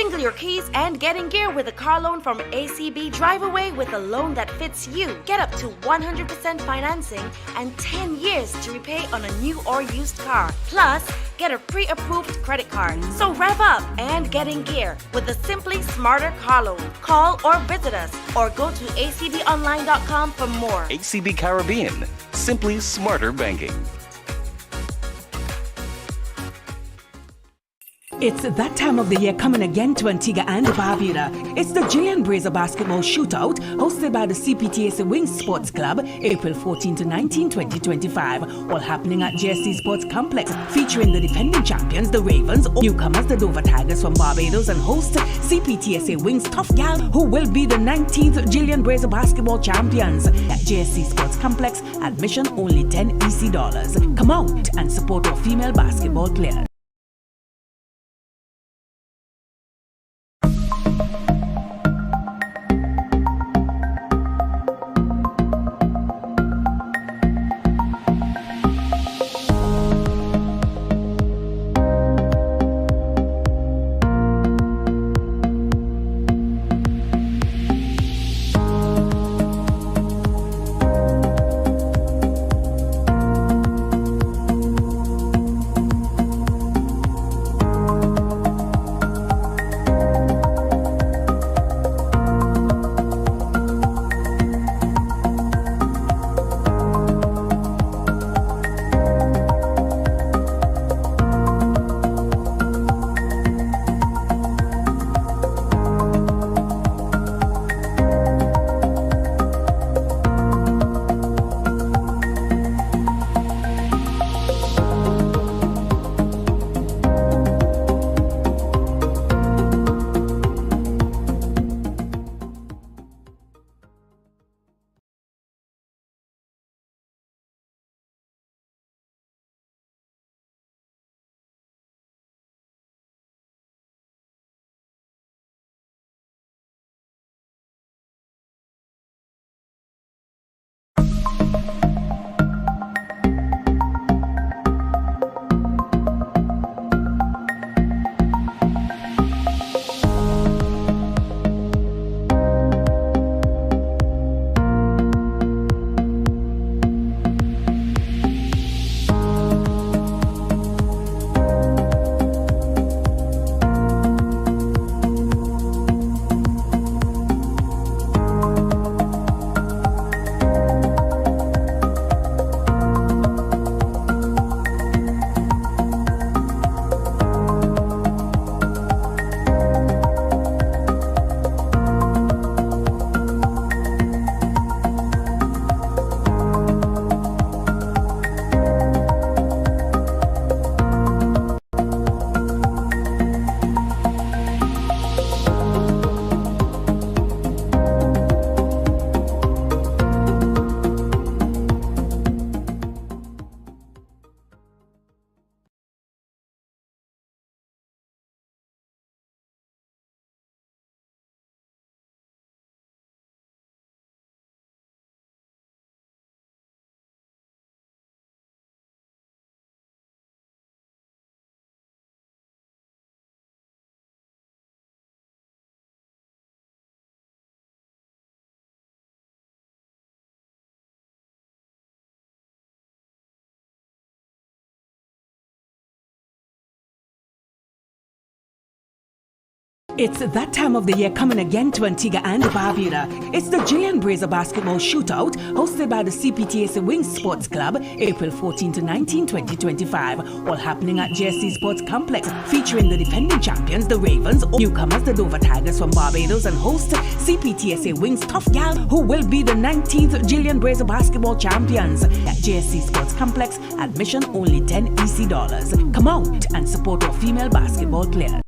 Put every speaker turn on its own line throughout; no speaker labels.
Single your keys and get in gear with a car loan from ACB. Drive away with a loan that fits you. Get up to 100% financing and 10 years to repay on a new or used car. Plus, get a pre-approved credit card. So rev up and get in gear with the Simply Smarter car loan. Call or visit us or go to acbonline.com for more.
ACB Caribbean, simply smarter banking.
It's that time of the year coming again to Antigua and Barbuda. It's the Jillian Brazier Basketball Shootout hosted by the CPTSA Wings Sports Club, April 14 to 19, 2025, all happening at JSC Sports Complex, featuring the defending champions, the Ravens, newcomers, the Dover Tigers from Barbados, and host CPTSA Wings Tough Gal, who will be the 19th Jillian Brazier Basketball champions. At JSC Sports Complex, admission only $10 EC. Come out and support our female basketball players. It's that time of the year coming again to Antigua and Barbuda. It's the Jillian Brazier Basketball Shootout hosted by the CPTSA Wings Sports Club, April 14 to 19, 2025, all happening at JSC Sports Complex, featuring the defending champions, the Ravens, newcomers, the Dover Tigers from Barbados, and host CPTSA Wings Tough Gal, who will be the 19th Jillian Brazier Basketball champions. At JSC Sports Complex, admission only $10 EC. Come out and support our female basketball players.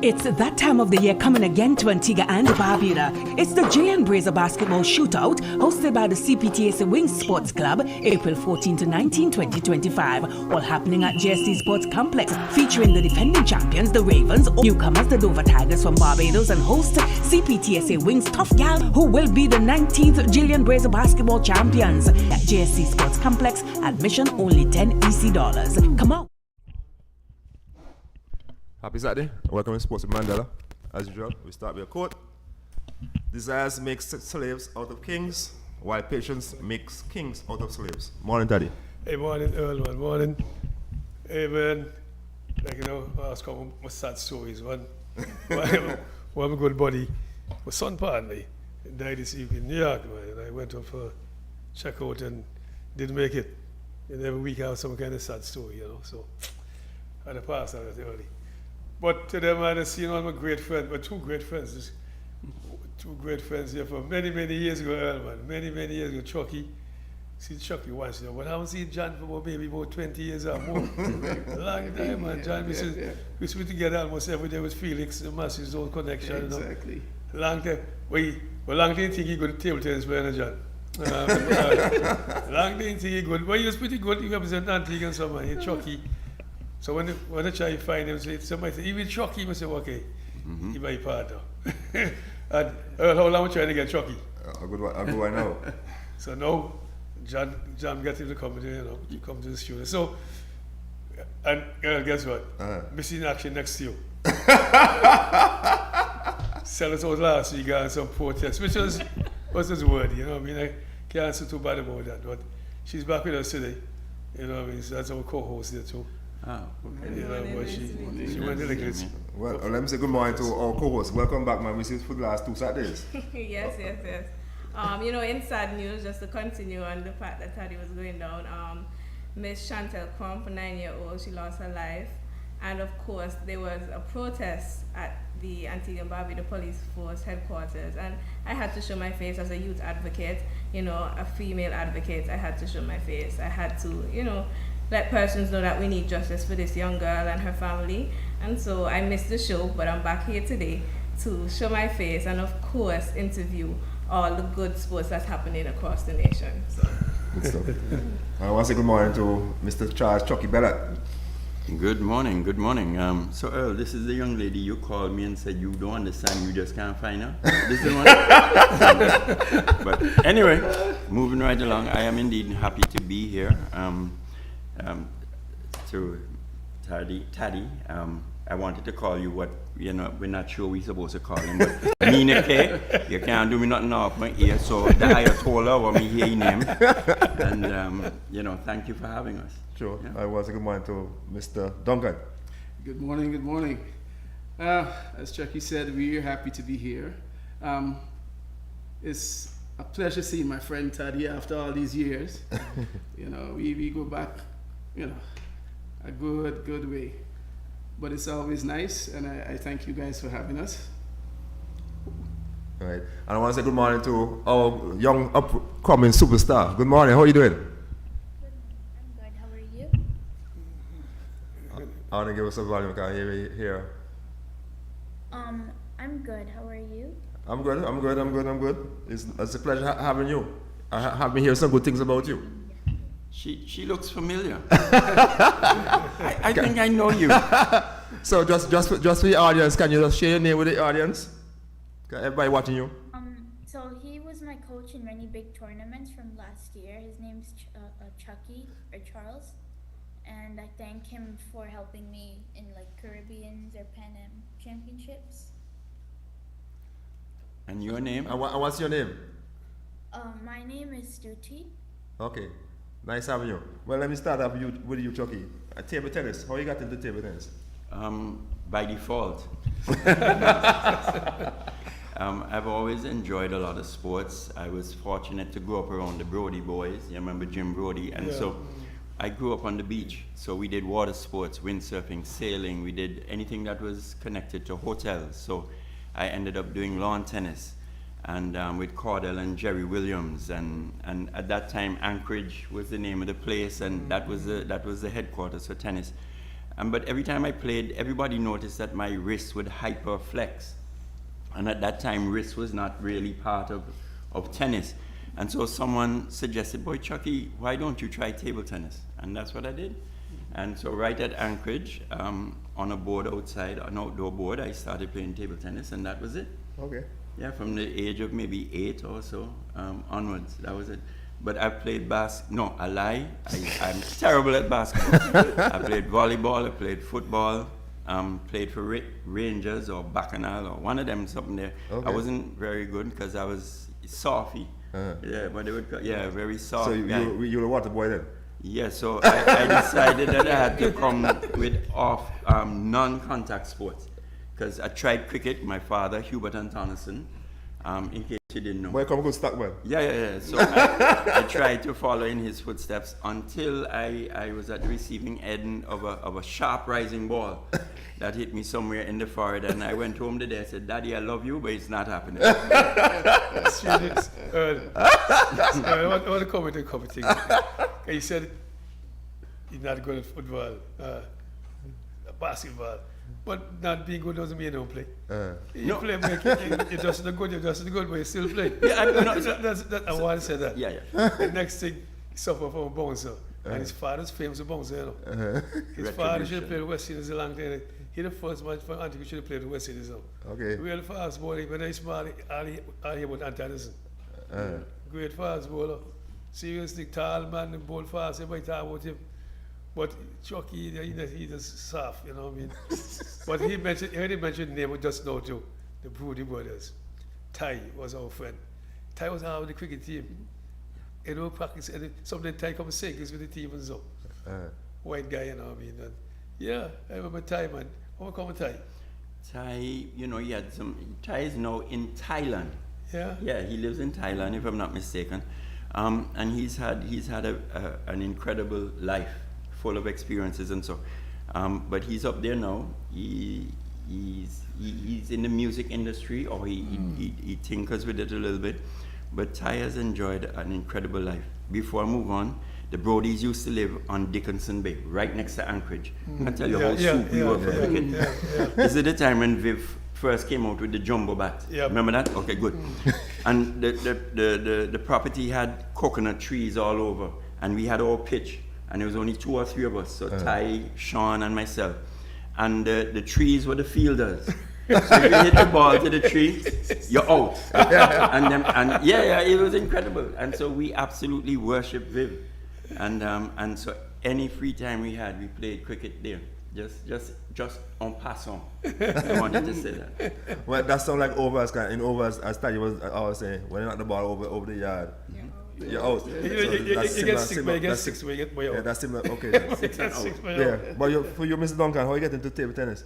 It's that time of the year coming again to Antigua and Barbuda. It's the Jillian Brazer Basketball Shootout hosted by the CPTSA Wings Sports Club, April 14 to 19, 2025, all happening at JSC Sports Complex, featuring the defending champions, the Ravens, newcomers, the Dover Tigers from Barbados, and host CPTSA Wings Tough Gal, who will be the 19th Jillian Brazer Basketball champions. At JSC Sports Complex, admission only $10 EC. Come on.
Happy Saturday. Welcome to Sports with Mandela. As usual, we start with a quote. Desires makes slaves out of kings, while patience makes kings out of slaves. Morning, Daddy.
Hey, morning, Earl, man. Morning. Hey, man. Like, you know, I was calling my sad stories. One my good buddy, my son, pardon me, died this evening in New York, man. And I went up for checkout and didn't make it. And every week I have some kind of sad story, you know. So I had to pass out early. But to them, man, I seen one of my great friends, but two great friends here from many, many years ago, Earl, man. Many, many years ago, Chucky. See Chucky once, you know, but I haven't seen John for maybe about 20 years or more. Long time, man. John, we used to be together almost every day with Felix, the Massive's old connection. Yeah, exactly. You know? Long time. Long time think he good table tennis player, John. Long time think he good. But he was pretty good. He represented Antigua and so on, he Chucky. So when I try to find him, somebody say, even Chucky, I say, okay, he my partner. And how long we trying to get Chucky?
A good one now.
So now, John got him to come to, come to the studio. So, and guess what? Missing action next to you. Sell us out last week and some protest, which was his word, you know what I mean? I can't answer too bad about that, but she's back with us today, you know what I mean? So that's our co-host there too.
Oh, okay.
You know, but she went to the
Well, let me say good morning to our co-host. Welcome back, man. We see you for the last 2 Saturdays.
yes. You know, in sad news, just to continue on the fact that Taddy was going down, Miss Chantel Crump, 9-year-old, she lost her life. And of course, there was a protest at the Antigua and Barbuda Police Force headquarters. And I had to show my face as a youth advocate, you know, a female advocate. I had to show my face. I had to, you know, let persons know that we need justice for this young girl and her family. And so I missed the show, but I'm back here today to show my face and of course interview all the good sports that's happening across the nation. So.
Good stuff. I want to say good morning to Mr. Charles Chucky Bellett.
Good morning. So Earl, this is the young lady you called me and said you don't understand, you just can't find her. This is one. But anyway, moving right along, I am indeed happy to be here. To Taddy, I wanted to call you what, you know, we're not sure we're supposed to call him, but Nina K, you can't do me nothing off my ear, so the Ayatollah when me hear your name. And, you know, thank you for having us.
Sure. Yeah. I want to say good morning to Mr. Duncan.
Good morning. As Chucky said, we're happy to be here. It's a pleasure seeing my friend Taddy after all these years. You know, we go back, you know, a good way. But it's always nice, and I thank you guys for having us.
All right. And I want to say good morning to our young upcoming superstar. Good morning. How are you doing?
I'm good. How are you?
I want to give us a volume. Can I hear you here?
I'm good. How are you?
I'm good. It's a pleasure having you. I have been hearing some good things about you.
She looks familiar. I think I know you.
So just for the audience, can you just share your name with the audience? Everybody watching you.
So he was my coach in many big tournaments from last year. His name's Chucky or Charles, and I thank him for helping me in like Caribbeans or Pan Am championships.
And your name?
And what's your name?
My name is Stuti.
Okay. Nice having you. Well, let me start off with you, Chucky. Table tennis. How you got into table tennis?
By default. I've always enjoyed a lot of sports. I was fortunate to grow up around the Brody boys. You remember Jim Brody? And so I grew up on the beach. So we did water sports, windsurfing, sailing. We did anything that was connected to hotels. So I ended up doing lawn tennis. And with Cordell and Jerry Williams, and at that time Anchorage was the name of the place, and that was the headquarters for tennis. But every time I played, everybody noticed that my wrist would hyperflex. And at that time, wrist was not really part of tennis. And so someone suggested, boy, Chucky, why don't you try table tennis? And that's what I did. And so right at Anchorage, on a board outside, an outdoor board, I started playing table tennis, and that was it.
Okay.
Yeah, from the age of maybe 8 or so onwards, that was it. But I played no, I lie. I'm terrible at basketball. I played volleyball, I played football, played for Rangers or Bacchanal or one of them, something there.
Okay.
I wasn't very good because I was softy. Yeah, but they would, very soft.
So you were a water boy then?
Yeah, so I decided that I had to come with non-contact sports. Because I tried cricket, my father, Hubert Antonison, in case you didn't know.
Boy, come good stock, man.
Yeah. So I tried to follow in his footsteps until I was at the receiving end of a sharp rising ball that hit me somewhere in the forehead. And I went home today, I said, Daddy, I love you, but it's not happening.
I want to comment on a couple of things. He said he's not good at football, basketball. But not being good doesn't mean you don't play. You play, but you're just not good, but you still play.
Yeah,
I want to say that.
Yeah.
The next thing, he suffered from a bouncer. And his father's famous bouncer, you know. His father should have played West Indies a long time. He the first man from Antigua should have played the West Indies.
Okay.
Real fast bowler, when I small, all he about Antonison. Great fast bowler. Seriously, tall man, and bowl fast, everybody talk about him. But Chucky, he's just soft, you know what I mean? But I heard him mention the name just now too, the Brody brothers. Ty was our friend. Ty was out of the cricket team. You know, practice, and sometimes Ty comes singles with the team and so. White guy, you know what I mean? And yeah, I remember Ty, man. How come Ty?
Ty, he had Ty is now in Thailand.
Yeah?
Yeah, he lives in Thailand, if I'm not mistaken. And he's had an incredible life, full of experiences and so. But he's up there now. He's in the music industry, or he tinkers with it a little bit. But Ty has enjoyed an incredible life. Before I move on, the Brodies used to live on Dickinson Bay, right next to Anchorage. I can tell you how soup we were for cricket. This is the time when Viv first came out with the jumbo bat.
Yep.
Remember that? Okay, good. And the property had coconut trees all over, and we had our pitch, and there was only 2 or 3 of us, so Ty, Sean, and myself. And the trees were the fielders. So if you hit the ball to the tree, you're out. And it was incredible. And so we absolutely worshipped Viv. And so any free time we had, we played cricket there. Just en passant. I wanted to say that.
Well, that sounds like overs. In overs, as Tanya was always saying, when you knock the ball over the yard, you're out.
You get 6, but you get 6, but you get way out.
Yeah, that's similar. Okay.
6 and 6,
Yeah, but for you, Mr. Duncan, how you get into table tennis?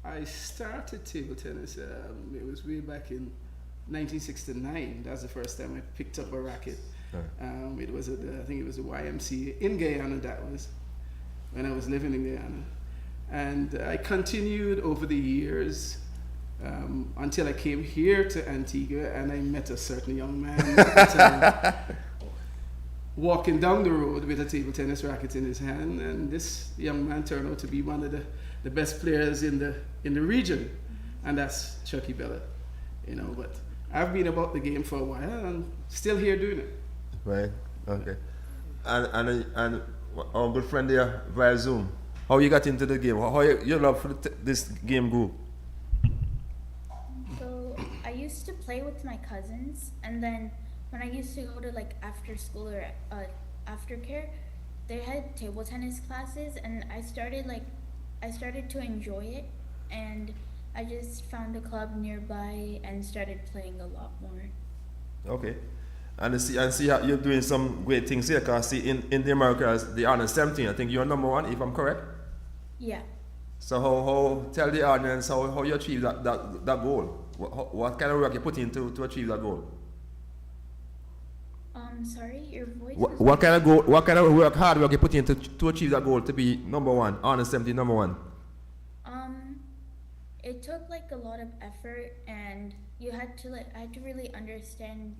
I started table tennis. It was way back in 1969. That's the first time I picked up a racket. It was I think it was a YMCA in Guyana. That was when I was living in Guyana, and I continued over the years until I came here to Antigua, and I met a certain young man walking down the road with a table tennis racket in his hand, and this young man turned out to be one of the best players in the region, and that's Chucky Bella, But I've been about the game for a while and still here doing it.
Right. Okay. And our good friend there via Zoom. How you got into the game? How your love for this game grew?
So I used to play with my cousins, and then when I used to go to after school or aftercare, they had table tennis classes, and I started to enjoy it, and I just found a club nearby and started playing a lot more.
Okay. And see how you're doing some great things here, because see in the Americas, the under 17, I think you're number 1, if I'm correct?
Yeah.
So how tell the audience how you achieve that goal? What kind of work you put in to achieve that goal?
Sorry, your voice
what kind of hard work you put in to achieve that goal, to be number 1, under 17 number 1?
It took a lot of effort, and I had to really understand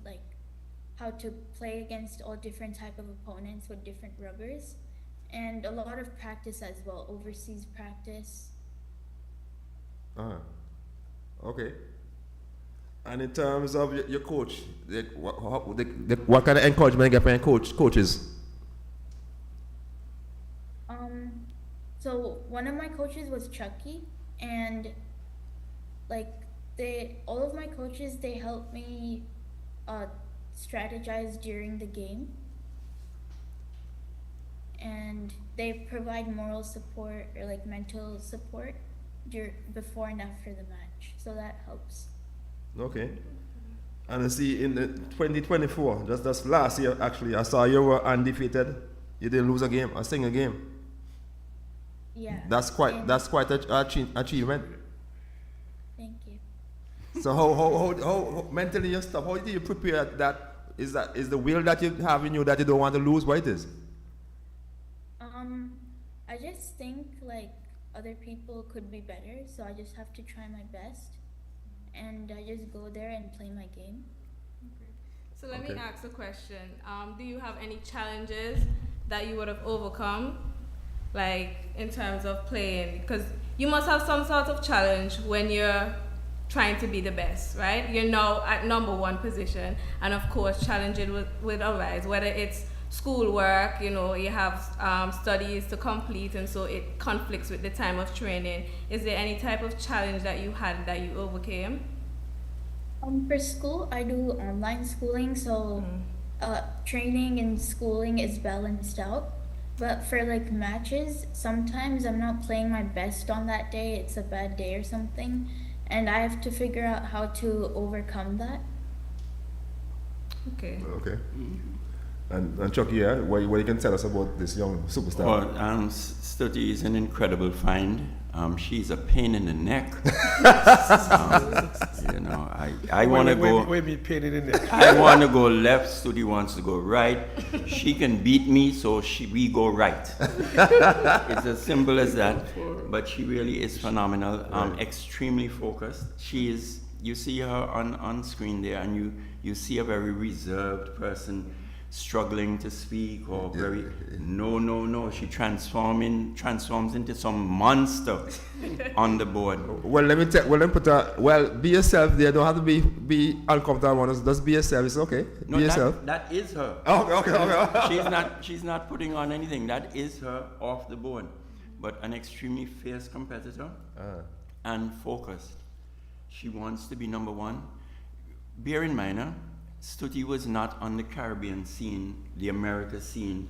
how to play against all different type of opponents with different rubbers, and a lot of practice as well, overseas practice.
Okay. And in terms of your coach, what kind of encouragement you get from your coaches?
So one of my coaches was Chucky, and like all of my coaches, they helped me strategize during the game, and they provide moral support or like mental support before and after the match, so that helps.
Okay. And I see in the 2024, just last year actually, I saw you were undefeated. You didn't lose a single game.
Yeah.
That's quite an achievement.
Thank you.
So how mentally and stuff, how do you prepare that? Is the will that you have in you that you don't want to lose? What it is?
I just think like other people could be better, so I just have to try my best, and I just go there and play my game.
So let me ask a question. Do you have any challenges that you would have overcome, like in terms of playing? Because you must have some sort of challenge when you're trying to be the best, right? You're now at number one position, and of course challenges will arise, whether it's schoolwork, you have studies to complete, and so it conflicts with the time of training. Is there any type of challenge that you had that you overcame?
For school, I do online schooling, so training and schooling is balanced out. But for like matches, sometimes I'm not playing my best on that day. It's a bad day or something, and I have to figure out how to overcome that.
Okay.
And Chucky, what you can tell us about this young superstar?
Well, Stuti is an incredible find. She's a pain in the neck. I want to go.
Wait, me pain in the neck.
I want to go left. Stuti wants to go right. She can beat me, so we go right. It's as simple as that. But she really is phenomenal. Extremely focused. She is. You see her on screen there, and you see a very reserved person, struggling to speak, or very no. She transforms into some monster on the board.
Well, let me put be yourself there. Don't have to be uncomfortable. Just be yourself. It's okay.
No,
be yourself.
That is her.
Okay.
She's not putting on anything. That is her off the board. But an extremely fierce competitor and focused. She wants to be number one. Bear in mind, Stuti was not on the Caribbean scene, the America scene,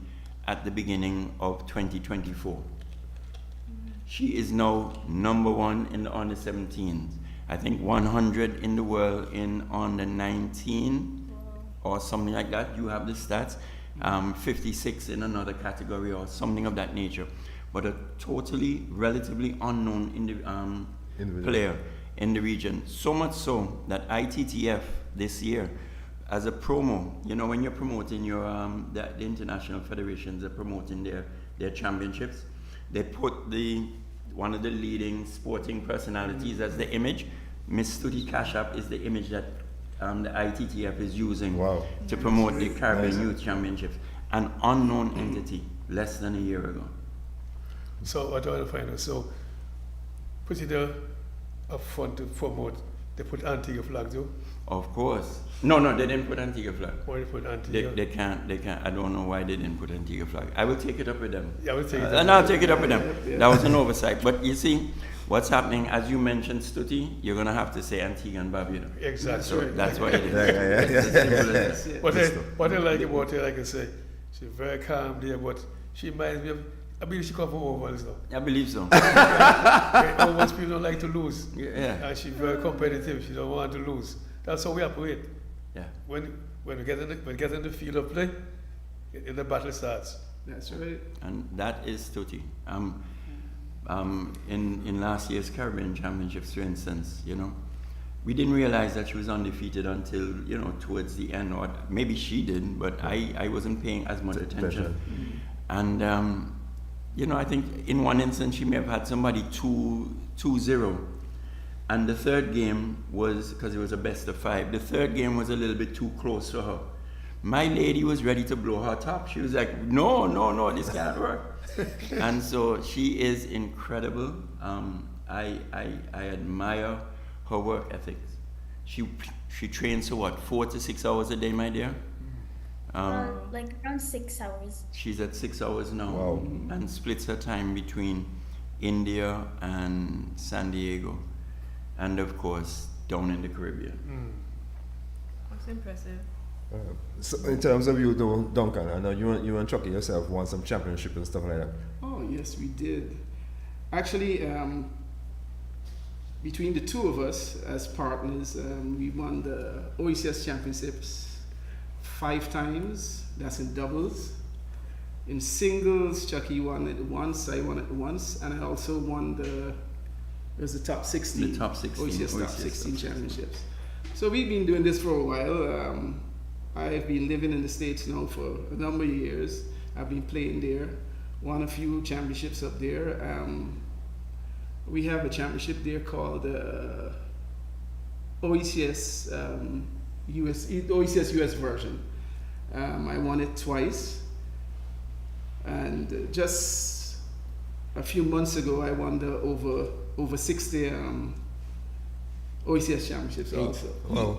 at the beginning of 2024. She is now number one in the under 17s. I think 100 in the world in under 19 or something like that. You have the stats. 56 in another category or something of that nature. But a totally, relatively unknown player in the region. So much so that ITTF this year, as a promo, when you're promoting your the international federations are promoting their championships, they put one of the leading sporting personalities as the image. Miss Stuti Cash App is the image that the ITTF is using to promote the Caribbean Youth Championships. An unknown entity less than a year ago.
So what do I want to find out? So put it up front to promote. They put Antigua flag too?
Of course. No, they didn't put Antigua flag.
Why they put Antigua?
They can't. I don't know why they didn't put Antigua flag. I will take it up with them.
Yeah, I will take it up.
And I'll take it up with them. Yeah. That was an oversight. But you see, what's happening, as you mentioned, Stuti, you're going to have to say Antigua and Barbuda.
Exactly.
So that's what it is.
Yeah.
It's as simple as that.
What I like about her, like I say, she's very calm there, but she reminds me of, I believe she comes from Ovals now.
I believe so.
Ovals people don't like to lose.
Yeah.
And she's very competitive. She don't want to lose. That's how we operate.
Yeah.
When we get in the field of play, in the battle starts.
That's right.
And that is Stuti. In last year's Caribbean Championships, for instance, we didn't realize that she was undefeated until, towards the end, or maybe she didn't, but I wasn't paying as much attention. And, I think in one instance she may have had somebody 2-0. And the third game was, because it was a best of 5, the third game was a little bit too close for her. My lady was ready to blow her top. She was like, no, this can't work. And so she is incredible. I admire her work ethics. She trains so what, 4 to 6 hours a day, my dear?
Like around 6 hours.
She's at 6 hours now.
Wow.
And splits her time between India and San Diego. And of course, down in the Caribbean.
That's impressive.
So in terms of you, though, Duncan, I know you and Chucky yourself won some championship and stuff like that.
Oh, yes, we did. Actually, between the two of us as partners, we won the OECS championships 5 times. That's in doubles. In singles, Chucky won it once, I won it once, and I also won the top 16.
The top 16.
OECS top 16 championships. So we've been doing this for a while. I've been living in the States now for a number of years. I've been playing there, won a few championships up there. We have a championship there called OECS US version. I won it twice. And just a few months ago, I won the over 60 OECS championships also.
Wow.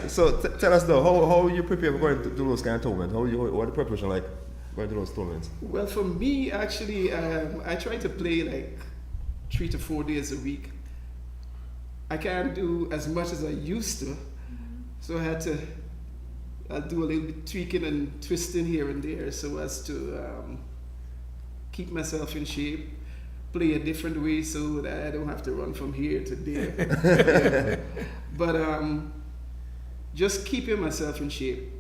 So tell us though, how you prepare for going to do those kind of tournaments? What the preparation like going to those tournaments?
Well, for me, actually, I try to play like 3 to 4 days a week. I can't do as much as I used to, so I'll do a little bit tweaking and twisting here and there so as to keep myself in shape, play a different way so that I don't have to run from here to there. But just keeping myself in shape,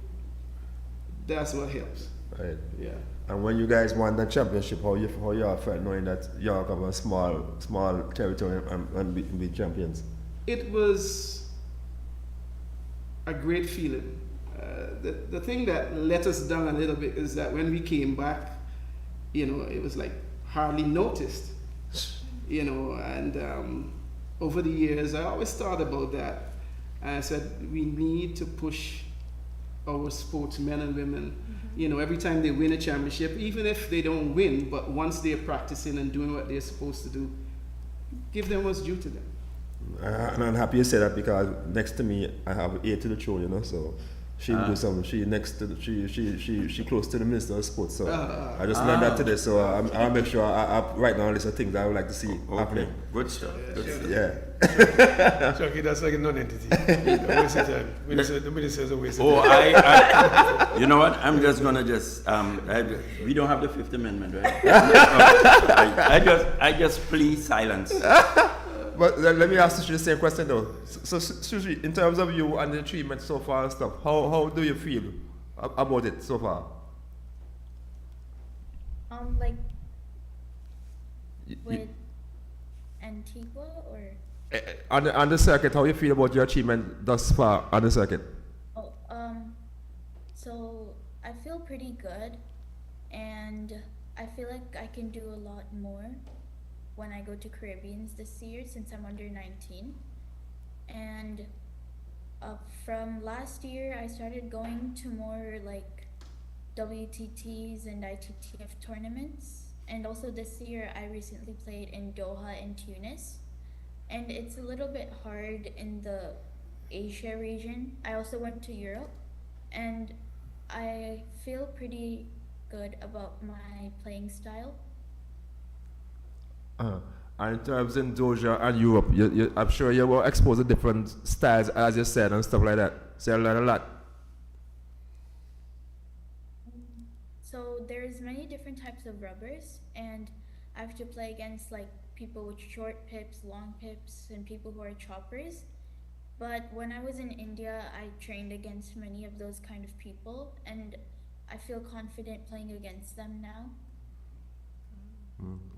that's what helps.
Right.
Yeah.
And when you guys won the championship, how you all felt knowing that you all have a small territory and be champions?
It was a great feeling. The thing that let us down a little bit is that when we came back, it was like hardly noticed, and over the years, I always thought about that. And I said, we need to push our sportsmen and women, every time they win a championship, even if they don't win, but once they're practicing and doing what they're supposed to do, give them what's due to them.
And I'm happy you said that because next to me, I have ear to the throat, so she'll do something. She close to the Minister of Sports, so I just learned that today. So I'll make sure I write down a list of things that I would like to see happening.
Good stuff.
Yeah.
Chucky, that's like a non-entity. A waste of time. The minister's a waste of time.
I you know what? I'm just gonna we don't have the Fifth Amendment, right? I just please silence.
But let me ask you the same question though. So Sushi, in terms of you and the treatment so far and stuff, how do you feel about it so far?
Like with Antigua or?
On the circuit, how you feel about your achievement thus far on the circuit?
So I feel pretty good, and I feel like I can do a lot more when I go to Caribbeans this year since I'm under 19. And from last year, I started going to more like WTTs and ITTF tournaments. And also this year, I recently played in Doha and Tunis. And it's a little bit hard in the Asia region. I also went to Europe, and I feel pretty good about my playing style.
And in terms in Doha and Europe, I'm sure you were exposed to different styles, as you said, and stuff like that. So you learned a lot.
So there's many different types of rubbers, and I have to play against like people with short pips, long pips, and people who are choppers. But when I was in India, I trained against many of those kind of people, and I feel confident playing against them now.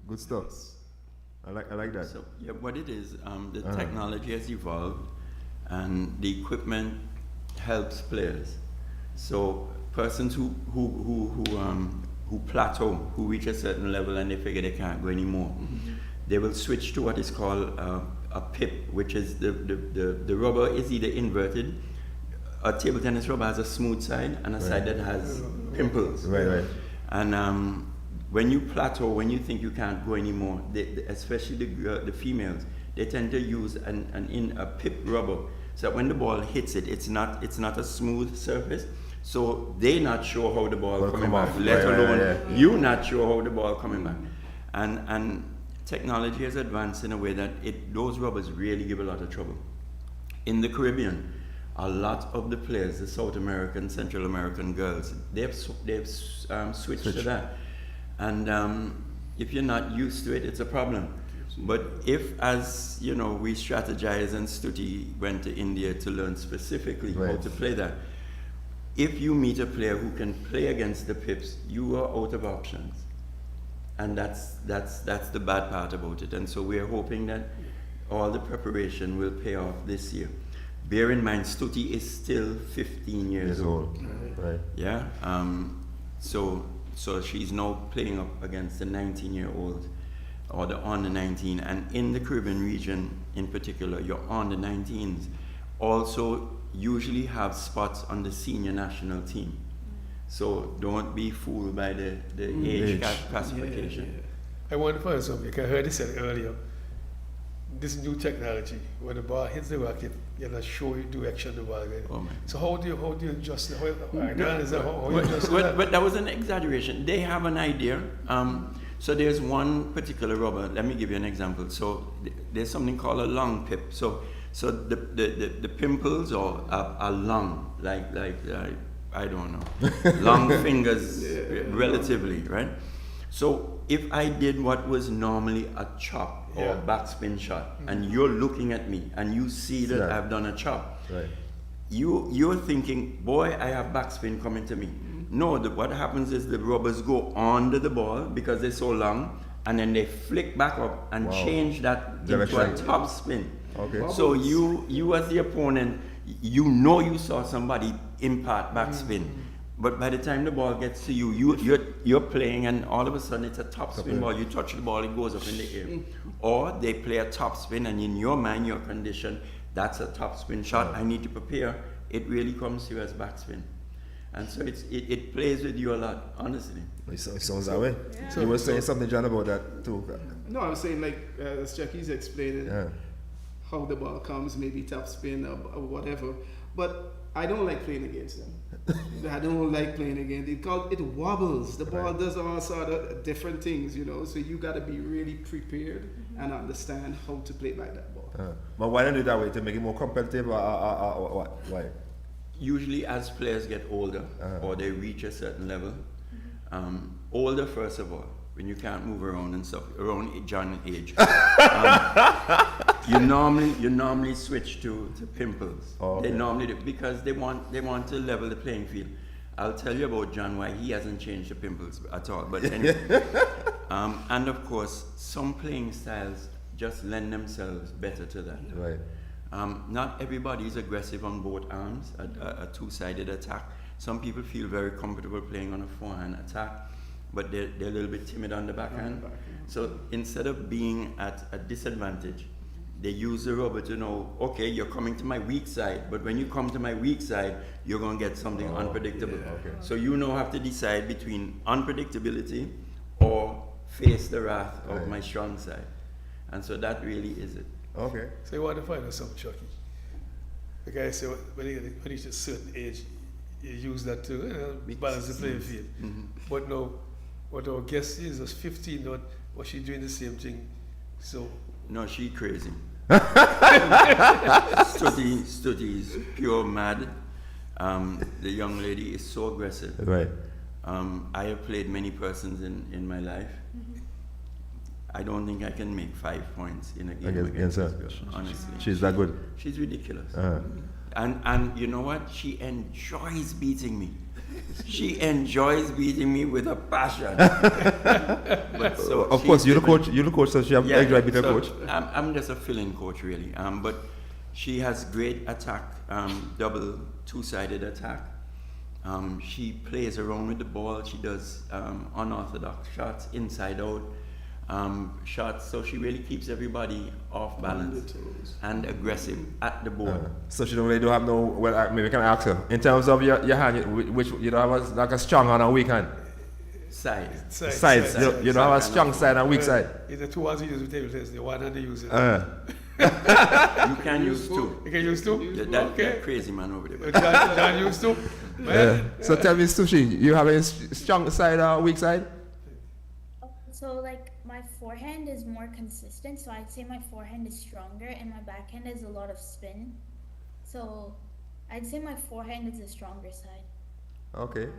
Good stuff. I like that.
So yeah, what it is, the technology has evolved, and the equipment helps players. So persons who plateau, who reach a certain level and they figure they can't go anymore, they will switch to what is called a pip, which is the rubber is either inverted, a table tennis rubber has a smooth side and a side that has pimples.
Right.
And when you plateau, when you think you can't go anymore, especially the females, they tend to use a pip rubber, so that when the ball hits it, it's not a smooth surface. So they're not sure how the ball coming back, let alone you not sure how the ball coming back. And technology has advanced in a way that those rubbers really give a lot of trouble. In the Caribbean, a lot of the players, the South American, Central American girls, they've switched to that. And if you're not used to it, it's a problem. But if, as you know, we strategize and Stuti went to India to learn specifically how to play that, if you meet a player who can play against the pips, you are out of options. And that's the bad part about it. And so we're hoping that all the preparation will pay off this year. Bear in mind, Stuti is still 15 years old.
Right.
Yeah. So she's now playing up against the 19-year-old or the under 19. And in the Caribbean region in particular, your under 19s also usually have spots on the senior national team. So don't be fooled by the age classification.
I want to find something. I heard you said earlier, this new technology, when the ball hits the racket, it'll show you direction the ball goes. So how do you adjust it?
But that was an exaggeration. They have an idea. So there's one particular rubber. Let me give you an example. So there's something called a long pip. So the pimples are long, like I don't know, long fingers relatively, right? So if I did what was normally a chop or backspin shot, and you're looking at me and you see that I've done a chop, you're thinking, boy, I have backspin coming to me. No, what happens is the rubbers go under the ball because they're so long, and then they flick back up and change that into a top spin.
Okay.
So you as the opponent, you saw somebody impart backspin, but by the time the ball gets to you're playing, and all of a sudden it's a top spin ball. You touch the ball, it goes up in the air. Or they play a top spin, and in your mind, your condition, that's a top spin shot. I need to prepare. It really comes to you as backspin. And so it plays with you a lot, honestly.
It sounds that way. So you were saying something, John, about that too?
No, I was saying, like, as Jackie's explaining, how the ball comes, maybe top spin or whatever. But I don't like playing against them. I don't like playing against them. It wobbles. The ball does all sort of different things, you know. So you got to be really prepared and understand how to play by that ball.
But why don't you do that way? To make it more competitive or what? Why?
Usually as players get older or they reach a certain level, older first of all, when you can't move around and stuff, around John's age, you normally switch to pimples. They normally do, because they want to level the playing field. I'll tell you about John, why he hasn't changed the pimples at all. But anyway, and of course, some playing styles just lend themselves better to that.
Right.
Not everybody is aggressive on both arms, a two-sided attack. Some people feel very comfortable playing on a forehand attack, but they're a little bit timid on the backhand. So instead of being at a disadvantage, they use the rubber to know, okay, you're coming to my weak side, but when you come to my weak side, you're going to get something unpredictable. So you now have to decide between unpredictability or face the wrath of my strong side. And so that really is it.
Okay.
So you want to find out something, Chucky. The guy said when you reach a certain age, you use that to balance the playing field. But no, what our guest is 15, not was she doing the same thing? So
no, she crazy. Stuti is pure mad. The young lady is so aggressive.
Right.
I have played many persons in my life. I don't think I can make 5 points in a game against this girl, honestly.
She's that good?
She's ridiculous. And you know what? She enjoys beating me. She enjoys beating me with a passion. But so
of course, you're the coach, so she enjoy being a coach.
I'm just a fill-in coach, really. But she has great attack, double, two-sided attack. She plays around with the ball. She does unorthodox shots, inside out. shots. So she really keeps everybody off balance and aggressive at the board.
So she don't really have no. Well, maybe I can ask her in terms of your hand, which you don't have like a strong hand and weak hand. Sides. You don't have a strong side and weak side.
It's the two hands you use with table tennis. The one hand they use it.
You can use two.
You can use two?
That crazy man over there.
John used two?
So tell me, Sushi, you have a strong side or weak side?
So like my forehand is more consistent, so I'd say my forehand is stronger and my backhand has a lot of spin. So I'd say my forehand is the stronger side.
Okay.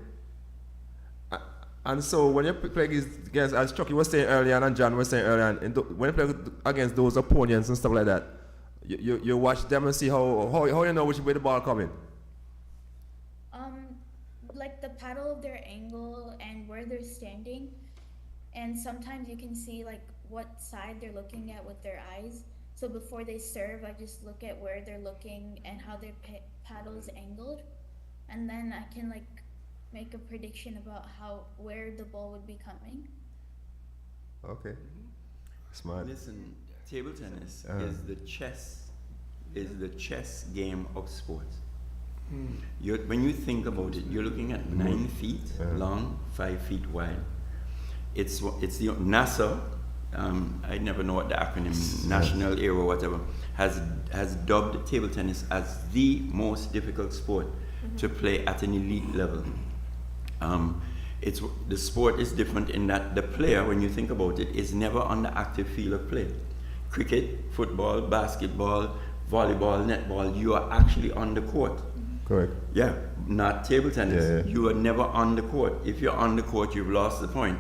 And so when you play against, as Chucky was saying earlier and John was saying earlier, when you play against those opponents and stuff like that, you watch them and see how you know which way the ball coming.
Like the paddle of their angle and where they're standing, and sometimes you can see like what side they're looking at with their eyes. So before they serve, I just look at where they're looking and how their paddle is angled, and then I can like make a prediction about where the ball would be coming.
Okay, smart.
Listen, table tennis is the chess game of sports. When you think about it, you're looking at 9 feet long, 5 feet wide. It's the NASA. I never know what the acronym National Aero whatever has dubbed table tennis as the most difficult sport to play at an elite level. The sport is different in that the player, when you think about it, is never on the active field of play. Cricket, football, basketball, volleyball, netball, you are actually on the court.
Correct.
Yeah, not table tennis.
Yeah.
You are never on the court. If you're on the court, you've lost the point.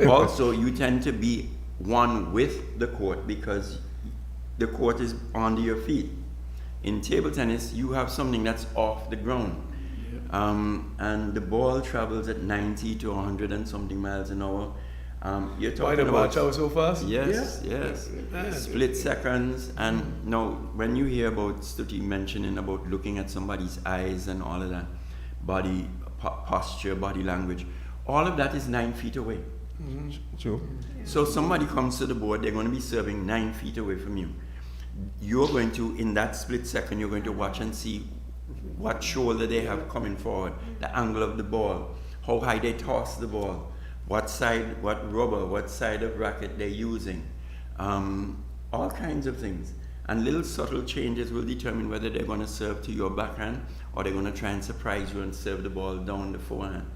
Also, you tend to be one with the court because the court is under your feet. In table tennis, you have something that's off the ground. And the ball travels at 90 to 100 and something miles an hour. You're talking about
travel so fast?
Yes. Split seconds. And now, when you hear about Stuti mentioning about looking at somebody's eyes and all of that, body posture, body language, all of that is 9 feet away.
True.
So somebody comes to the board, they're going to be serving 9 feet away from you. You're going to, in that split second, you're going to watch and see what shoulder they have coming forward, the angle of the ball, how high they toss the ball, what side, what rubber, what side of racket they're using, all kinds of things. And little subtle changes will determine whether they're going to serve to your backhand or they're going to try and surprise you and serve the ball down the forehand.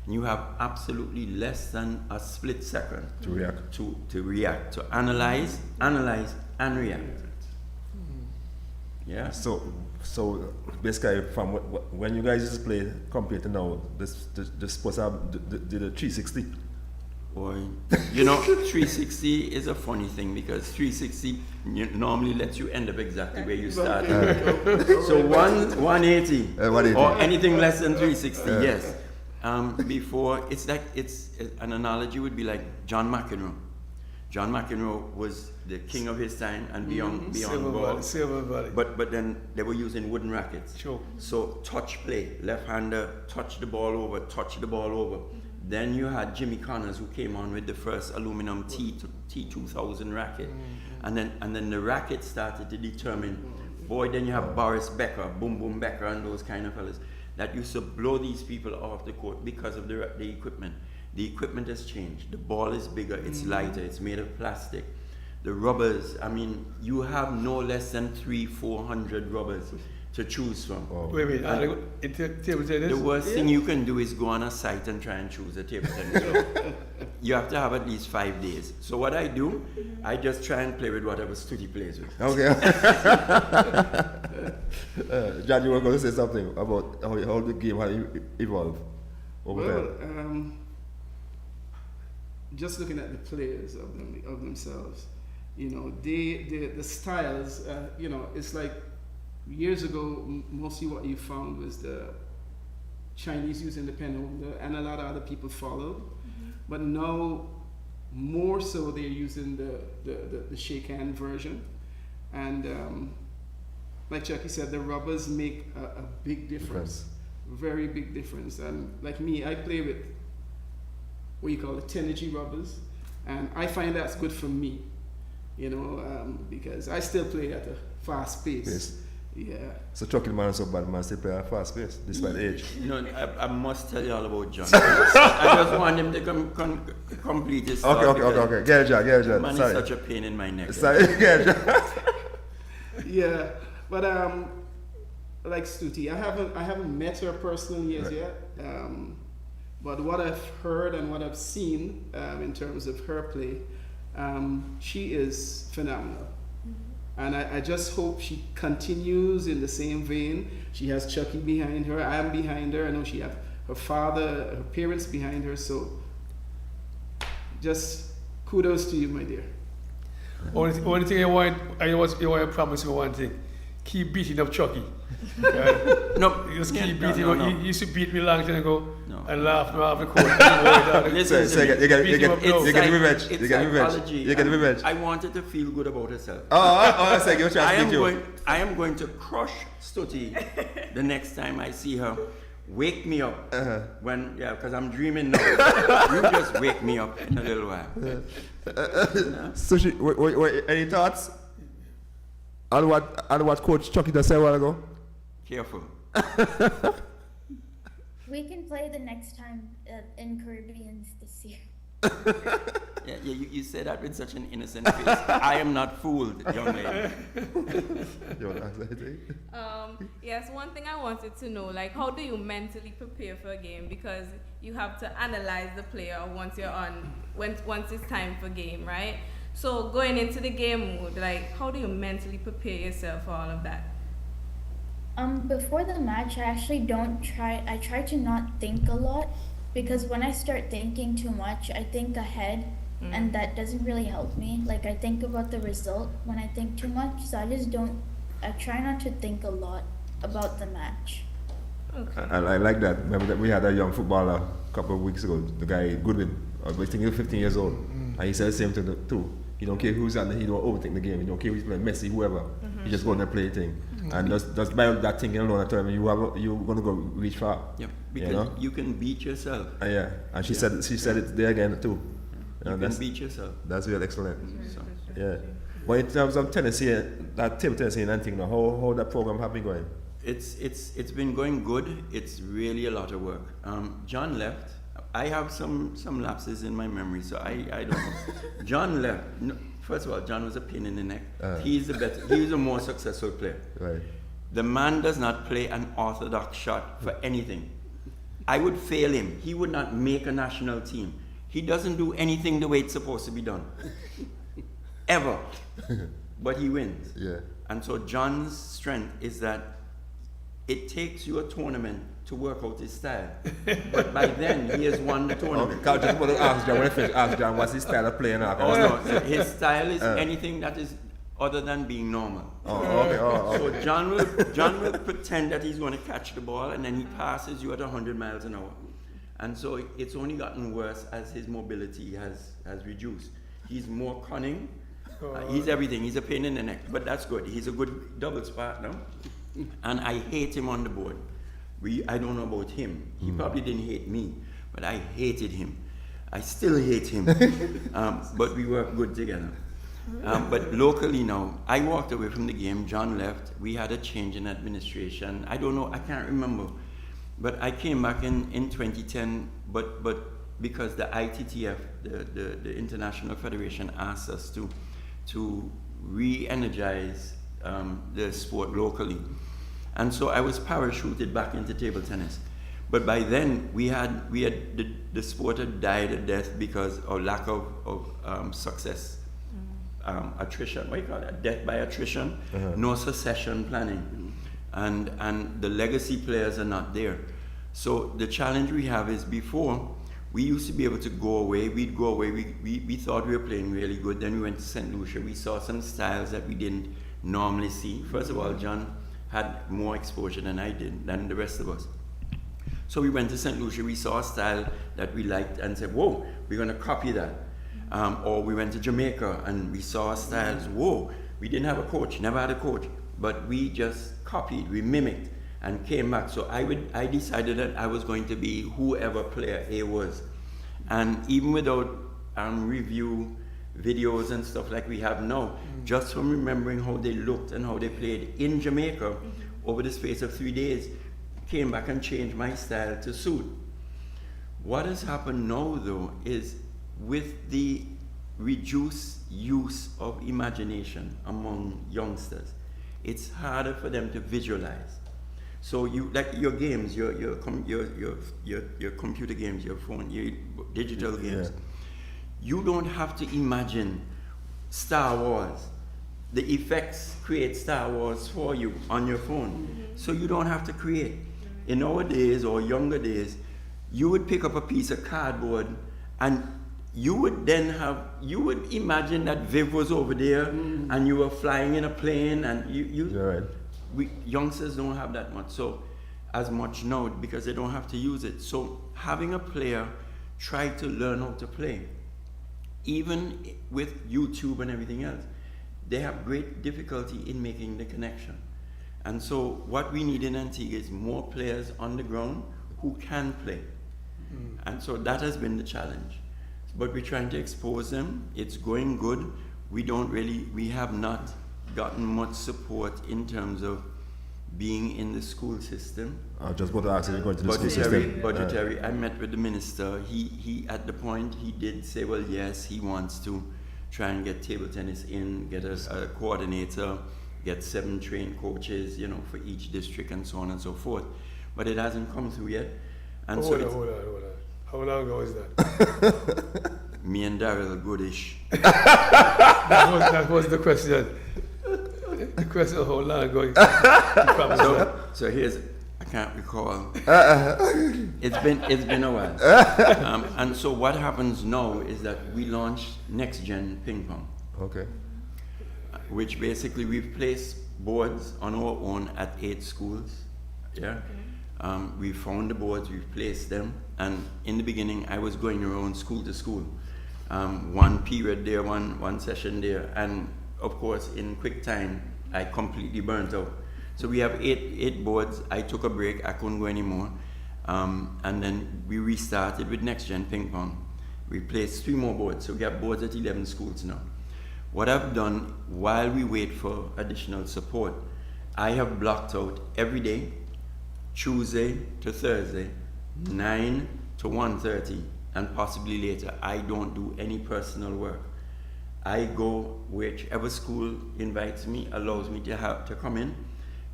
And you have absolutely less than a split second
to react,
to react, to analyze, and react. Yeah.
So basically, from when you guys used to play compared to now, the sports did a 360.
Boy, you know, 360 is a funny thing because 360 normally lets you end up exactly where you started. So 180 or anything less than 360, yes. Before, it's an analogy would be like John McEnroe. John McEnroe was the king of his time and beyond
Silver body.
But then they were using wooden rackets.
Sure.
So touch play, left-hander, touch the ball over. Then you had Jimmy Connors, who came on with the first aluminum T2000 racket. And then the racket started to determine, then you have Boris Becker, Boom Boom Becker, and those kind of fellas that used to blow these people off the court because of the equipment. The equipment has changed. The ball is bigger, it's lighter, it's made of plastic. The rubbers, I mean, you have no less than 300-400 rubbers to choose from.
Oh.
Wait, table tennis?
The worst thing you can do is go on a site and try and choose a table tennis club. You have to have at least 5 days. So what I do, I just try and play with whatever Stuti plays with.
Okay. John, you were going to say something about how the game has evolved over time.
Just looking at the players of themselves, you know, the styles, you know, it's like years ago, mostly what you found was the Chinese using the pen holder, and a lot of other people followed. But now, more so, they're using the shake hand version, and like Chucky said, the rubbers make a big difference, very big difference. And like me, I play with what you call the Tenergy rubbers, And I find that's good for me, you know, because I still play at a fast pace.
Yes.
Yeah.
So Chucky man so bad man still play at fast pace despite age.
You know, I must tell you all about John. I just want him to complete his thought.
Okay. Get it, John.
Man
Sorry.
is such a pain in my neck.
Sorry, get it, John.
Yeah, but like Stuti, I haven't met her personally as yet. But what I've heard and what I've seen in terms of her play, she is phenomenal. And I just hope she continues in the same vein. She has Chucky behind her. I am behind her. I know she has her father, her parents behind her. So just kudos to you, my dear.
Only thing I want to promise you one thing. Keep beating up Chucky.
No,
Just
yeah,
keep
no,
beating
no,
him up.
no.
He used to beat me long time ago
No.
and laugh me off the court.
Listen,
So you get revenge.
It's
You get revenge.
psychology.
You get revenge.
I wanted to feel good about herself.
I say give a chance to beat you.
I am going to crush Stuti the next time I see her. Wake me up because I'm dreaming now. You just wake me up in a little while.
So any thoughts on what Coach Chucky just said a while ago?
Careful.
We can play the next time in Caribbeans this year.
Yeah, you say that with such an innocent face. I am not fooled, young lady.
You want to answer anything?
Yes, one thing I wanted to know, like, how do you mentally prepare for a game? Because you have to analyze the player once it's time for game, right? So going into the game mode, like, how do you mentally prepare yourself for all of that?
Before the match, I try to not think a lot, because when I start thinking too much, I think ahead, and that doesn't really help me. Like, I think about the result when I think too much, so I try not to think a lot about the match.
Okay.
I like that. Remember that we had a young footballer a couple of weeks ago, the guy Goodwin, I think he was 15 years old, and he said the same thing too. He don't care who's on, he don't overthink the game. He don't care who's playing, Messi, whoever. He just go in there play thing. And just by that thinking alone, I told him you're gonna go reach far.
Yeah, because you can beat yourself.
Yeah, and she said it there again too.
You can beat yourself.
That's real excellent.
So,
Yeah. But in terms of Tennessee, that table Tennessee and Antigua, how that program have been going?
it's been going good. It's really a lot of work. John left. I have some lapses in my memory, so I don't know. John left. No, first of all, John was a pain in the neck. He's a more successful player.
Right.
The man does not play an orthodox shot for anything. I would fail him. He would not make a national team. He doesn't do anything the way it's supposed to be done. Ever. But he wins.
Yeah.
And so John's strength is that it takes you a tournament to work out his style. But by then, he has won the tournament.
Okay, just want to ask John, when I finish, ask John, what's his style of playing now?
No, so his style is anything that is other than being normal.
Okay.
So John will pretend that he's going to catch the ball, and then he passes you at 100 miles an hour. And so it's only gotten worse as his mobility has reduced. He's more cunning. He's everything. He's a pain in the neck, but that's good. He's a good doubles partner, and I hate him on the board. I don't know about him. He probably didn't hate me, but I hated him. I still hate him, but we work good together. But locally now, I walked away from the game. John left. We had a change in administration. I don't know. I can't remember. But I came back in 2010. But because the ITTF, the International Federation, asked us to re-energize the sport locally, and so I was parachuted back into table tennis. But by then the sport had died a death because of lack of success. Attrition, what do you call that? Death by attrition, no succession planning. And the legacy players are not there. So the challenge we have is, before, we used to be able to go away, we'd go away, we thought we were playing really good, then we went to St. Lucia, we saw some styles that we didn't normally see. First of all, John had more exposure than I did, than the rest of us. So we went to St. Lucia, we saw a style that we liked and said, whoa, we're gonna copy that. Or we went to Jamaica and we saw styles, whoa, we didn't have a coach, never had a coach, but we just copied, we mimicked and came back. So I decided that I was going to be whoever player A was. And even without review videos and stuff like we have now, just from remembering how they looked and how they played in Jamaica over the space of 3 days, came back and changed my style to suit. What has happened now, though, is with the reduced use of imagination among youngsters, it's harder for them to visualize. So you, like your games, your computer games, your phone, your digital games, you don't have to imagine Star Wars. The effects create Star Wars for you on your phone. So you don't have to create. In our days or younger days, you would pick up a piece of cardboard and you would imagine that Viv was over there and you were flying in a plane, and youngsters don't have that much, so as much now, because they don't have to use it. So having a player try to learn how to play, even with YouTube and everything else, they have great difficulty in making the connection. And so what we need in Antigua is more players on the ground who can play. And so that has been the challenge. But we're trying to expose them. It's going good. We have not gotten much support in terms of being in the school system.
I just want to ask if you're going to the school system.
Budgetary. I met with the minister. He at the point, he did say, well, yes, he wants to try and get table tennis in, get a coordinator, get 7 trained coaches, for each district and so on and so forth. But it hasn't come through yet. And
hold on. How long ago is that?
Me and Daryl, goodish.
that was the question. The question, how long ago?
So here's, I can't recall. It's been a while. And so what happens now is that we launched Next Gen Ping Pong.
Okay.
Which basically we've placed boards on our own at 8 schools. Yeah. We found the boards, we've placed them, and in the beginning I was going around school to school. One period there, one session there, and of course in quick time I completely burnt out. So we have eight boards. I took a break, I couldn't go anymore, and then we restarted with Next Gen Ping Pong. We placed 3 more boards, so we have boards at 11 schools now. What I've done while we wait for additional support, I have blocked out every day, Tuesday to Thursday, 9 to 1:30, and possibly later. I don't do any personal work. I go whichever school invites me, allows me to come in.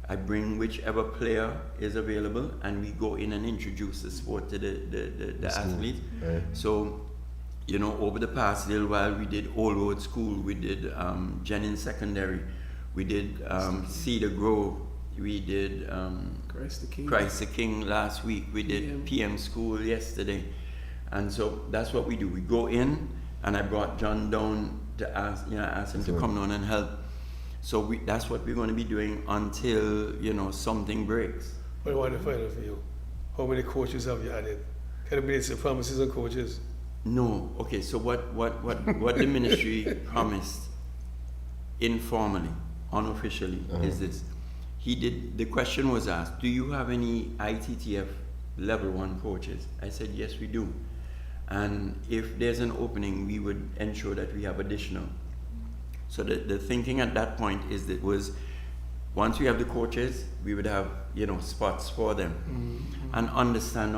I bring whichever player is available, and we go in and introduce the sport to the athlete.
Right.
So, over the past little while, we did Old Road School, we did Jennings Secondary, we did Cedar Grove, we did Christ the King last week, we did PM School yesterday. And so that's what we do. We go in, and I brought John down to ask him to come down and help. So that's what we're going to be doing until, something breaks.
What I want to find out for you, how many coaches have you added? Can it be some promises on coaches?
No. Okay, so what the ministry promised informally, unofficially, is this. The question was asked, do you have any ITTF level 1 coaches? I said, yes, we do. And if there's an opening, we would ensure that we have additional. So the thinking at that point is that once we have the coaches, we would have, spots for them. And understand,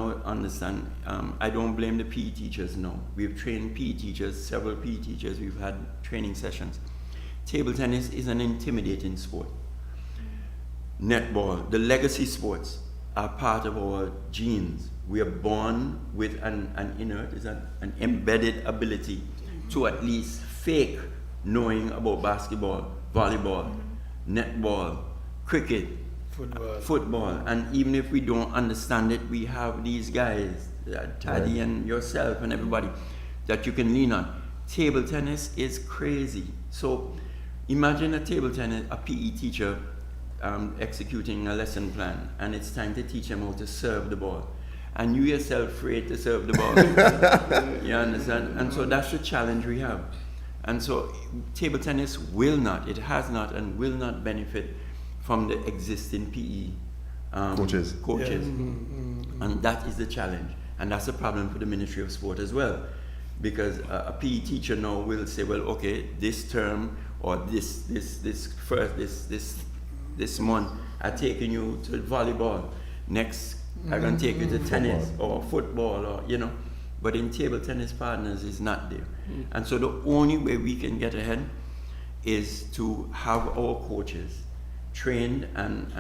I don't blame the PE teachers, no. We've trained PE teachers, several PE teachers, we've had training sessions. Table tennis is an intimidating sport. Netball, the legacy sports are part of our genes. We are born with an embedded ability to at least fake knowing about basketball, volleyball, netball, cricket, football. And even if we don't understand it, we have these guys, Taddy and yourself and everybody, that you can lean on. Table tennis is crazy. So imagine a PE teacher executing a lesson plan, and it's time to teach them how to serve the ball. And you yourself afraid to serve the ball. You understand? And so that's the challenge we have. And so table tennis has not and will not benefit from the existing PE coaches.
Yeah.
And that is the challenge. And that's a problem for the Ministry of Sport as well. because a PE teacher now will say, well, okay, this term or this month I've taken you to volleyball. Next, I'm going to take you to tennis or football, or you know. But in table tennis, partners is not there. And so the only way we can get ahead is to have our coaches trained and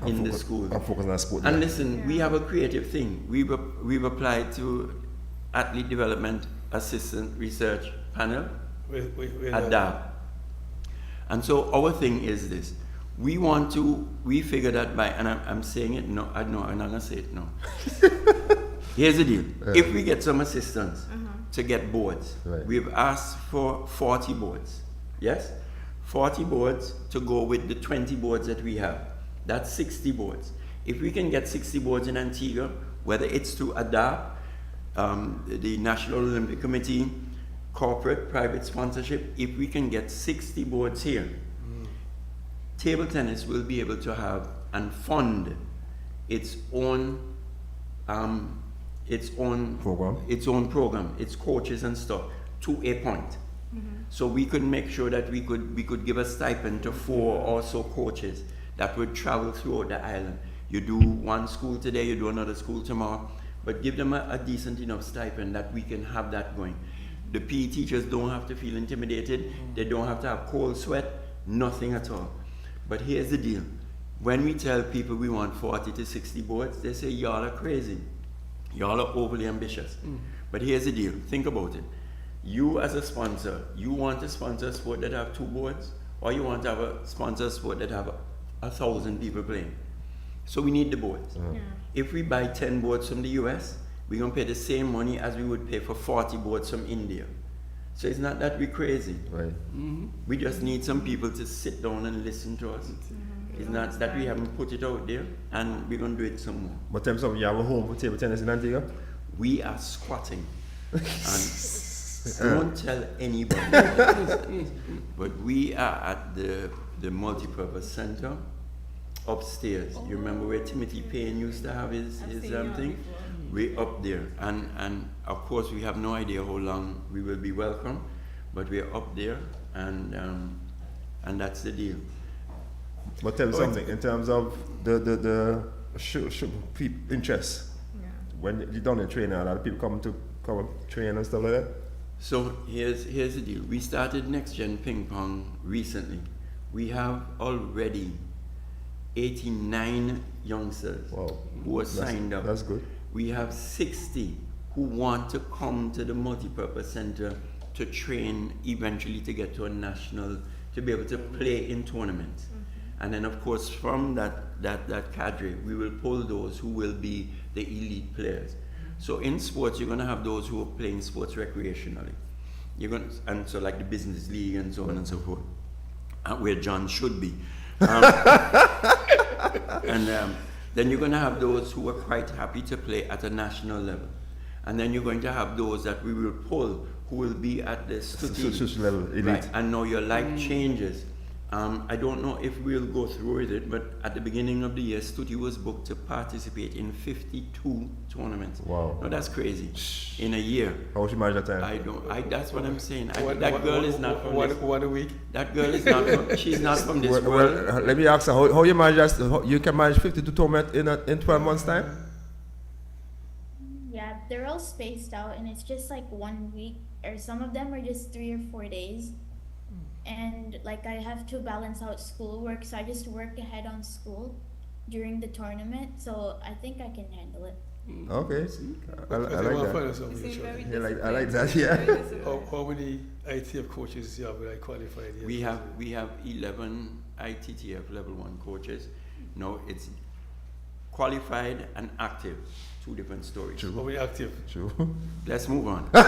in the school.
And focus on sport.
And listen, we have a creative thing. We've applied to Athlete Development Assistant Research Panel at DAB. And so our thing is this. We figure that by, and I'm saying it, no, I'm not going to say it, no. Here's the deal. If we get some assistance to get boards, we've asked for 40 boards, yes? 40 boards to go with the 20 boards that we have. That's 60 boards. If we can get 60 boards in Antigua, whether it's through ADAP, the National Olympic Committee, corporate, private sponsorship, if we can get 60 boards here, table tennis will be able to have and fund its own program, its coaches and stuff, to a point. So we could make sure that we could give a stipend to 4 or so coaches that would travel throughout the island. You do one school today, you do another school tomorrow, but give them a decent enough stipend that we can have that going. The PE teachers don't have to feel intimidated, they don't have to have cold sweat, nothing at all. But here's the deal. When we tell people we want 40 to 60 boards, they say, y'all are crazy. Y'all are overly ambitious. But here's the deal. Think about it. You as a sponsor, you want to sponsor a sport that have 2 boards, or you want to have a sponsor sport that have 1,000 people playing. So we need the boards. If we buy 10 boards from the US, we're going to pay the same money as we would pay for 40 boards from India. So it's not that we're crazy.
Right.
We just need some people to sit down and listen to us. It's not that we haven't put it out there, and we're going to do it some more.
But in terms of you have a home for table tennis in Antigua?
We are squatting. And don't tell anybody. But we are at the multipurpose center upstairs. You remember where Timothy Payne used to have his thing? We're up there. And of course we have no idea how long we will be welcome, but we're up there, and that's the deal.
But tell me something, in terms of the interest, when you're done in training, a lot of people come train and stuff like that?
So here's the deal. We started Next Gen Ping Pong recently. We have already 89 youngsters who are signed up.
That's good.
We have 60 who want to come to the multipurpose center to train, eventually to get to a national, to be able to play in tournaments. And then of course from that cadre, we will pull those who will be the elite players. So in sports, you're going to have those who are playing sports recreationally. And so like the business league and so on and so forth, where John should be. Then you're going to have those who are quite happy to play at a national level. And then you're going to have those that we will pull who will be at the study
level, elite.
Right. And now your life changes. I don't know if we'll go through with it, but at the beginning of the year, Stuti was booked to participate in 52 tournaments.
Wow.
No, that's crazy. In a year.
How much you manage that time?
That's what I'm saying. That girl is not from this.
One a week?
That girl is not from, she's not from this world.
Well, let me ask her, how you manage that? You can manage 52 tournaments in 12 months' time?
Yeah, they're all spaced out, and it's just like 1 week, or some of them are just 3 or 4 days. And like I have to balance out schoolwork, so I just work ahead on school during the tournament, so I think I can handle it.
Okay, I like that. I like that. Yeah.
How many ITF coaches you have like qualified here?
We have 11 ITTF level 1 coaches. No, it's qualified and active. 2 different stories.
True.
How many active?
True.
Let's move on.
You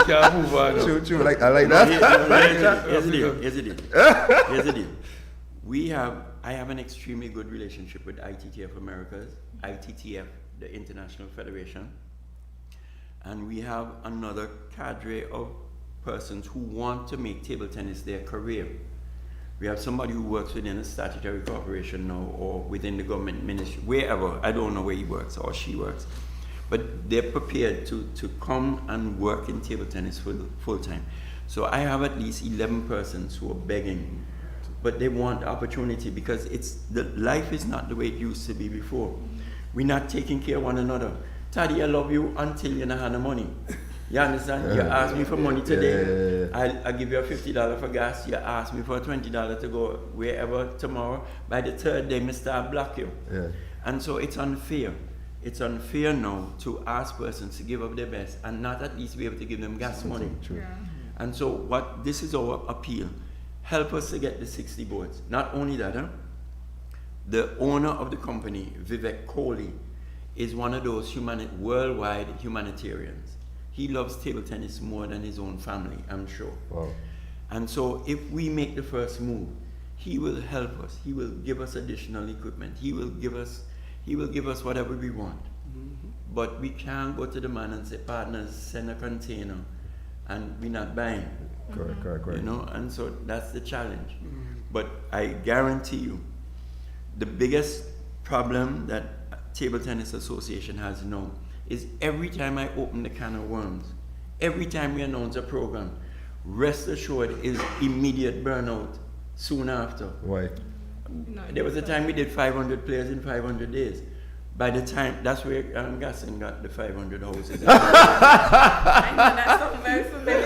can't move on.
True. Like I like that.
Here's the deal. I have an extremely good relationship with ITTF Americas, ITTF, the International Federation, and we have another cadre of persons who want to make table tennis their career. We have somebody who works within a statutory corporation now, or within the government ministry, wherever. I don't know where he works or she works. but they're prepared to come and work in table tennis full time. So I have at least 11 persons who are begging, but they want opportunity because life is not the way it used to be before. We're not taking care of one another. Taddy, I love you until you don't have the money. You understand? You ask me for money today, I'll give you a $50 for gas. You ask me for $20 to go wherever tomorrow. By the third day, I start block you.
Yeah.
And so it's unfair. It's unfair now to ask persons to give up their best and not at least be able to give them gas money.
True.
Yeah.
And so this is our appeal. Help us to get the 60 boards. Not only that, the owner of the company, Vivek Kohli, is one of those worldwide humanitarians. He loves table tennis more than his own family, I'm sure.
Wow.
And so if we make the first move, he will help us. He will give us additional equipment. He will give us whatever we want.
Mm-hmm.
But we can't go to the man and say, partners, send a container, and we're not buying.
Correct.
You know, and so that's the challenge. But I guarantee you, the biggest problem that Table Tennis Association has now is every time I open the can of worms, every time we announce a program, rest assured is immediate burnout soon after.
Why?
There was a time we did 500 players in 500 days. By the time, that's where Gasson got the 500 houses.
I know that's something very familiar.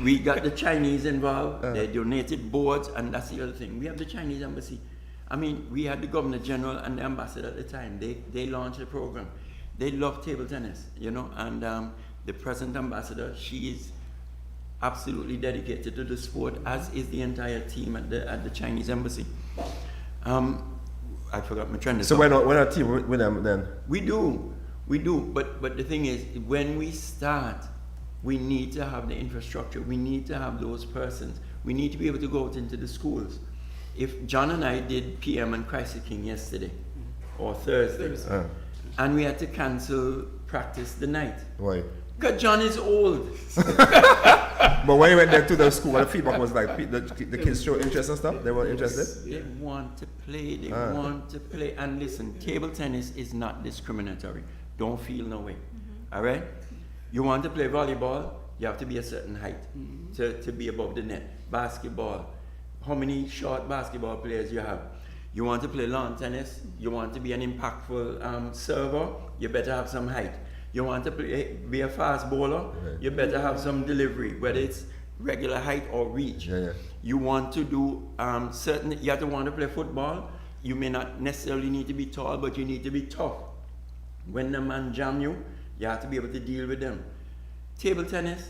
we got the Chinese involved. They donated boards, and that's the other thing. We have the Chinese embassy. I mean, we had the Governor General and the ambassador at the time. They launched a program. They love table tennis, you know, and the present ambassador, she is absolutely dedicated to the sport, as is the entire team at the Chinese embassy. I forgot my trend.
So why not team with them then?
We do, but the thing is, when we start, we need to have the infrastructure. We need to have those persons. We need to be able to go out into the schools. If John and I did PM and Crisis King yesterday, or Thursday, and we had to cancel practice the night.
Why?
Because John is old.
But when you went there to the school, what the feedback was like? The kids show interest and stuff? They were interested?
They want to play, want to play. And listen, table tennis is not discriminatory. Don't feel no way. All right? You want to play volleyball, you have to be a certain height to be above the net. Basketball, how many short basketball players you have? You want to play lawn tennis, you want to be an impactful server, you better have some height. You want to be a fast bowler, you better have some delivery, whether it's regular height or reach. You want to do you have to want to play football, you may not necessarily need to be tall, but you need to be tough. When the man jam you, you have to be able to deal with them. Table tennis,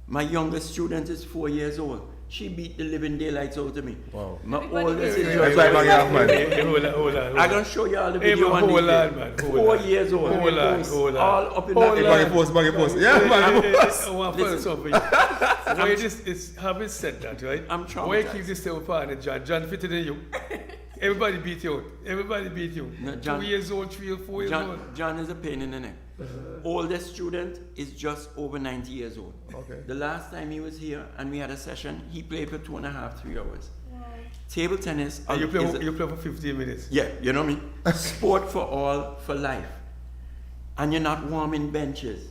my youngest student is 4 years old. She beat the living daylights out of me.
Wow.
My oldest is
Hold on.
I'm going to show you all the video on this. 4 years old.
Hold on.
All up in
Baggy post. Yeah, baggy post.
I want to find something. Why this having said that, right?
I'm traumatized.
Why keep this same partner, John? John fitted in you. Everybody beat you out.
No, John,
2 years old, 3 or 4 years old.
John is a pain in the neck. Oldest student is just over 90 years old.
Okay.
The last time he was here and we had a session, he played for 2.5, 3 hours. Wow. Table tennis.
And you play for 15 minutes.
Yeah, you know me. Sport for all, for life. And you're not warming benches.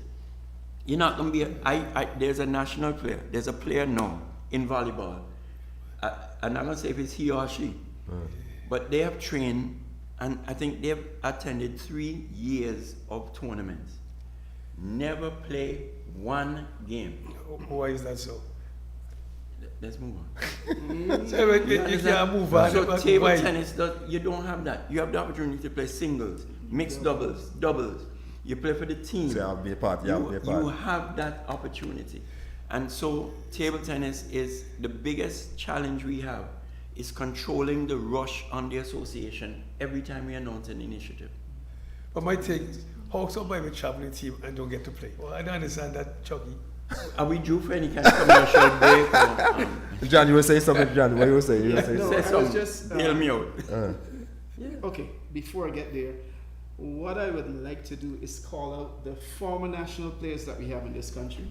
You're not going to be, there's a national player. There's a player now in volleyball. And I'm going to say if it's he or she. But they have trained, and I think they've attended 3 years of tournaments. Never play one game.
Why is that so?
Let's move on.
So you can't move on.
So table tennis, you don't have that. You have the opportunity to play singles, mixed doubles. You play for the team.
So you have to be a part.
You have that opportunity. And so table tennis is the biggest challenge we have, is controlling the rush on the association every time we announce an initiative.
But my thing, how somebody with traveling team and don't get to play? Well, I don't understand that, Chucky.
Are we due for any kind of commercial break? Or,
John, you were saying something, John. What you were saying?
No,
say
I was
something.
just
Bail me out.
Okay, before I get there, what I would like to do is call out the former national players that we have in this country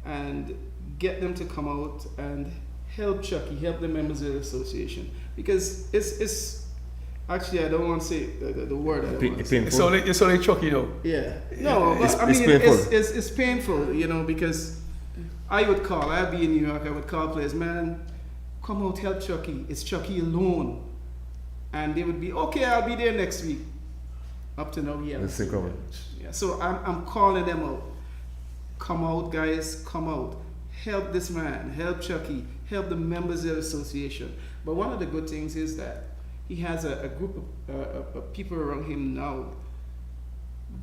and get them to come out and help Chucky, help the members of the association, because Actually, I don't want to say the word. I don't want to say.
Painful.
It's only Chuck, you know.
Yeah. No, but
It's-
I
it's
mean,
painful.
it's painful, you know, because I'd be in New York, I would call players, man, come out, help Chucky. It's Chucky alone. And they would be, okay, I'll be there next week. Up to now, yeah.
Let's think of it.
Yeah, so I'm calling them out. Come out, guys, come out. Help this man, help Chucky, help the members of the association. But one of the good things is that he has a group of people around him now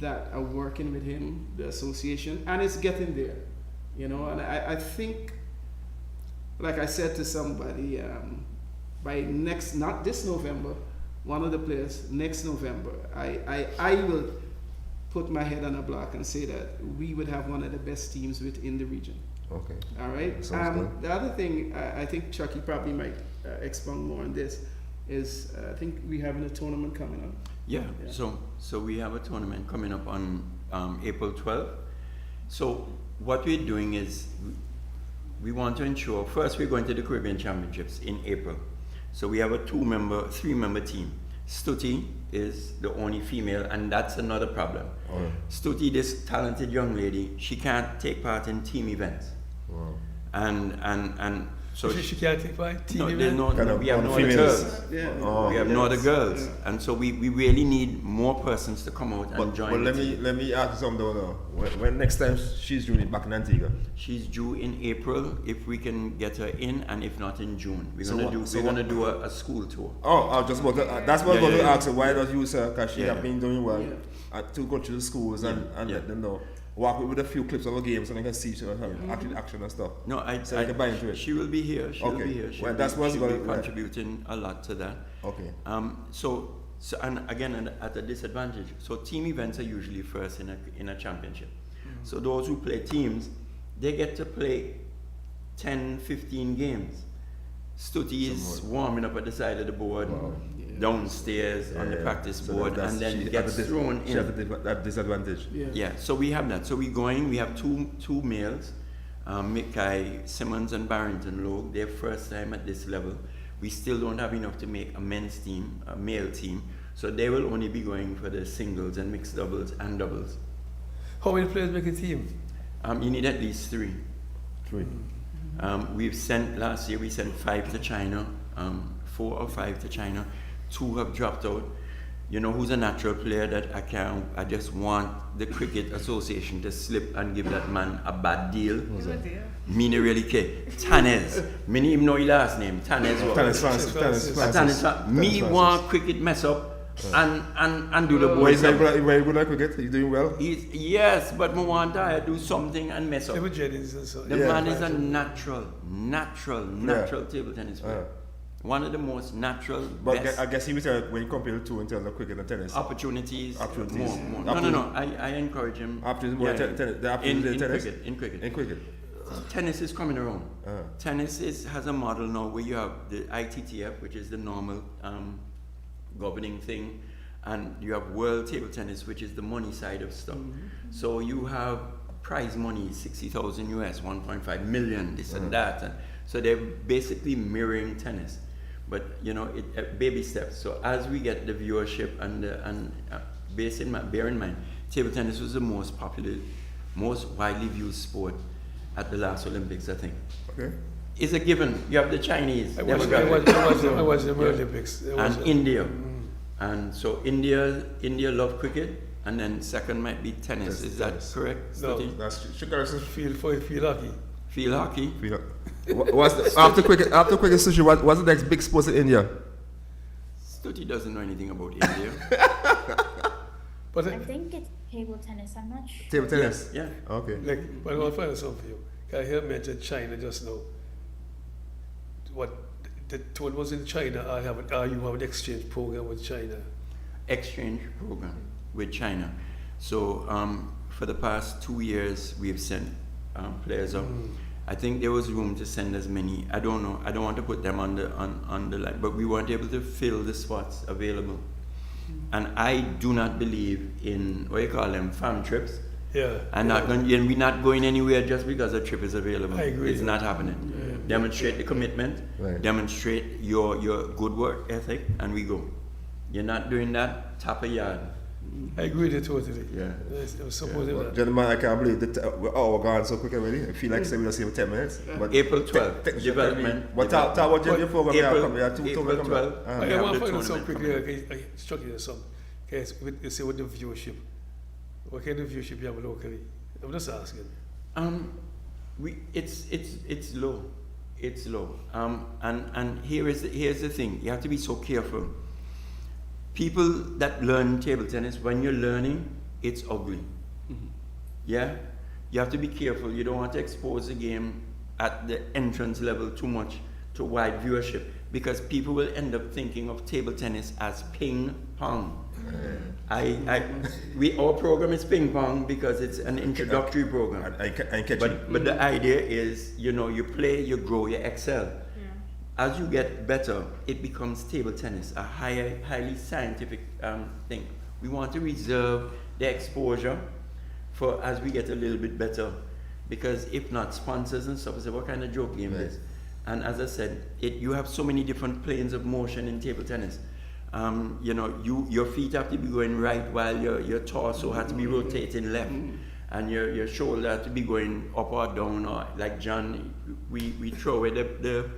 that are working with him, the association, and it's getting there, you know. And I think, like I said to somebody, by not this November, one of the players, next November, I will put my head on a block and say that we would have one of the best teams within the region.
Okay.
All right.
Sounds good.
The other thing, I think Chucky probably might expound more on this, is I think we having a tournament coming up.
Yeah,
Yeah.
so we have a tournament coming up on April 12th. So what we're doing is we want to ensure, first we're going to the Caribbean Championships in April. So we have a three-member team. Stuti is the only female, and that's another problem.
Oh, yeah.
Stuti, this talented young lady, she can't take part in team events.
Wow.
And so
She can't take part. Team
no,
event?
there's no,
Kind of
we have
on
no other
females.
girls.
Yeah.
Oh.
We have no other girls,
Yeah.
and so we really need more persons to come out and
But,
join.
but
the
let
team.
me ask you something though now. When next time she's doing it back in Antigua?
She's due in April if we can get her in, and if not in June. We're
So
gonna do a school tour.
Oh, I was just about to, that's what I was
Yeah,
going to
yeah.
ask her. Why not use her? Because she
Yeah.
have been doing well.
Yeah.
To go to the schools and
Yeah.
let them know. Walk with a few clips of a game so they can see action and stuff.
No,
So they can buy into it.
She will be here. She'll
Okay.
be here. She'll
Well,
be,
that's what's
she'll be
gonna- yeah.
contributing a lot to that.
Okay.
So and again at a disadvantage. So team events are usually first in a championship. So those who play teams, they get to play 10, 15 games. Stuti is warming up at the side of the board, downstairs on the practice
So
board,
that's-
and then
she
gets
has a
thrown
She
in.
has that disadvantage.
Yeah.
Yeah, so we have that. So we have two males, Mikai Simmons and Barrington Logue. They're first time at this level. We still don't have enough to make a men's team, a male team. So they will only be going for the singles and mixed doubles and doubles.
How many players make a team?
You need at least 3.
3.
Last year we sent 5 to China, 4 or 5 to China. 2 have dropped out. You know who's a natural player that I just want the Cricket Association to slip and give that man a bad deal. Me no really care. Tanez. Me no even know his last name. Tanez.
Tennis Francis.
Me want cricket mess up and do the
Well,
boys.
he's very good at cricket. He's doing well.
Yes, but me want to do something and mess up.
They were Jennings and so.
The
Yeah.
man is a natural table tennis player. One of the most natural,
But
best
I guess he was when you compare the two in terms of cricket and tennis.
opportunities.
Opportunities.
More. No. I encourage him.
Opportunities more
Yeah,
the opportunities in tennis?
In cricket.
In cricket.
Tennis is coming around.
Uh-huh.
Tennis has a model now where you have the ITTF, which is the normal governing thing, and you have World Table Tennis, which is the money side of stuff. So you have prize money, 60,000 US, 1.5 million, this and that, and so they're basically mirroring tennis. But you know, baby steps. So as we get the viewership bear in mind, table tennis was the most popular, most widely viewed sport at the last Olympics, I think.
Okay.
It's a given. You have the Chinese,
I
never
watched
got it.
the Olympics.
And India. And so India love cricket, and then second might be tennis. Is that correct?
No.
Stuti?
That's Chicago.
Feel lucky.
Field hockey.
After cricket, Sushi, what's the next big sport in India?
Stuti doesn't know anything about India.
But
I think it's table tennis. I'm not sure.
Table tennis.
Yeah.
Okay.
but I want to find out something for you. I hear mention China just now. What was in China? You have an exchange program with China.
Exchange program with China. So for the past 2 years, we've sent players up. I think there was room to send as many. I don't know. I don't want to put them on the line, but we weren't able to fill the spots available. And I do not believe in what you call them farm trips.
Yeah.
And we're not going anywhere just because a trip is available.
I agree.
It's not happening. Demonstrate the commitment.
Right.
Demonstrate your good work ethic, and we go. You're not doing that, tap a yard.
I agree with you totally.
Yeah.
Yes, I was supportive of that.
Gentlemen, I can't believe that we're all gone so quick already. I feel like say we'll see 10 minutes. But
April 12th, development.
But talk about your program.
April,
We have two
April 12th.
I
have
want
the
to find out so
tournament
quickly,
coming.
I struck you some. Okay, you say with the viewership. What kind of viewership you have locally? I'm just asking.
It's low. It's low. And here's the thing. You have to be so careful. People that learn table tennis, when you're learning, it's ugly. Yeah? You have to be careful. You don't want to expose the game at the entrance level too much to wide viewership, because people will end up thinking of table tennis as ping pong. Our program is ping pong because it's an introductory program. But the idea is, you play, you grow, you excel. As you get better, it becomes table tennis, a highly scientific thing. We want to reserve the exposure for as we get a little bit better, because if not, sponsors and stuff say, what kind of joke game is this? And as I said, you have so many different planes of motion in table tennis. Your feet have to be going right while your torso has to be rotating left, and your shoulder has to be going up or down, or like John, we throw away the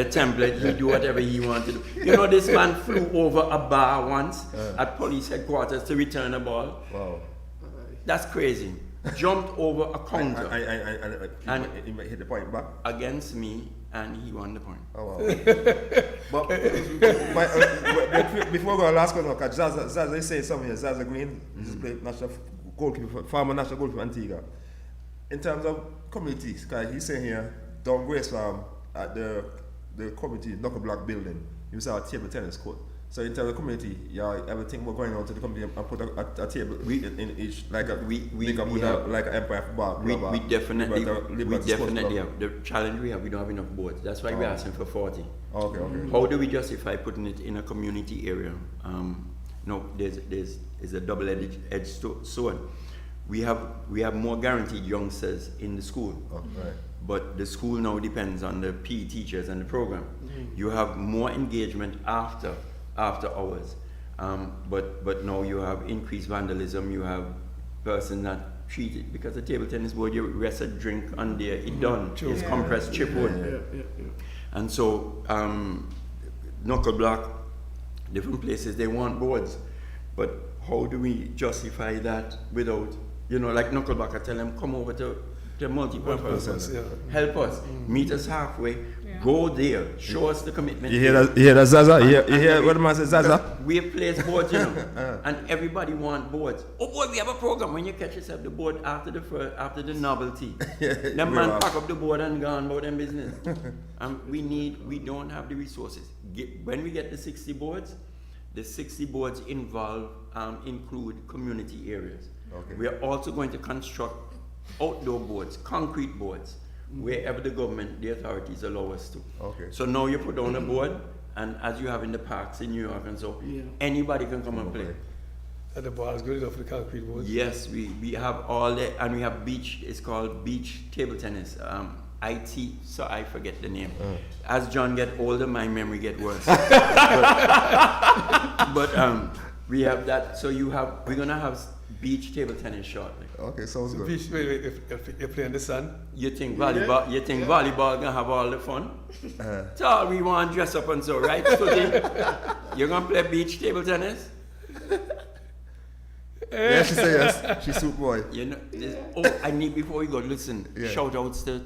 template, he do whatever he wanted to do. This man flew over a bar once at police headquarters to return a ball. Wow. That's crazy. Jumped over a counter.
And he hit the point back?
Against me, and he won the point.
Oh, wow. but before we go, last one, because Zaza is saying something here. Zaza Green, this is national goalkeeper, former national goalkeeper Antigua. In terms of communities, because he's saying here, down Grace Farm, at the community knuckle block building, you saw a table tennis court. So in terms of community, everything we're going on to the community and put a table in each, like an Empire Football Club.
We definitely have. The challenge we don't have enough boards. That's why we're asking for 40.
Okay.
How do we justify putting it in a community area? There's a double-edged sword. We have more guaranteed youngsters in the school.
Oh, right.
But the school now depends on the PE teachers and the program. You have more engagement after hours, but now you have increased vandalism. You have persons not treated, because the table tennis board, you rest a drink on there, it done. It's compressed chipboard. And so knuckle block, different places they want boards, but how do we justify that without, like knuckle block, I tell them, come over to multi-purpose. Help us, meet us halfway, go there, show us the commitment.
You hear that, Zaza? You hear what the man says, Zaza?
We have placed boards, and everybody want boards. Oh boy, we have a program. When you catch yourself the board after the novelty, the man pack up the board and gone about them business. We don't have the resources. When we get the 60 boards, the 60 boards include community areas. Okay. We are also going to construct outdoor boards, concrete boards, wherever the government, the authorities allow us to. Okay. So now you put down a board, and as you have in the parks in New York and so, anybody can come and play.
And the bar is good enough for the concrete boards?
Yes, we have all that, and we have beach, it's called beach table tennis. So I forget the name. As John get older, my memory get worse. but we have that, so we're gonna have beach table tennis shortly.
Okay, sounds good.
Beach, wait, if you play in the sun?
You think volleyball gonna have all the fun? That's all we want to dress up and so, right? You're gonna play beach table tennis?
Yeah, she said yes. She's super boy.
I need, before we go, listen, shout outs to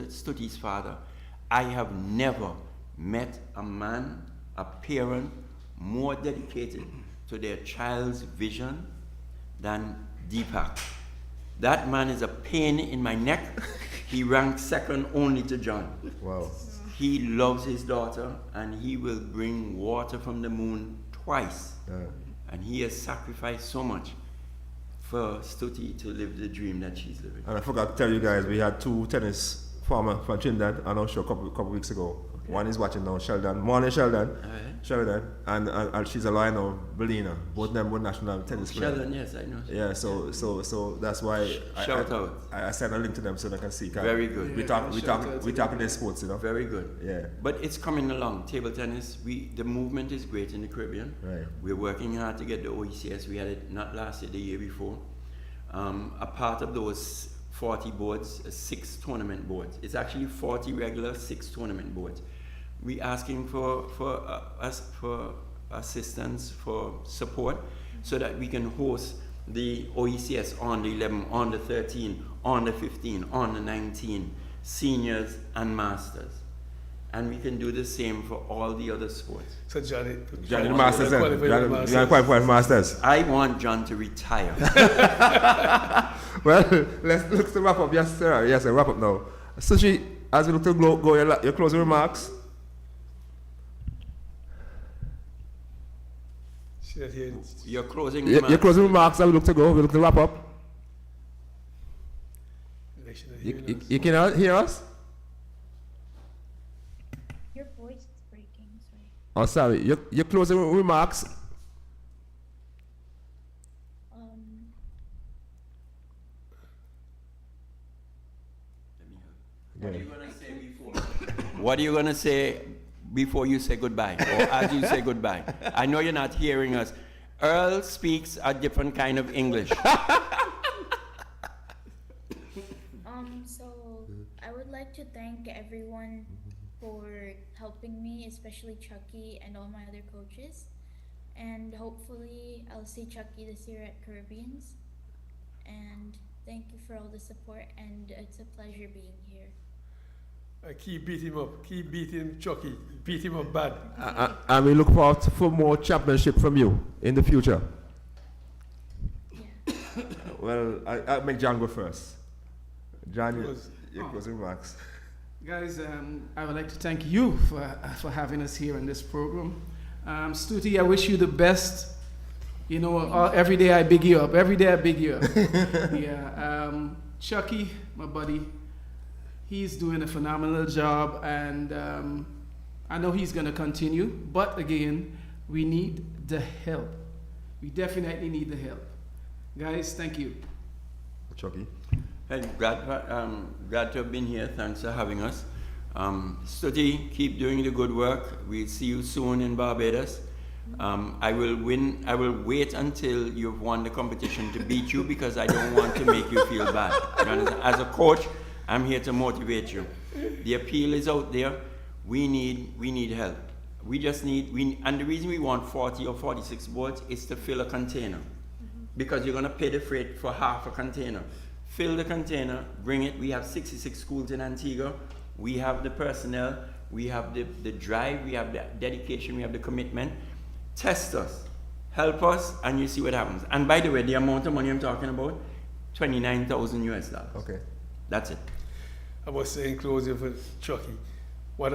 Stutty's father. I have never met a man, a parent, more dedicated to their child's vision than Deepak. That man is a pain in my neck. He ranks second only to John.
Wow.
He loves his daughter, and he will bring water from the moon twice. And he has sacrificed so much for Stutty to live the dream that she's living.
And I forgot to tell you guys, we had two tennis farmers from Trinidad on our show a couple weeks ago. One is watching now, Sheldon. Morning, Sheldon.
Alright.
Sheldon. And she's a lawyer now, Belina. Both of them were national tennis players.
Sheldon, yes, I know.
Yeah, so that's why
Shout out.
I sent a link to them so they can see.
Very good.
We talk in their sports, you know.
Very good.
Yeah.
But it's coming along. Table tennis, the movement is great in the Caribbean.
Right.
We're working hard to get the OECS. We had it not last year, the year before. A part of those 40 boards, 6 tournament boards. It's actually 40 regular, 6 tournament boards. We're asking for assistance, for support, so that we can host the OECS on the 11, on the 13, on the 15, on the 19, seniors and masters. And we can do the same for all the other sports.
So Johnny,
Johnny the Masters, then.
qualified
Johnny qualified for Masters.
I want John to retire.
Well, let's look to wrap up. Yes, sir. Yes, wrap up now. Sushi, as we look to go your closing remarks.
She's not here.
Your closing
Your
remarks.
closing remarks as we look to go. We look to wrap up.
She's not hearing us.
You can hear us?
Your voice is breaking, sorry.
Oh, sorry. Your closing remarks.
What are you going to say before you say goodbye, or as you say goodbye? I know you're not hearing us. Earl speaks a different kind of English.
So I would like to thank everyone for helping me, especially Chucky and all my other coaches. And hopefully I'll see Chucky this year at Caribbeans. And thank you for all the support, and it's a pleasure being here.
Keep beating him up. Keep beating Chucky. Beat him up bad.
And we look forward for more championship from you in the future.
Yeah.
Well, I'll make John go first. John, your closing remarks.
Guys, I would like to thank you for having us here in this program. Stuti, I wish you the best. You know, every day I big you up. Every day I big you up. Yeah. Chucky, my buddy, he's doing a phenomenal job, and I know he's going to continue. But again, we need the help. We definitely need the help. Guys, thank you.
Chucky.
Hey, glad to have been here. Thanks for having us. Stuti, keep doing the good work. We'll see you soon in Barbados. I will wait until you've won the competition to beat you, because I don't want to make you feel bad. You understand? As a coach, I'm here to motivate you. The appeal is out there. We need help. And the reason we want 40 or 46 boards is to fill a container. Because you're going to pay the freight for half a container. Fill the container, bring it. We have 66 schools in Antigua. We have the personnel, we have the drive, we have the dedication, we have the commitment. Test us, help us, and you see what happens. And by the way, the amount of money I'm talking about, $29,000 US.
Okay.
That's it.
I was saying closing for Chucky. I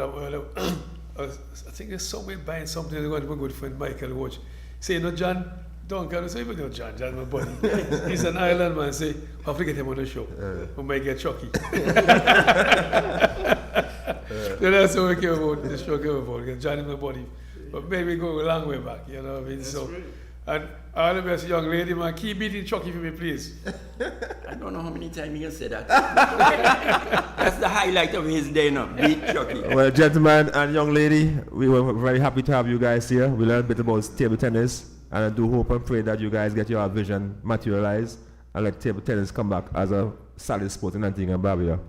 think there's somewhere buying something. I'm going to my good friend Michael watch. Say, no, John, don't come and say, no, John, my buddy. He's an island man. Say, I have to get him on the show. We might get Chucky. So that's how we came about the show came about. Because John is my buddy. But maybe go a long way back, you know what I mean?
That's
so,
right.
and all the best, young lady, man, keep beating Chucky for me, please.
I don't know how many times he can say that. That's the highlight of his day now, beat Chucky.
Well, gentlemen and young lady, we were very happy to have you guys here. We learned a bit about table tennis, and I do hope and pray that you guys get your vision materialized and let table tennis come back as a solid sport in Antigua and Barbuda.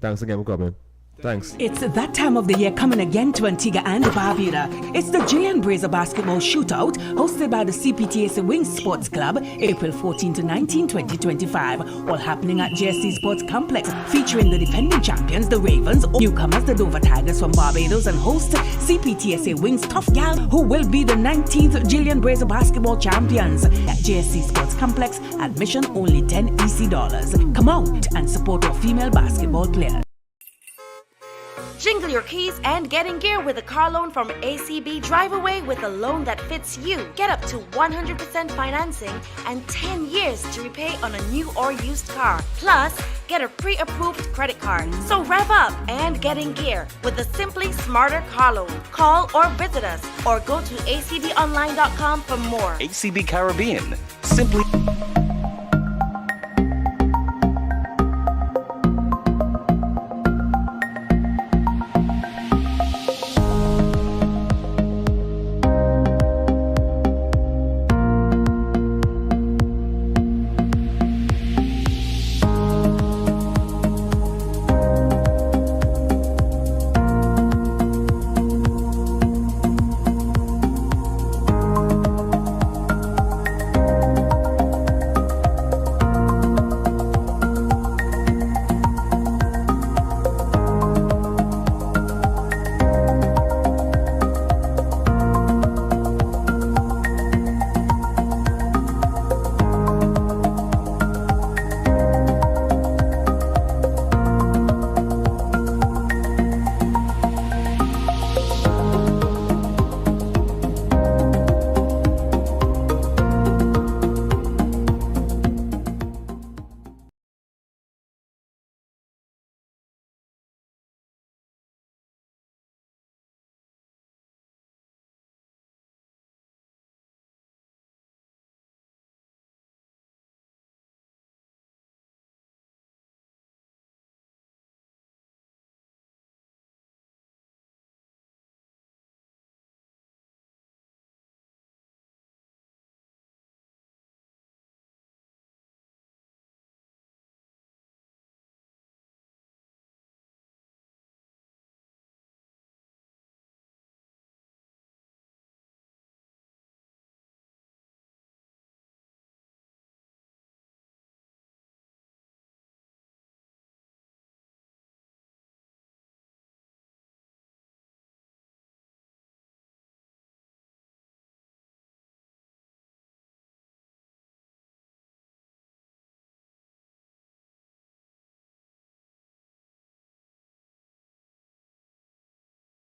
Thanks again for coming. Thanks.
It's that time of the year coming again to Antigua and Barbuda. It's the Jillian Brazier Basketball Shootout, hosted by the CPTAC Wings Sports Club, April 14 to 19, 2025. All happening at JSC Sports Complex, featuring the defending champions, the Ravens, newcomers, the Dover Tigers from Barbados, and host CPTSA Wings Tough Gal, who will be the 19th Jillian Brazier Basketball champions. At JSC Sports Complex, admission only $10 EC. Come out and support our female basketball players.
Jingle your keys and get in gear with a car loan from ACB. Drive away with a loan that fits you. Get up to 100% financing and 10 years to repay on a new or used car. Plus, get a pre-approved credit card. So rev up and get in gear with the Simply Smarter car loan. Call or visit us or go to acbonline.com for more.
ACB Caribbean. Simply.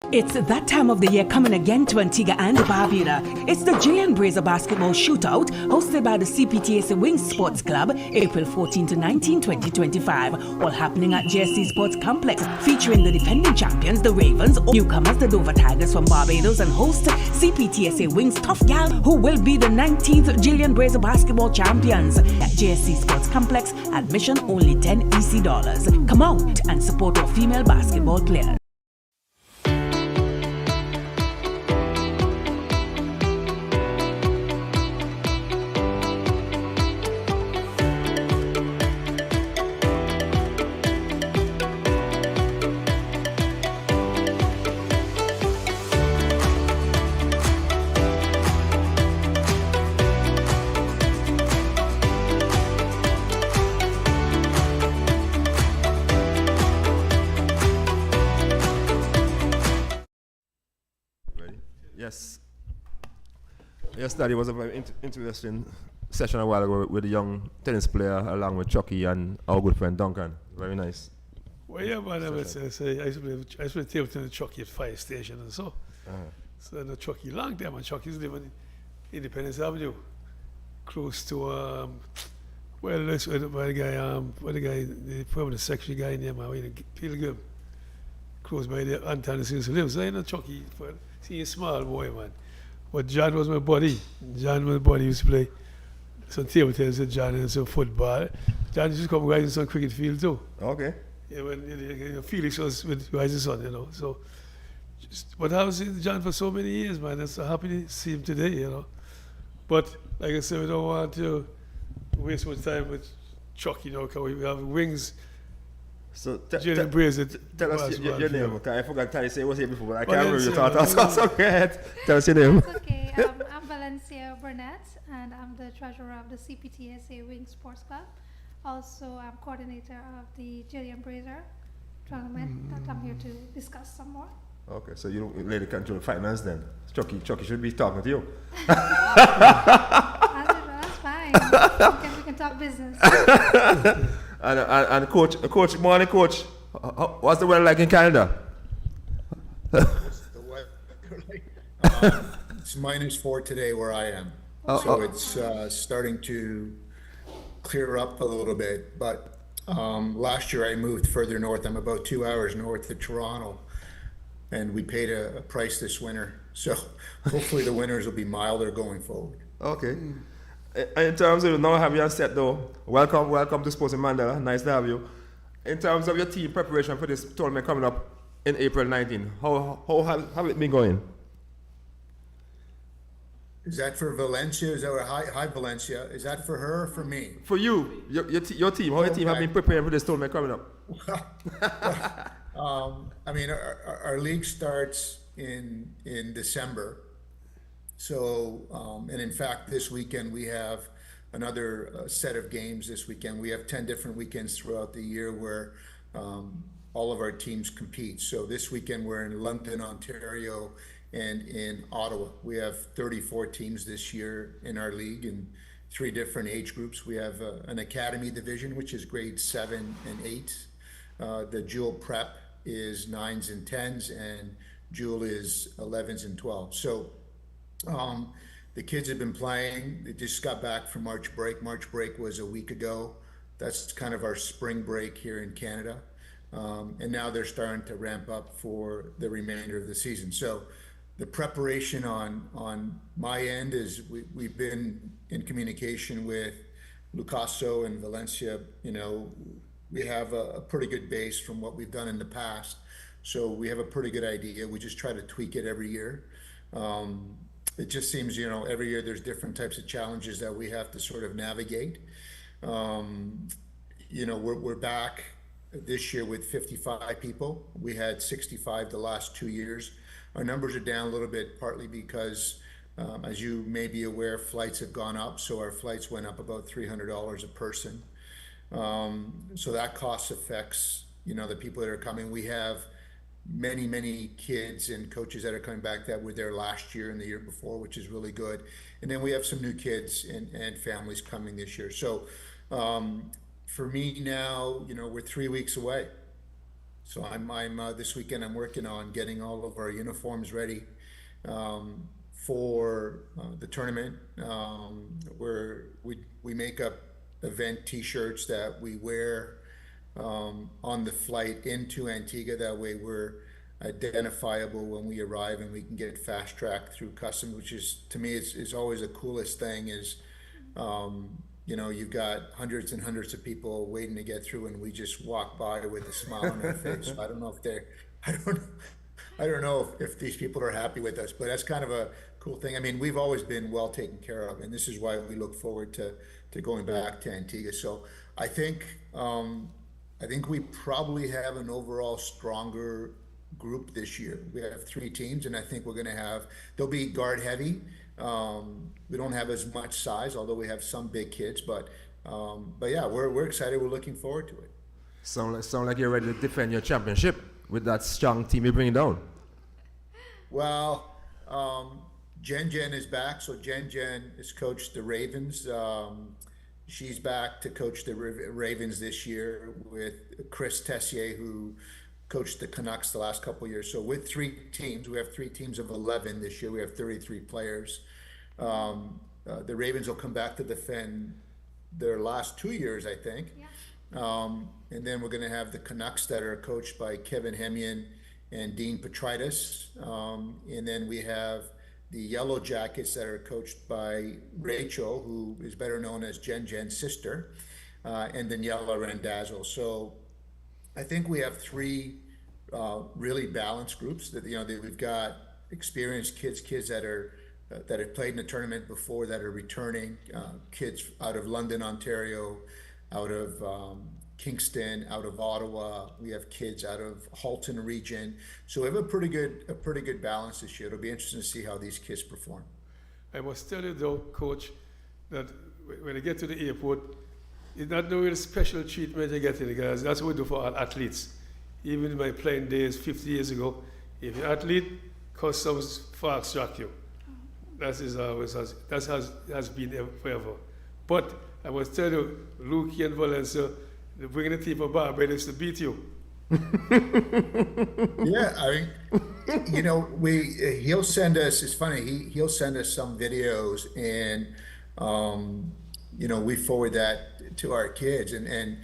It's that time of the year coming again to Antigua and Barbuda. It's the Jillian Brazier Basketball Shootout hosted by the CPTSA Wings Sports Club, April 14 to 19, 2025, all happening at JSC Sports Complex, featuring the defending champions, the Ravens, newcomers, the Dover Tigers from Barbados, and host CPTSA Wings Tough Gal, who will be the 19th Jillian Brazier Basketball champions. At JSC Sports Complex, admission only $10 EC. Come out and support our female basketball players.
Yes, Daddy, was a very interesting session a while ago with a young tennis player along with Chucky and our good friend Duncan. Very nice.
Well, yeah, man, I used to play table tennis Chucky at Fire Station and so. So I know Chucky long time, and Chucky's living in Independence Avenue, close to, well, let's where the permanent secretary guy named Pilgrim, close by the Anton used to live. So I know Chucky, see a small boy, man. But John was my buddy. John was my buddy. He used to play some table tennis with John and some football. John used to come rise in some cricket field too.
Okay.
Yeah, when Felix was with Rising Sun, you know. So, but I was with John for so many years, man. I'm so happy to see him today, you know. But like I said, we don't want to waste much time with Chuck, you know, because we have wings.
So
Jillian Brazier.
Tell us your name, because I forgot to say it was here before, but I can't remember your thought. So go ahead. Tell us your name.
Okay, I'm Valencia Burnett, and I'm the treasurer of the CPTSA Wings Sports Club. Also, I'm coordinator of the Jillian Brazier tournament that I'm here to discuss some more.
Okay, so you don't lady control finance then. Chucky should be talking to you.
That's fine. We can talk business.
And coach, morning coach. What's the weather like in Canada?
What's the weather like? It's -4 today where I am. So it's starting to clear up a little bit. But last year I moved further north. I'm about 2 hours north of Toronto. And we paid a price this winter. So hopefully the winters will be milder going forward.
Okay. In terms of now have you on set though, welcome to Sports in Mandela. Nice to have you. In terms of your team preparation for this tournament coming up in April 19, how have it been going?
Is that for Valencia? Is that what, hi Valencia? Is that for her or for me?
For you, your team, how your team have been preparing for this tournament coming up?
I mean, our league starts in December. So, and in fact, this weekend we have another set of games this weekend. We have 10 different weekends throughout the year where all of our teams compete. So this weekend we're in London, Ontario, and in Ottawa. We have 34 teams this year in our league in 3 different age groups. We have an academy division, which is grades 7 and 8. The Jewel Prep is 9s and 10s, and Jewel is 11s and 12s. So the kids have been playing. They just got back from March break. March break was a week ago. That's kind of our spring break here in Canada. And now they're starting to ramp up for the remainder of the season. So the preparation on my end is we've been in communication with Lucaso and Valencia. You know, we have a pretty good base from what we've done in the past. So we have a pretty good idea. We just try to tweak it every year. It just seems, you know, every year there's different types of challenges that we have to sort of navigate. You know, we're back this year with 55 people. We had 65 the last 2 years. Our numbers are down a little bit, partly because, as you may be aware, flights have gone up. So our flights went up about $300 a person. So that cost affects, you know, the people that are coming. We have many kids and coaches that are coming back that were there last year and the year before, which is really good. And then we have some new kids and families coming this year. So for me now, you know, we're 3 weeks away. So I'm this weekend I'm working on getting all of our uniforms ready for the tournament. Where we make up event T-shirts that we wear on the flight into Antigua. That way we're identifiable when we arrive, and we can get fast tracked through customs, which is, to me, is always the coolest thing. Is you know, you've got hundreds and hundreds of people waiting to get through, and we just walk by with a smile on our face. So I don't know if I don't know if these people are happy with us, but that's kind of a cool thing. I mean, we've always been well taken care of, and this is why we look forward to going back to Antigua. So I think we probably have an overall stronger group this year. We have 3 teams, and I think we're going to have, they'll be guard heavy. We don't have as much size, although we have some big kids, but yeah, we're excited. We're looking forward to it.
Sound like you're ready to defend your championship with that strong team you bring down.
Well, Jen is back. So Jen has coached the Ravens. She's back to coach the Ravens this year with Chris Tessier, who coached the Canucks the last couple of years. So with 3 teams, we have 3 teams of 11 this year. We have 33 players. The Ravens will come back to defend their last 2 years, I think. Yeah. And then we're going to have the Canucks that are coached by Kevin Hemian and Dean Petritis. And then we have the Yellow Jackets that are coached by Rachel, who is better known as Jen's sister, and Daniela Randazzo. So I think we have 3 really balanced groups. That, you know, that we've got experienced kids that have played in the tournament before, that are returning, kids out of London, Ontario, out of Kingston, out of Ottawa. We have kids out of Halton region. So we have a pretty good balance this year. It'll be interesting to see how these kids perform.
I must tell you though, Coach, that when you get to the airport, it's not no real special treatment you get in, guys. That's what we do for our athletes. Even in my playing days 50 years ago, if you're an athlete, customs fast track you. That has been forever. But I must tell you, Luke and Valencia, they're bringing the team from Barbados to beat you.
Yeah, I mean, he'll send us. It's funny. He'll send us some videos, and we forward that to our kids, and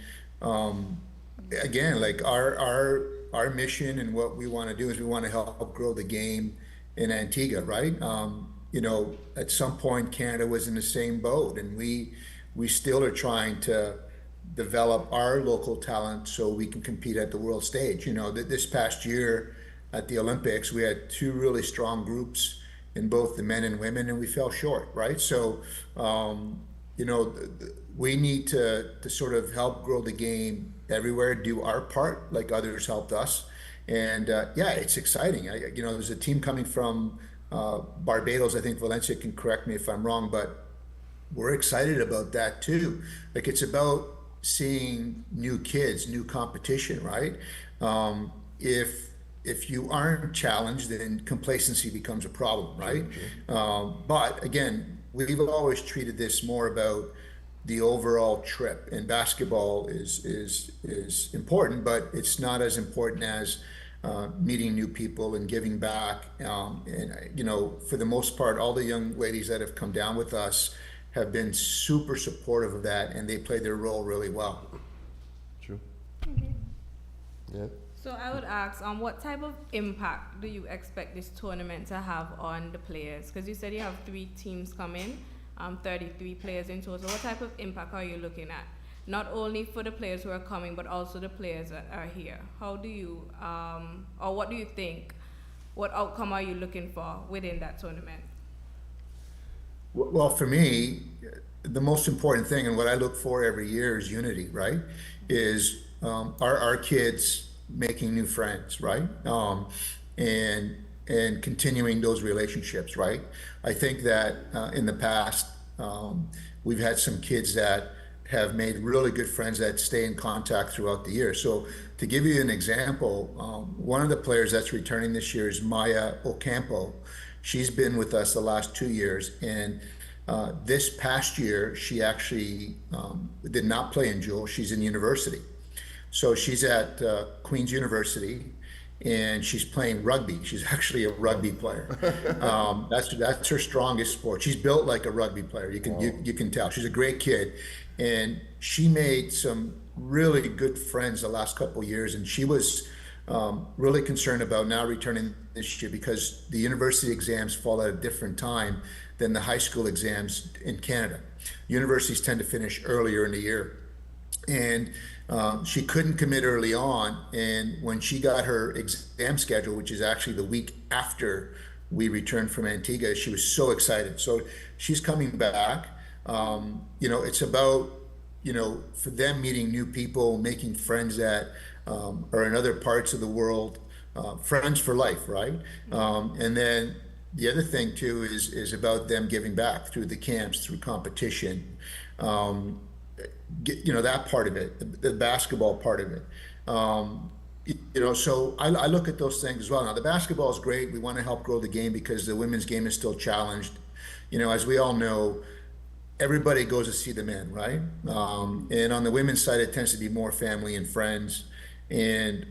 again, like our mission and what we want to do is we want to help grow the game in Antigua, right? At some point Canada was in the same boat, and we still are trying to develop our local talent so we can compete at the world stage. This past year at the Olympics, we had two really strong groups in both the men and women, and we fell short, right? So, we need to sort of help grow the game everywhere, do our part like others helped us. And yeah, it's exciting. There's a team coming from Barbados. I think Valencia can correct me if I'm wrong, but we're excited about that too. Like, it's about seeing new kids, new competition, right? If you aren't challenged, then complacency becomes a problem, right? But again, we've always treated this more about the overall trip, and basketball is important, but it's not as important as meeting new people and giving back. For the most part, all the young ladies that have come down with us have been super supportive of that, and they play their role really well.
True. Yeah.
So I would ask, what type of impact do you expect this tournament to have on the players? Because you said you have 3 teams coming, 33 players in total. What type of impact are you looking at? Not only for the players who are coming, but also the players that are here. How do you, or what do you think? What outcome are you looking for within that tournament?
Well, for me, the most important thing, and what I look for every year, is unity, right? Is our kids making new friends, right? And continuing those relationships, right? I think that in the past, we've had some kids that have made really good friends that stay in contact throughout the year. So to give you an example, one of the players that's returning this year is Maya Ocampo. She's been with us the last 2 years, and this past year, she actually did not play in Jewel. She's in university. So she's at Queen's University, and she's playing rugby. She's actually a rugby player. That's her strongest sport. She's built like a rugby player. You can tell. She's a great kid, and she made some really good friends the last couple of years. And she was really concerned about now returning this year because the university exams fall at a different time than the high school exams in Canada. Universities tend to finish earlier in the year. And she couldn't commit early on, and when she got her exam schedule, which is actually the week after we returned from Antigua, she was so excited. So she's coming back. It's about for them meeting new people, making friends that are in other parts of the world, friends for life, right? And then the other thing too is about them giving back through the camps, through competition. That part of it, the basketball part of it. So I look at those things as well. Now, the basketball is great. We want to help grow the game because the women's game is still challenged. As we all know, everybody goes to see the men, right? And on the women's side, it tends to be more family and friends. And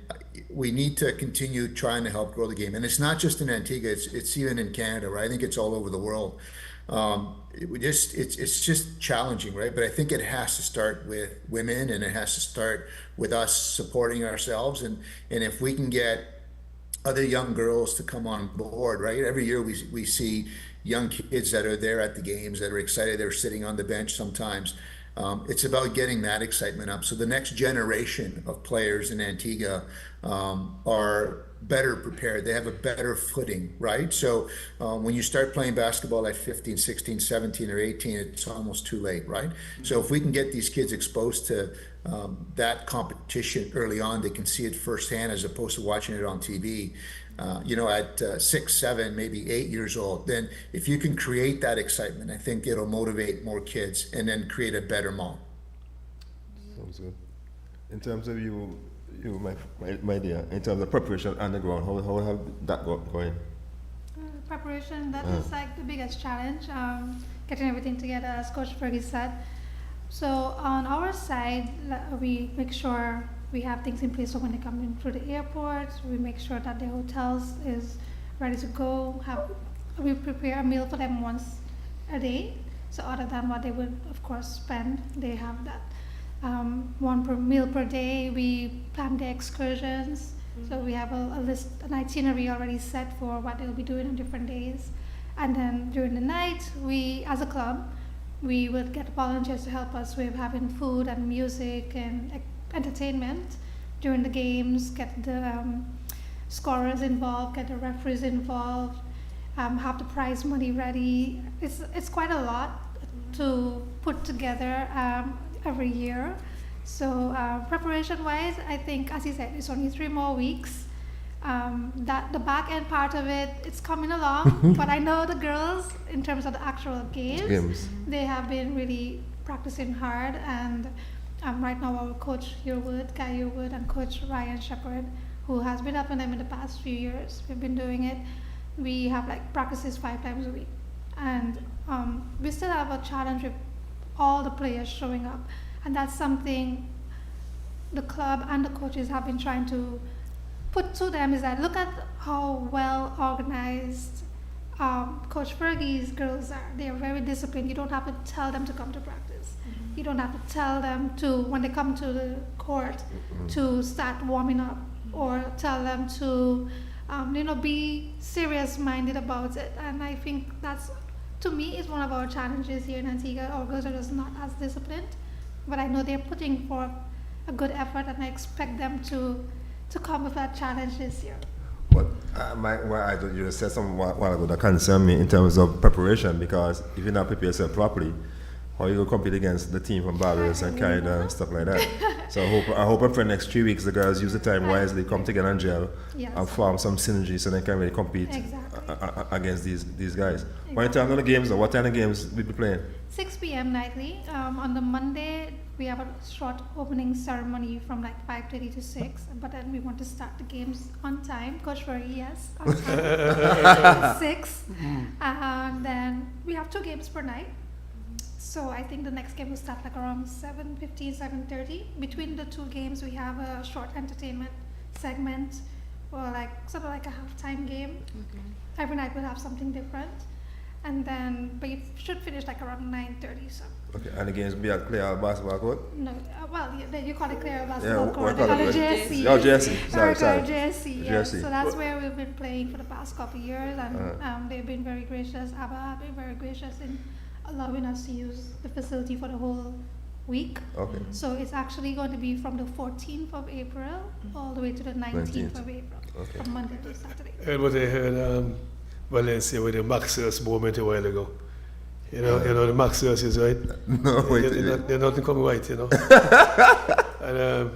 we need to continue trying to help grow the game. And it's not just in Antigua, it's even in Canada, right? I think it's all over the world. It's just challenging, right? But I think it has to start with women, and it has to start with us supporting ourselves. And if we can get other young girls to come on board, right? Every year we see young kids that are there at the games that are excited. They're sitting on the bench sometimes. It's about getting that excitement up. So the next generation of players in Antigua are better prepared. They have a better footing, right? So when you start playing basketball at 15, 16, 17, or 18, it's almost too late, right? So if we can get these kids exposed to that competition early on, they can see it firsthand as opposed to watching it on TV. At 6, 7, maybe 8 years old, then if you can create that excitement, I think it'll motivate more kids and then create a better mom.
Sounds good. In terms of my dear, in terms of preparation on the ground, how have that going?
Preparation, that is like the biggest challenge, getting everything together, as Coach Fergie said. So on our side, we make sure We have things in place so when they come in through the airport, we make sure that their hotels is ready to go. We prepare a meal for them once a day. So other than what they would, of course, spend, they have that one per meal per day. We plan their excursions. So we have a list, an itinerary already set for what they'll be doing on different days. And then during the night, we, as a club, we would get volunteers to help us with having food and music and entertainment during the games, get the scorers involved, get the referees involved, have the prize money ready. It's quite a lot to put together every year. So preparation-wise, I think, as you said, it's only 3 more weeks. That the back end part of it, it's coming along. But I know the girls, in terms of the actual games, they have been really practicing hard. And right now, our coach Guy Yearwood, and coach Ryan Shepherd, who has been helping them in the past few years, we've been doing it. We have like practices 5 times a week, and we still have a challenge with all the players showing up, and that's something the club and the coaches have been trying to put to them, is that look at how well organized Coach Fergie's girls are. They are very disciplined. You don't have to tell them to come to practice. You don't have to tell them to, when they come to the court, to start warming up, or tell them to be serious-minded about it. And I think that's, to me, is one of our challenges here in Antigua. Our girls are just not as disciplined, but I know they're putting forth a good effort, and I expect them to come with that challenge this year.
But you just said something a while ago that concerned me in terms of preparation, because if you're not prepared yourself properly, how you go compete against the team from Barbados and Canada and stuff like that. So I hope for the next 3 weeks the girls use the time wisely, come together and gel, and form some synergy so they can really compete against these guys. Exactly. When in terms of the games, or what kind of games we be playing?
6 p.m. nightly. On the Monday, we have a short opening ceremony from like 5:30 to 6, but then we want to start the games on time. Coach Fergie, yes, on time. 6. And then we have 2 games per night. So I think the next game will start like around 7:15, 7:30. Between the 2 games, we have a short entertainment segment, or like sort of like a halftime game. Every night we'll have something different, and then we should finish like around 9:30. So.
Okay, and the games be at Clare basketball court?
No, you call it Clare basketball court. They
call
it JSC.
Oh, JSC. Sorry.
JSC, yes. So that's where we've been playing for the past couple of years, and they've been very gracious. ABBA have been very gracious in allowing us to use the facility for the whole week. Okay. So it's actually going to be from the 14th of April all the way to the 19th of April, from Monday to Saturday.
And what I heard Valencia with the Maxers moment a while ago. You know the Maxers is right.
No, wait.
They're not coming right, And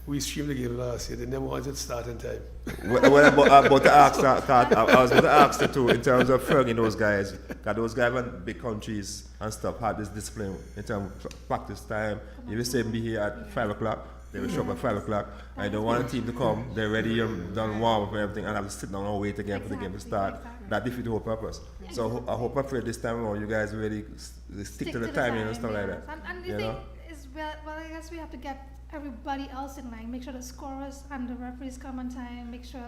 we streamed the game last year. They never wanted to start in time.
Well, about to ask that, I was going to ask you too, in terms of Fergie, those guys, because those guys in big countries and stuff had this discipline in terms of practice time. If you say be here at 5 o'clock, they will show up at 5 o'clock. I don't want a team to come, they're ready, done warm up and everything, and have to sit down and wait again for the game to start. That defeats the whole purpose. So I hope and pray this time around you guys really stick to the timing and stuff like that.
And the thing is, well, I guess we have to get everybody else in line, make sure the scorers and the referees come on time, make sure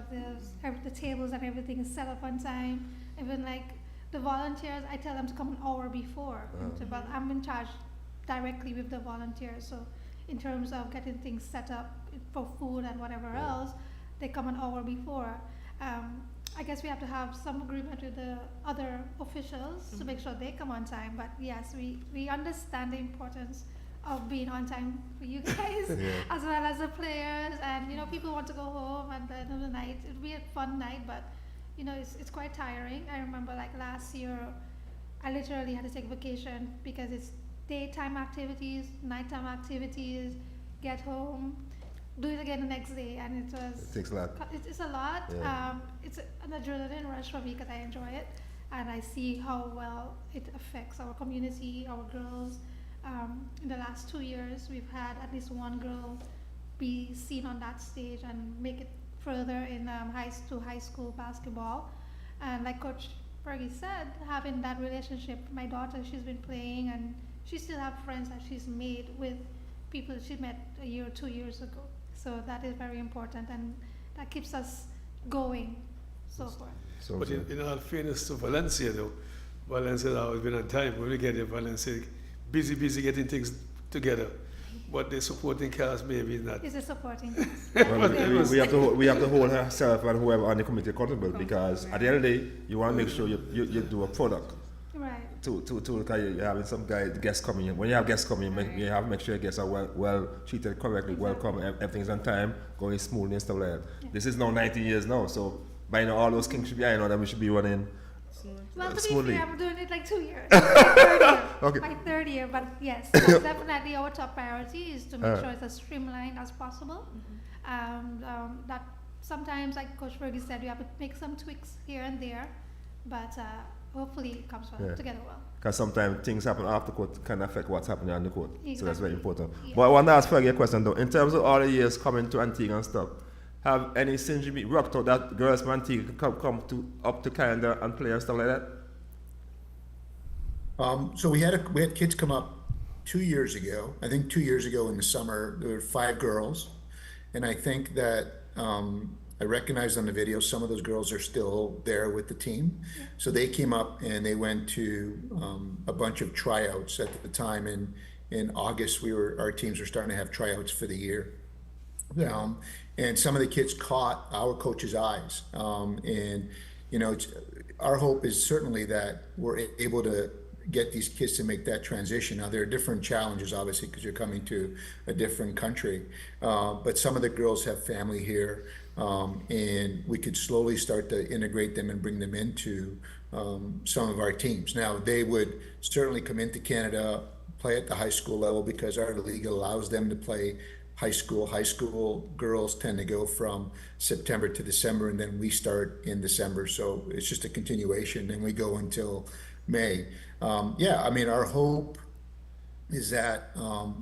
the tables and everything is set up on time. Even like the volunteers, I tell them to come an hour before. But I'm in charge directly with the volunteers, so in terms of getting things set up for food and whatever else, they come an hour before. I guess we have to have some agreement with the other officials to make sure they come on time. But yes, we understand the importance of being on time for you guys, as well as the players. And people want to go home at the end of the night. It'll be a fun night, but it's quite tiring. I remember like last year, I literally had to take vacation because it's daytime activities, nighttime activities, get home, do it again the next day, and it takes a lot. It's a lot. Yeah. It's an adrenaline rush for me because I enjoy it, and I see how well it affects our community, our girls. In the last 2 years, we've had at least one girl be seen on that stage and make it further in high school basketball. And like Coach Fergie said, having that relationship, my daughter, she's been playing, and she still have friends that she's made with people she met a year or 2 years ago. So that is very important, and that keeps us going, so forth.
So
But in all fairness to Valencia, though, Valencia has always been on time. When we get in Valencia, busy getting things together. But the supporting cast maybe not.
Is it supporting?
well, we have to hold ourselves and whoever on the committee accountable, because at the end of the day, you want to make sure you do a product.
Right.
Because you're having some guests coming in. When you have guests coming in, you have to make sure your guests are well treated correctly, welcome, everything's on time, going smoothly and stuff like that. Yeah. This is now 19 years now, so by now all those kinks should be ironed out and we should be running
well, to
smoothly.
be fair, I'm doing it like 2 years. My third year.
Okay.
My third year, but yes, so definitely our top priority is to make sure it's as streamlined as possible. That sometimes, like Coach Fergie said, we have to make some tweaks here and there, but hopefully it comes together well.
Because sometimes things happen off the court can affect what's happening on the court.
Exactly.
So that's very important.
Yeah.
But I want to ask Fergie a question though. In terms of all the years coming to Antigua and stuff, have any synergy worked out that girls from Antigua come up to Canada and play and stuff like that?
So we had kids come up 2 years ago. I think 2 years ago in the summer, there were 5 girls. And I think that I recognized on the video, some of those girls are still there with the team. So they came up and they went to a bunch of tryouts at the time. In August, our teams were starting to have tryouts for the year. And some of the kids caught our coach's eyes. And, you know, our hope is certainly that we're able to get these kids to make that transition. Now, there are different challenges, obviously, because you're coming to a different country. But some of the girls have family here, and we could slowly start to integrate them and bring them into some of our teams. Now, they would certainly come into Canada, play at the high school level, because our league allows them to play high school. High school girls tend to go from September to December, and then we start in December. So it's just a continuation, and we go until May. I mean, our hope is that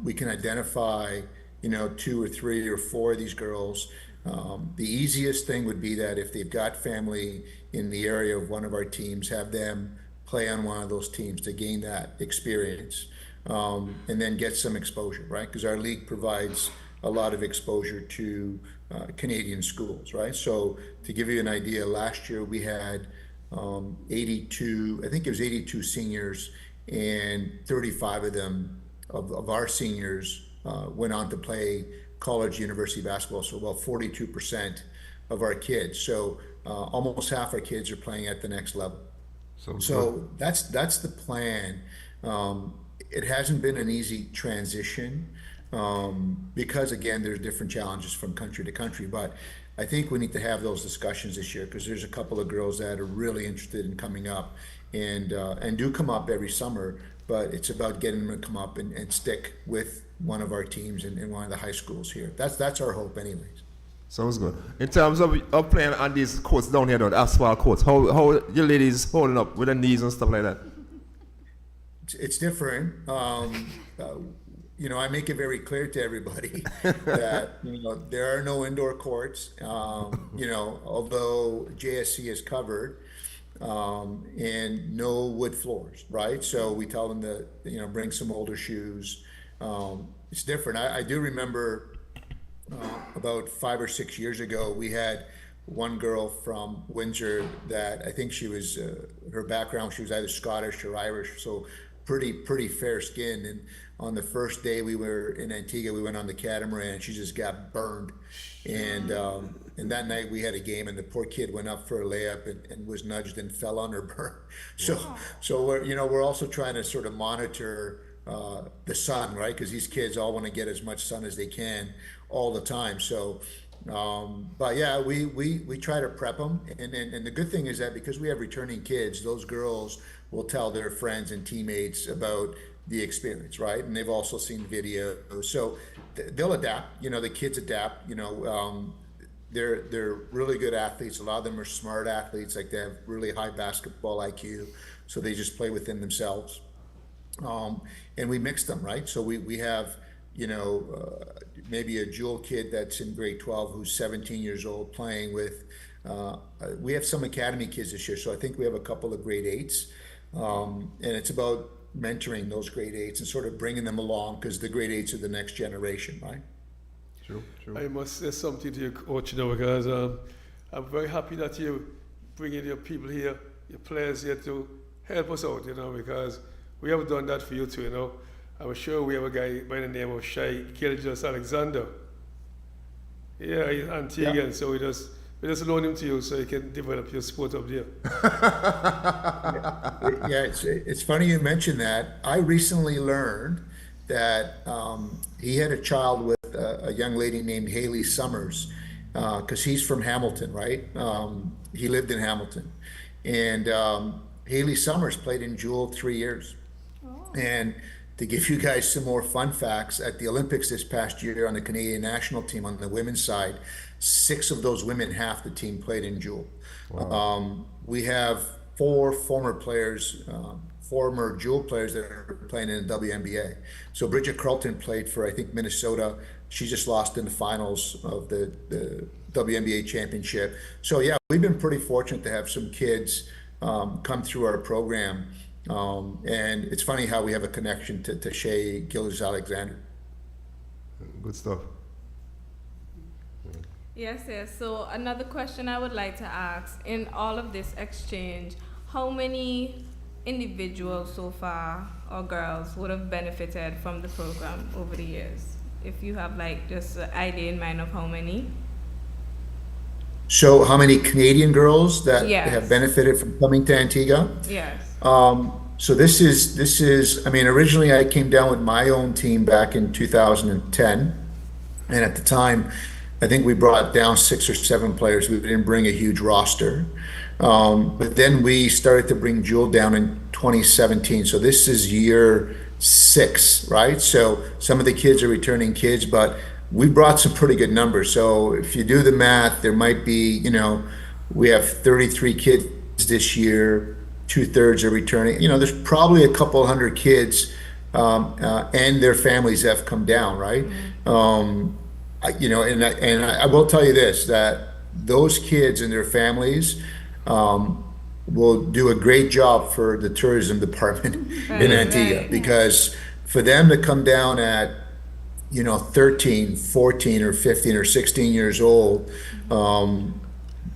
we can identify, 2 or 3 or 4 of these girls. The easiest thing would be that if they've got family in the area of one of our teams, have them play on one of those teams to gain that experience, and then get some exposure, right? Because our league provides a lot of exposure to Canadian schools, right? So to give you an idea, last year we had 82, I think it was 82 seniors, and 35 of them, of our seniors, went on to play college, university basketball. So about 42% of our kids. So almost half our kids are playing at the next level. So that's the plan. It hasn't been an easy transition because, again, there's different challenges from country to country. But I think we need to have those discussions this year, because there's a couple of girls that are really interested in coming up and do come up every summer. But it's about getting them to come up and stick with one of our teams in one of the high schools here. That's our hope, anyways.
Sounds good. In terms of playing on these courts down here, the asphalt courts, how your ladies holding up with their knees and stuff like that?
It's different. I make it very clear to everybody that there are no indoor courts. Although JSC is covered, and no wood floors, right? So we tell them to bring some older shoes. It's different. I do remember about 5 or 6 years ago, we had one girl from Windsor that I think she was her background, she was either Scottish or Irish, so pretty fair skinned. And on the first day we were in Antigua, we went on the catamaran, and she just got burned. And that night we had a game, and the poor kid went up for a layup and was nudged and fell on her burn. So we're also trying to sort of monitor the sun, right? Because these kids all want to get as much sun as they can all the time. So, but yeah, we try to prep them, and the good thing is that because we have returning kids, those girls will tell their friends and teammates about the experience, right? And they've also seen videos, so they'll adapt. The kids adapt. They're really good athletes. A lot of them are smart athletes, like they have really high basketball IQ, so they just play within themselves. And we mix them, right? So we have, maybe a jewel kid that's in grade 12 who's 17 years old playing with, we have some academy kids this year. So I think we have a couple of grade 8s. And it's about mentoring those grade 8s and sort of bringing them along, because the grade 8s are the next generation, right?
True.
I must say something to you, coach, because I'm very happy that you bringing your people here, your players here to help us out, because we have done that for you too, I'm sure we have a guy by the name of Shai Gilgis Alexander. Yeah, he's Antiguan, so we just loan him to you so you can develop your sport up there.
Yeah, it's funny you mentioned that. I recently learned that he had a child with a young lady named Haley Summers, because he's from Hamilton, right? He lived in Hamilton. And Haley Summers played in Jewel 3 years. And to give you guys some more fun facts, at the Olympics this past year on the Canadian national team on the women's side, 6 of those women, half the team played in Jewel.
Wow.
We have 4 former players, former Jewel players that are playing in the WNBA. So Bridget Carlton played for, I think, Minnesota. She just lost in the finals of the WNBA championship. So yeah, we've been pretty fortunate to have some kids come through our program. And it's funny how we have a connection to Shea Gilgis-Alexander.
Good stuff.
Yes. So another question I would like to ask, in all of this exchange, how many individuals so far or girls would have benefited from the program over the years? If you have just an idea in mind of how many?
So how many Canadian girls that
Yes.
have benefited from coming to Antigua?
Yes.
So this is, I mean, originally I came down with my own team back in 2010. And at the time, I think we brought down 6 or 7 players. We didn't bring a huge roster. But then we started to bring Jewel down in 2017. So this is year 6, right? So some of the kids are returning kids, but we brought some pretty good numbers. So if you do the math, there might be, we have 33 kids this year, 2/3 are returning. There's probably a couple hundred kids, and their families have come down, right? I will tell you this, that those kids and their families will do a great job for the tourism department in Antigua, because for them to come down at 13, 14 or 15 or 16 years old,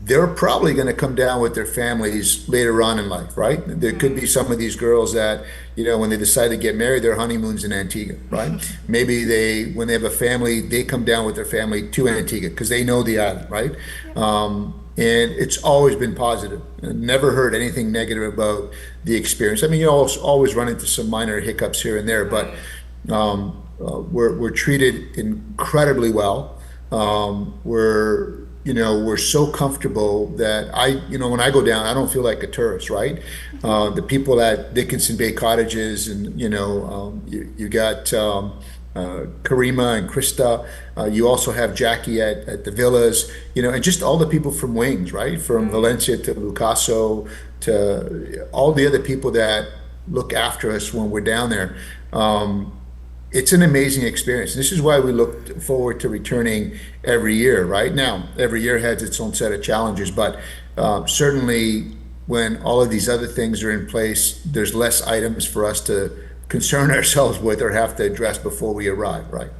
they're probably going to come down with their families later on in life, right? There could be some of these girls that, when they decide to get married, their honeymoon's in Antigua, right? Maybe when they have a family, they come down with their family to Antigua because they know the island, right? And it's always been positive. I never heard anything negative about the experience. I mean, you always run into some minor hiccups here and there, but we're treated incredibly well. We're so comfortable that when I go down, I don't feel like a tourist, right? The people at Dickinson Bay Cottages, and you got Karima and Krista. You also have Jackie at the villas, and just all the people from Wings, right? From Valencia to Lucaso to all the other people that look after us when we're down there. It's an amazing experience. This is why we look forward to returning every year, right? Now, every year has its own set of challenges, but certainly when all of these other things are in place, there's less items for us to concern ourselves with or have to address before we arrive, right?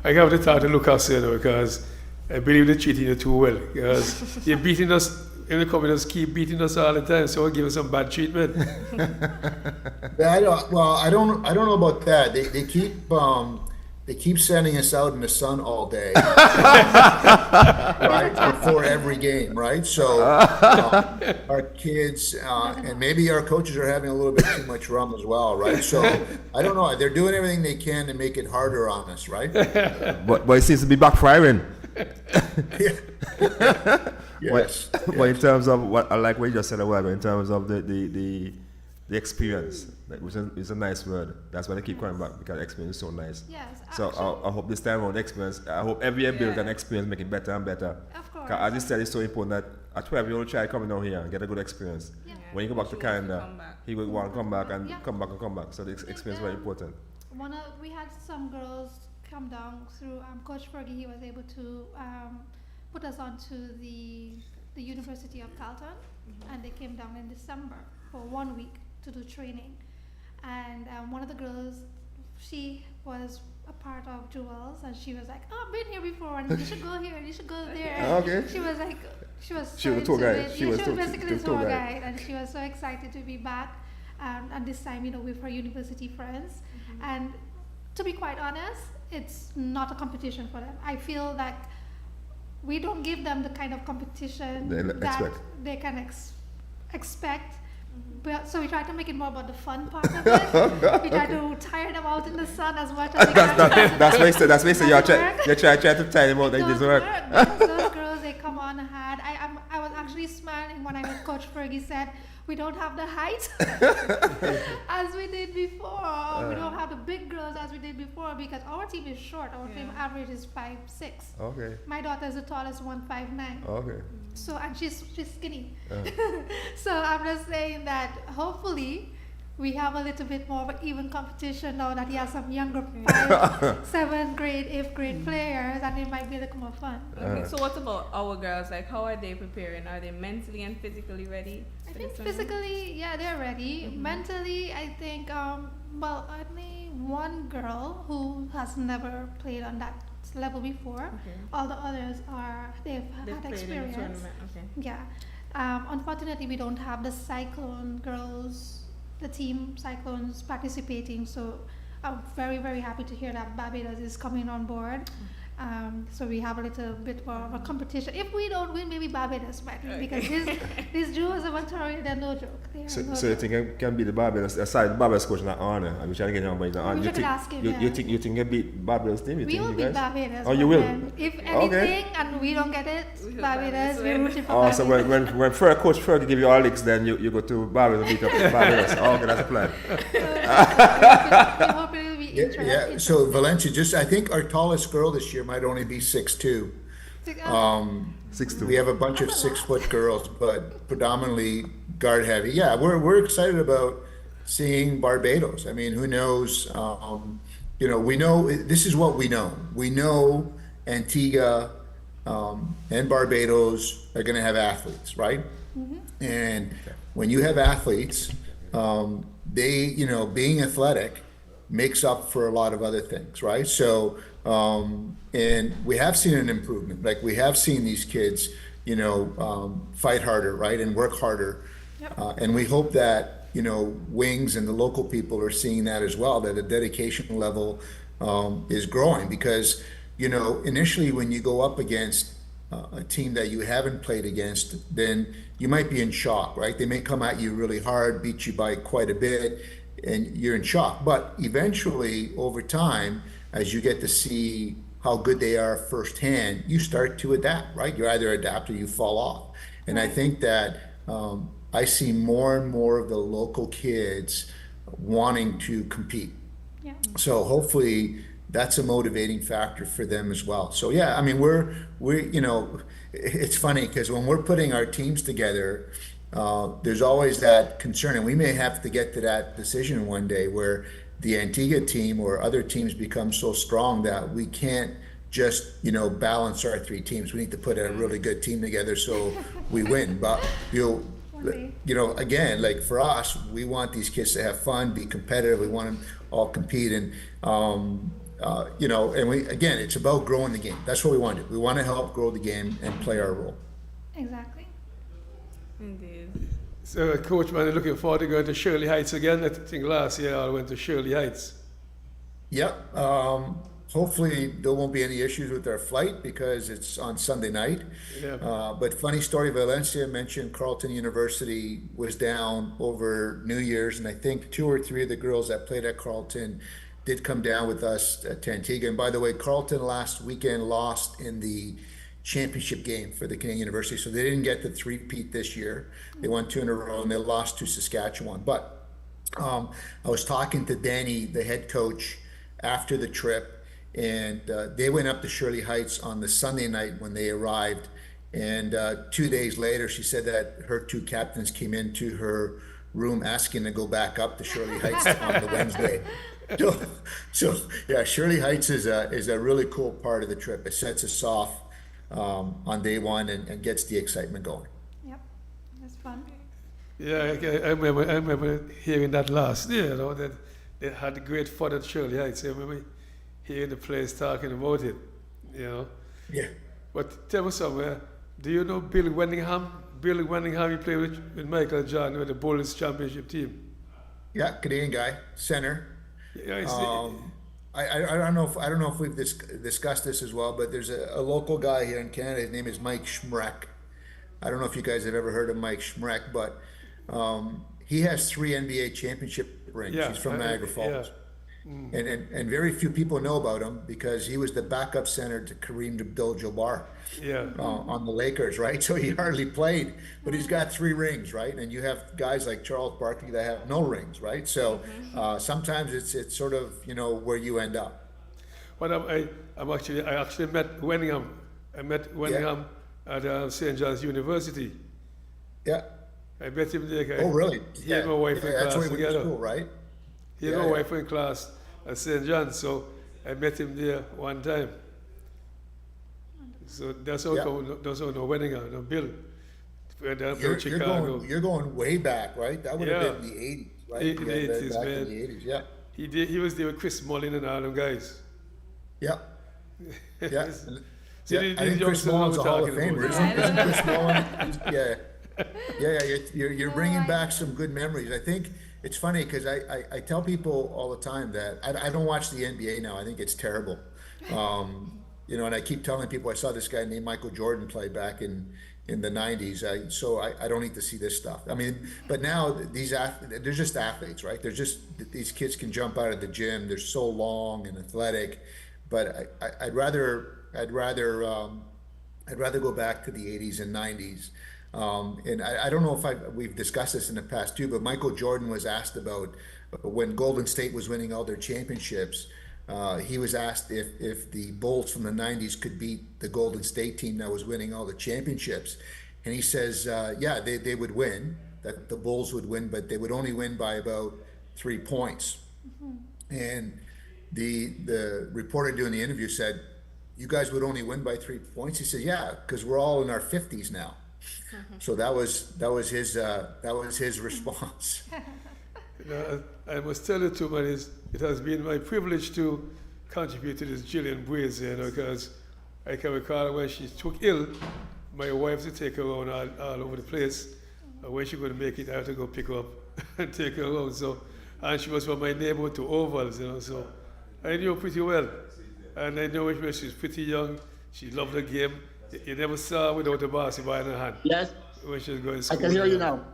I have to talk to Lucas, because I believe they're treating you too well, because you're beating us in the company, keep beating us all the time, so we'll give us some bad treatment.
I don't know about that. They keep sending us out in the sun all day, right, before every game, right? So our kids and maybe our coaches are having a little bit too much rum as well, right? So I don't know. They're doing everything they can to make it harder on us, right?
But it seems to be backfiring.
Yes.
But in terms of what I like what you just said a while ago, in terms of the experience, which is a nice word. That's why they keep coming back, because the experience is so nice.
Yes.
So I hope this time around the experience, I hope every year build an experience, make it better and better.
Of course.
'Cause as you said, it's so important that a 12-year-old child coming down here and get a good experience.
Yeah.
When you go back to Canada, he will want to come back and
Yeah.
come back and come back. So the experience is very important.
We had some girls come down through Coach Fergie. He was able to put us onto the University of Carleton, and they came down in December for 1 week to do training. And one of the girls, she was a part of Jewels, and she was like, "Oh, I've been here before, and you should go here, you should go there."
Okay.
She was like, she was
She
so
was a tour
into
guide.
it.
She
Yeah,
was
she was
tour-
basically a
tour
tour
guide.
guide, and she was so excited to be back, and this time, with her university friends. And to be quite honest, it's not a competition for them. I feel like we don't give them the kind of competition
They
that
expect.
they can expect. But, so we try to make it more about the fun part of it. We try to tire them out in the sun as much as we can.
That's basically you're
Doesn't work.
trying to tell them out that it doesn't work.
Because those girls, they come on hard. I was actually smiling when I heard Coach Fergie said, we don't have the height as we did before. We don't have the big girls as we did before because our team is short. Our team average is 5'6".
Okay.
My daughter is the tallest one, 5'9".
Okay.
So, and she's skinny. So I'm just saying that hopefully we have a little bit more of an even competition now that he has some younger 5th, 7th grade, 8th grade players, and it might be a little more fun.
Okay, so what about our girls? Like, how are they preparing? Are they mentally and physically ready?
I think physically, yeah, they're ready. Mentally, I think, only one girl who has never played on that level before. All the others they've had
played in the
experience.
tournament. Okay.
Yeah. Unfortunately, we don't have the Cyclone girls, the team Cyclones participating. So I'm very, very happy to hear that Barbados is coming on board. So we have a little bit more of a competition. If we don't win, maybe Barbados might win because these Jewels of Ontario, they're no joke.
So you think it can be the Barbados aside the Barbados coach not honor? I'm trying to get on by the honor.
We should ask him,
You think you can beat Barbados team?
We will beat Barbados.
Oh, you will.
If anything, and we don't get it, Barbados, we're rooting for Barbados.
So when Coach Fergie give you all licks, then you go to Barbados and beat up Barbados. Okay, that's the plan.
We hope it will be interesting.
Yeah, so Valencia, I think our tallest girl this year might only be 6'2".
6'2".
We have a bunch of 6-foot girls, but predominantly guard heavy. Yeah, we're excited about seeing Barbados. I mean, who knows? We know this is what we know. We know Antigua and Barbados are going to have athletes, right? And when you have athletes, they, being athletic makes up for a lot of other things, right? So, and we have seen an improvement. Like we have seen these kids, fight harder, right, and work harder. And we hope that, Wings and the local people are seeing that as well, that the dedication level is growing because, initially when you go up against a team that you haven't played against, then you might be in shock, right? They may come at you really hard, beat you by quite a bit, and you're in shock. But eventually, over time, as you get to see how good they are firsthand, you start to adapt, right? You either adapt or you fall off. And I think that I see more and more of the local kids wanting to compete.
Yeah.
So hopefully that's a motivating factor for them as well. So yeah, I mean, we're it's funny because when we're putting our teams together, there's always that concern, and we may have to get to that decision one day where the Antigua team or other teams become so strong that we can't just balance our 3 teams. We need to put a really good team together so we win. But again, like for us, we want these kids to have fun, be competitive. We want them all compete, and and it's about growing the game. That's what we want to do. We want to help grow the game and play our role.
Exactly.
Indeed.
So, Coach, man, looking forward to going to Shirley Heights again. I think last year I went to Shirley Heights.
Yep. Hopefully there won't be any issues with our flight because it's on Sunday night.
Yeah.
But funny story, Valencia mentioned Carleton University was down over New Year's, and I think 2 or 3 of the girls that played at Carleton did come down with us to Antigua. And by the way, Carleton last weekend lost in the championship game for the Canadian University, so they didn't get the 3-peat this year. They won 2 in a row and they lost to Saskatchewan. But I was talking to Danny, the head coach, after the trip, and they went up to Shirley Heights on the Sunday night when they arrived. And 2 days later, she said that her 2 captains came into her room asking to go back up to Shirley Heights on the Wednesday. So yeah, Shirley Heights is a really cool part of the trip. It sets us off on day one and gets the excitement going.
Yep, that's fun.
Yeah, I remember hearing that last year, that they had great fun at Shirley Heights. I remember hearing the players talking about it, you know.
Yeah.
But tell me something, do you know Bill Wenningham? Bill Wenningham, he played with Michael Jordan with the Bulls championship team.
Yeah, Canadian guy, center.
Yeah,
I don't know if we've discussed this as well, but there's a local guy here in Canada. His name is Mike Schmreck. I don't know if you guys have ever heard of Mike Schmreck, but he has 3 NBA championship rings.
Yeah,
He's from Niagara Falls.
Yeah.
And very few people know about him because he was the backup center to Kareem Abdul-Jabbar on the Lakers, right? So he hardly played, but he's got 3 rings, right? And you have guys like Charles Barkley that have no rings, right? So sometimes it's sort of, you know, where you end up.
But I actually met Wenningham. I met Wenningham at St. John's University.
Yeah.
I met him there.
Oh, really?
He and my wife in
that's
class
where he went to
together.
school, right?
He and my wife were in class at St. John's, so I met him there one time. So that's how that's how no Wenningham, no Bill.
You're going way back, right? That would have been the 80s, right?
In the 80s,
back
man.
in the 80s, yeah.
He was there with Chris Mullin and all them guys.
Yeah. Yeah.
See,
I think Chris Mullin's a Hall of Famer, isn't Chris Mullin? You're bringing back some good memories. I think it's funny because I tell people all the time that I don't watch the NBA now. I think it's terrible. You know, and I keep telling people I saw this guy named Michael Jordan play back in the 90s. So I don't need to see this stuff. I mean, but now they're just athletes, right? These kids can jump out of the gym. They're so long and athletic. But I'd rather go back to the 80s and 90s. And I don't know if we've discussed this in the past too, but Michael Jordan was asked about when Golden State was winning all their championships. He was asked if the Bulls from the 90s could beat the Golden State team that was winning all the championships. And he says, they would win, that the Bulls would win, but they would only win by about 3 points. And the reporter doing the interview said, "You guys would only win by 3 points?" He said, "Yeah, because we're all in our 50s now." So that was his response.
You know, I must tell you too, man, it has been my privilege to contribute to this Jillian Braids, you know, because I can recall when she took ill, my wife to take her around all over the place. And when she couldn't make it, I had to go pick her up and take her around. So, and she was from my neighborhood to Ovals, you know, so I knew her pretty well. And I know when she was pretty young, she loved the game. You never saw her without a basketball in her hand.
Yes.
When she was going to school.
I can hear you now.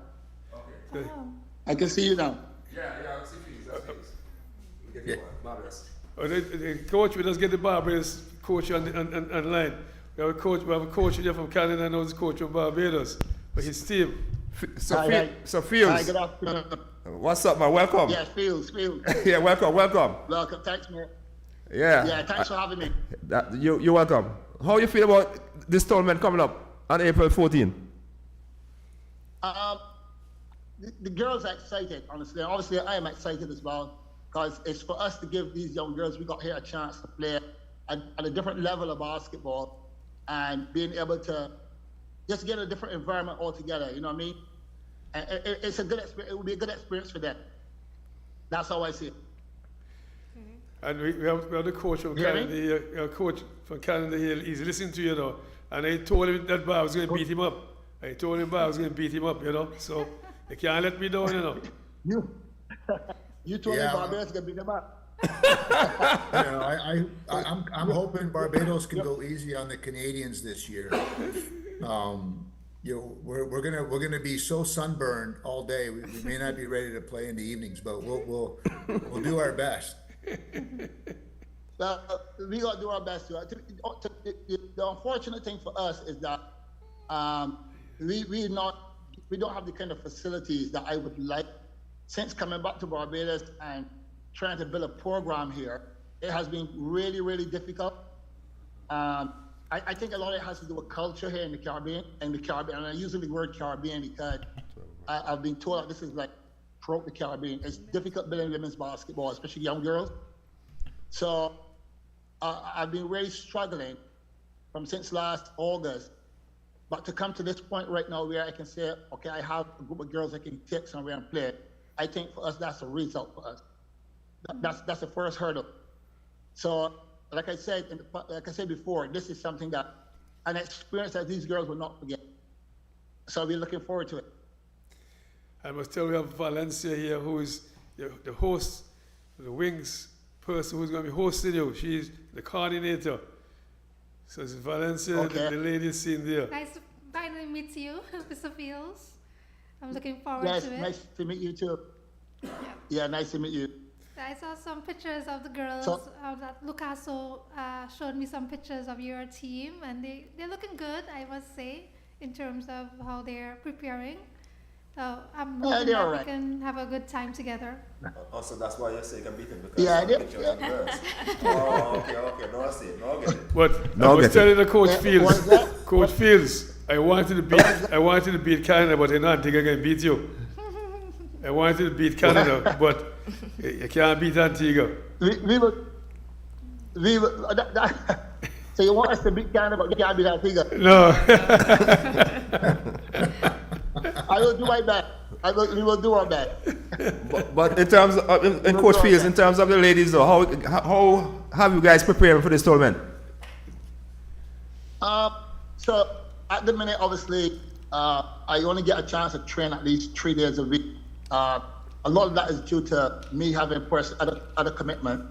Okay.
I can see you now.
I see you.
The coach, we just get the Barbados coach on line. We have a coach here from Canada and the coach from Barbados. But his team.
So Fields.
Hi, good afternoon.
What's up, man? Welcome.
Yes, Fields.
Yeah, welcome.
Welcome, thanks, man.
Yeah,
thanks for having me.
You're welcome. How you feel about this tournament coming up on April 14?
The girls are excited, honestly. Obviously, I am excited as well because it's for us to give these young girls we got here a chance to play at a different level of basketball and being able to just get a different environment altogether. You know what I mean? And it's a good experience. It will be a good experience for them. That's how I see it.
And we have the coach from Canada here, coach from Canada here, he's listening to you now. And I told him that Bob was going to beat him up. I told him Bob was going to beat him up, you know. So you can't let me down, you know.
You told me Barbados going to beat him up.
I'm hoping Barbados can go easy on the Canadians this year. We're gonna be so sunburned all day. We may not be ready to play in the evenings, but we'll do our best.
We got to do our best. The unfortunate thing for us is that we don't have the kind of facilities that I would like. Since coming back to Barbados and trying to build a program here, it has been really, really difficult. I think a lot of it has to do with culture here in the Caribbean, and I use the word Caribbean because I've been told that this is like throughout the Caribbean. It's difficult building women's basketball, especially young girls. So I've been really struggling since last August. But to come to this point right now where I can say, okay, I have a group of girls that can take somewhere and play, I think for us that's a result for us. That's the first hurdle. So, like I said, before, this is something that an experience that these girls will not forget. So we're looking forward to it.
I must tell you, we have Valencia here, who is the host, the wings person who's going to be hosting you. She's the coordinator. So it's Valencia,
Okay.
the lady seen there.
Nice to finally meet you, Mr. Fields. I'm looking forward
Yes,
to it.
nice to meet you too. Yeah, nice to meet you.
I saw some pictures of the girls.
So-
That Lucaso showed me some pictures of your team, and they're looking good, I must say, in terms of how they're preparing. So I'm
Yeah,
hoping
they're
that we
alright.
can have a good time together.
Also, that's why you say you can beat him because
Yeah,
some
they-
pictures of the girls. Oh, okay. No, I see it. No, I get it.
But
No,
I was
get it.
telling the Coach
What
Fields,
was that?
Coach Fields, I wanted to beat Canada, but I don't think I can beat you. I wanted to beat Canada, but you can't beat Antigua.
We will. So you want us to beat Canada, but you can't beat Antigua.
No.
I will do my best. We will do our best.
But in terms of, in Coach Fields, in terms of the ladies, though, how have you guys prepared for this tournament?
So at the minute, obviously, I only get a chance to train at least 3 days a week. A lot of that is due to me having other commitment,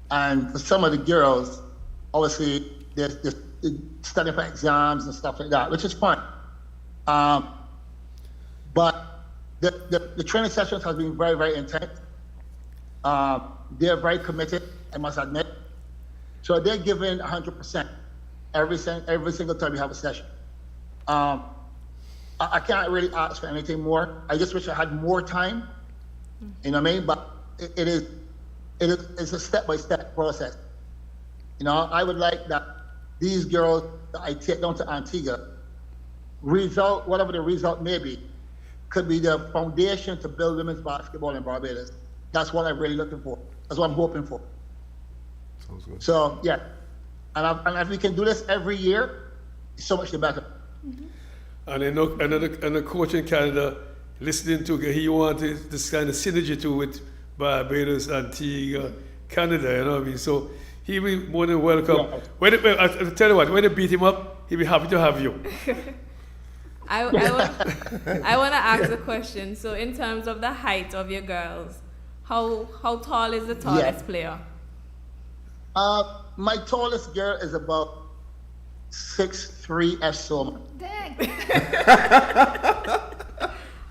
and for some of the girls, obviously, they're studying for exams and stuff like that, which is fine. But the training sessions have been very, very intense. They're very committed, I must admit. So they're giving 100% every single time we have a session. I can't really ask for anything more. I just wish I had more time. You know what I mean? But it's a step-by-step process. You know, I would like that these girls that I take down to Antigua, whatever the result may be, could be the foundation to build women's basketball in Barbados. That's what I'm really looking for. That's what I'm hoping for.
Sounds good.
So, yeah. And if we can do this every year, so much the better.
And I know another coach in Canada listening to he wanted this kind of synergy too with Barbados, Antigua, Canada, you know what I mean? So he'll be more than welcome.
Yeah.
I'll tell you what, when they beat him up, he'll be happy to have you.
I want to ask a question. So in terms of the height of your girls, how tall is the tallest player?
My tallest girl is about 6'3" so.
Dang.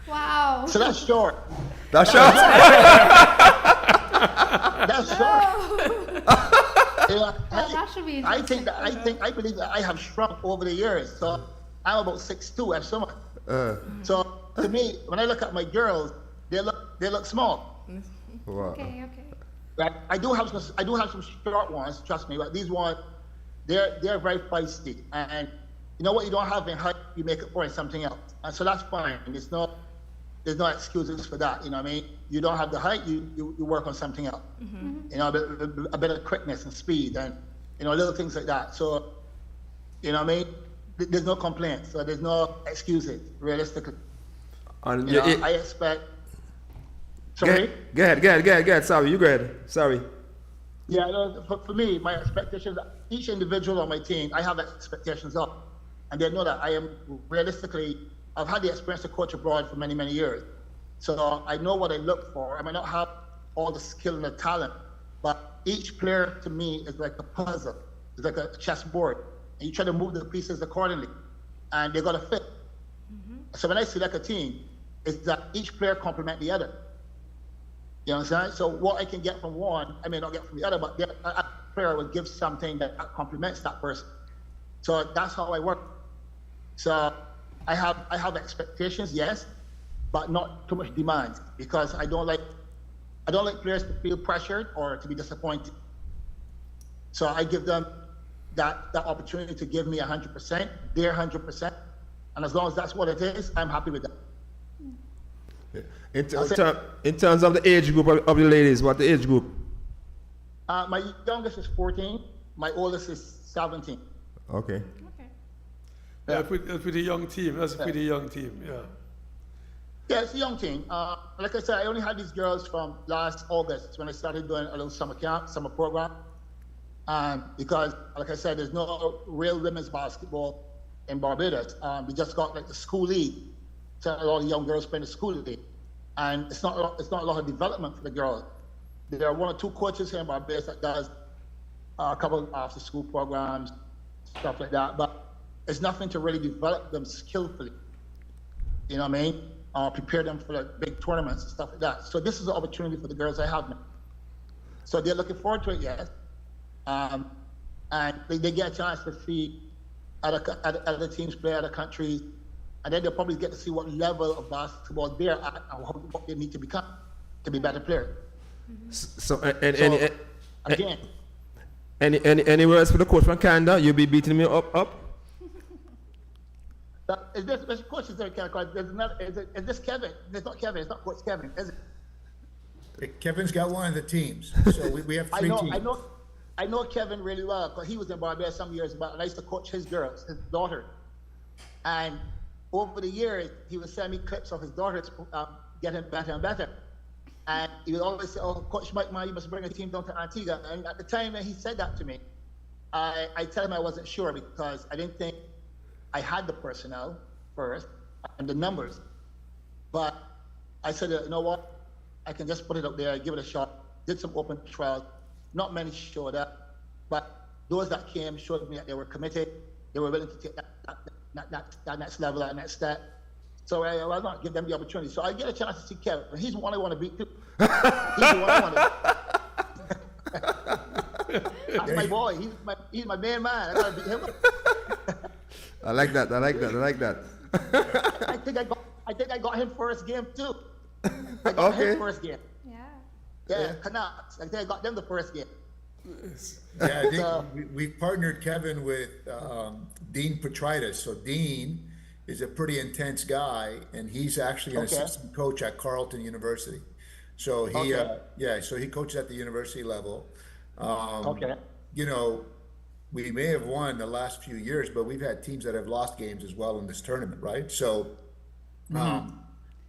Wow.
So that's short.
That's short.
That's short. Yeah,
That should be
I
interesting.
believe that I have shrunk over the years. So I'm about 6'2" so much. So to me, when I look at my girls, they look small.
Wow.
Okay.
Right? I do have some short ones, trust me, but these ones, they're very feisty. And you know what you don't have in height, you make it for in something else. And so that's fine. There's no excuses for that. You know what I mean? You don't have the height, you work on something else. You know, a bit of quickness and speed and, you know, little things like that. So, you know what I mean? There's no complaints. So there's no excuses, realistically.
And
You know, I expect. Sorry?
Go ahead. Sorry, you go ahead. Sorry.
Yeah, no, for me, my expectations, each individual on my team, I have expectations of. And they know that I am realistically, I've had the experience to coach abroad for many, many years. So I know what I look for. I might not have all the skill and the talent, but each player to me is like a puzzle. It's like a chessboard. And you try to move the pieces accordingly. And they got to fit. So when I select a team, it's that each player complement the other. You know what I'm saying? So what I can get from one, I may not get from the other, but a player will give something that complements that person. So that's how I work. So I have expectations, yes, but not too much demands, because I don't like players to feel pressured or to be disappointed. So I give them that opportunity to give me 100%, their 100%, and as long as that's what it is, I'm happy with that.
In terms of the age group of the ladies, what the age group?
My youngest is 14. My oldest is 17.
Okay.
That's a pretty young team. That's a pretty young team, yeah.
Yeah, it's a young team. Like I said, I only had these girls from last August when I started doing a little summer camp, summer program. because, like I said, there's no real women's basketball in Barbados. We just got like the school league, so a lot of young girls play in the school league, and it's not a lot of development for the girls. There are one or two coaches here in Barbados that does a couple of after-school programs, stuff like that, but it's nothing to really develop them skillfully. You know what I mean? Prepare them for like big tournaments and stuff like that. So this is an opportunity for the girls I have now. So they're looking forward to it, yes. And they get a chance to see other teams play, other countries, and then they'll probably get to see what level of basketball they're at and what they need to become to be better players.
So,
again,
any words for the coach from Canada? You'll be beating me up?
Is this coach is there, is this Kevin? It's not Kevin, it's not Coach Kevin, is it?
Kevin's got one of the teams, so we have three teams.
I know Kevin really well because he was in Barbados some years back, and I used to coach his girls, his daughter. And over the years, he would send me clips of his daughters getting better and better. And he would always say, "Oh, Coach Mike, man, you must bring a team down to Antigua." And at the time that he said that to me, I tell him I wasn't sure because I didn't think I had the personnel first and the numbers. But I said, you know what? I can just put it up there, give it a shot. Did some open trials. Not many showed up, but those that came showed me that they were committed. They were willing to take that next level, that next step. So why not give them the opportunity? So I get a chance to see Kevin. He's the one I want to beat too. He's the one I want to beat. That's my boy. He's my main man. I gotta beat him.
I like that.
I think I got him first game too. I got him first game. Yeah, Canucks. I think I got them the first game.
Yeah, I think we partnered Kevin with Dean Petritis. So Dean is a pretty intense guy, and he's actually an assistant coach at Carleton University. So so he coaches at the university level. You know, we may have won the last few years, but we've had teams that have lost games as well in this tournament, right? So,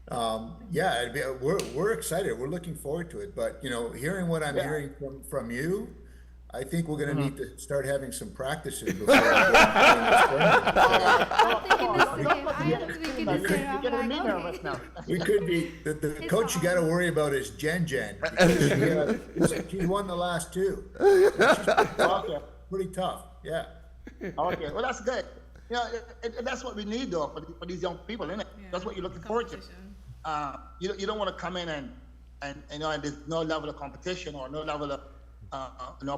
we're excited. We're looking forward to it. But you know, hearing what I'm hearing from you, I think we're going to need to start having some practices before we go We could be the coach you got to worry about is Jen. She won the last two. Pretty tough, yeah.
Okay, well that's good. You know, that's what we need though for these young people, isn't it? Yeah. That's what you're looking forward to. You don't want to come in and you know, and there's no level of competition or no level of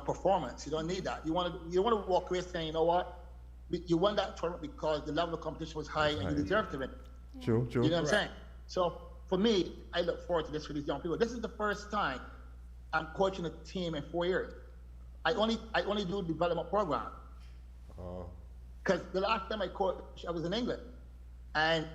performance. You don't need that. You want to walk away saying, you know what, you won that tournament because the level of competition was high and you deserve to win.
True.
You know what I'm saying? So for me, I look forward to this for these young people. This is the first time I'm coaching a team in 4 years. I only do development program. Because the last time I coached, I was in England, and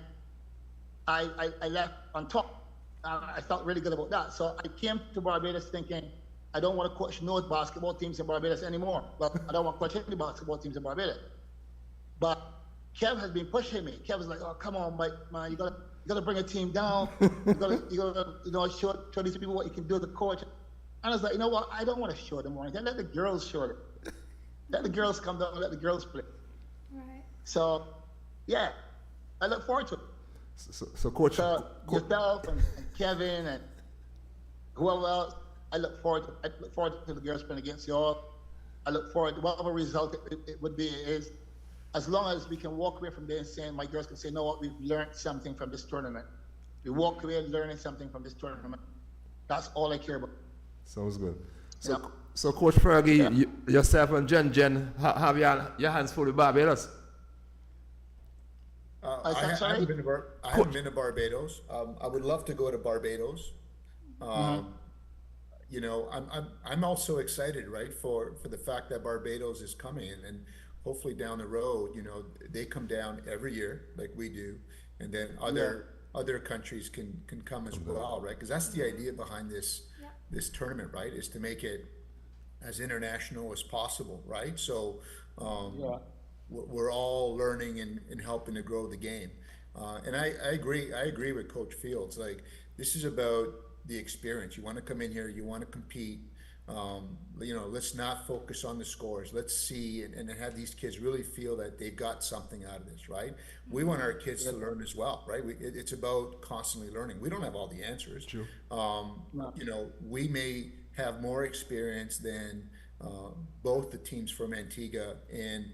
I left on top. I felt really good about that. So I came to Barbados thinking, I don't want to coach no basketball teams in Barbados anymore. Well, I don't want to coach any basketball teams in Barbados. But Kev has been pushing me. Kev was like, "Oh, come on, Mike, man, you gotta bring a team down. You gotta show these people what you can do as a coach." And I was like, you know what? I don't want to show them more. Let the girls show them. Let the girls come down and let the girls play.
Right.
So, yeah, I look forward to it.
So Coach.
Yourself and Kevin and whoever else, I look forward to the girls playing against y'all. I look forward to whatever result it would be is, as long as we can walk away from there and saying, my girls can say, you know what, we've learned something from this tournament. We walk away learning something from this tournament. That's all I care about.
Sounds good. So Coach Fergie, yourself and Jen, have your hands full with Barbados?
I haven't been to Barbados. I would love to go to Barbados. You know, I'm also excited, right, for the fact that Barbados is coming, and hopefully down the road, you know, they come down every year like we do, and then other countries can come as well, right? Because that's the idea behind this tournament, right? Is to make it as international as possible, right? So we're all learning and helping to grow the game. And I agree with Coach Fields. Like, this is about the experience. You want to come in here, you want to compete, Let's not focus on the scores. Let's see and have these kids really feel that they got something out of this, right? We want our kids to learn as well, right? It's about constantly learning. We don't have all the answers.
True.
We may have more experience than both the teams from Antigua and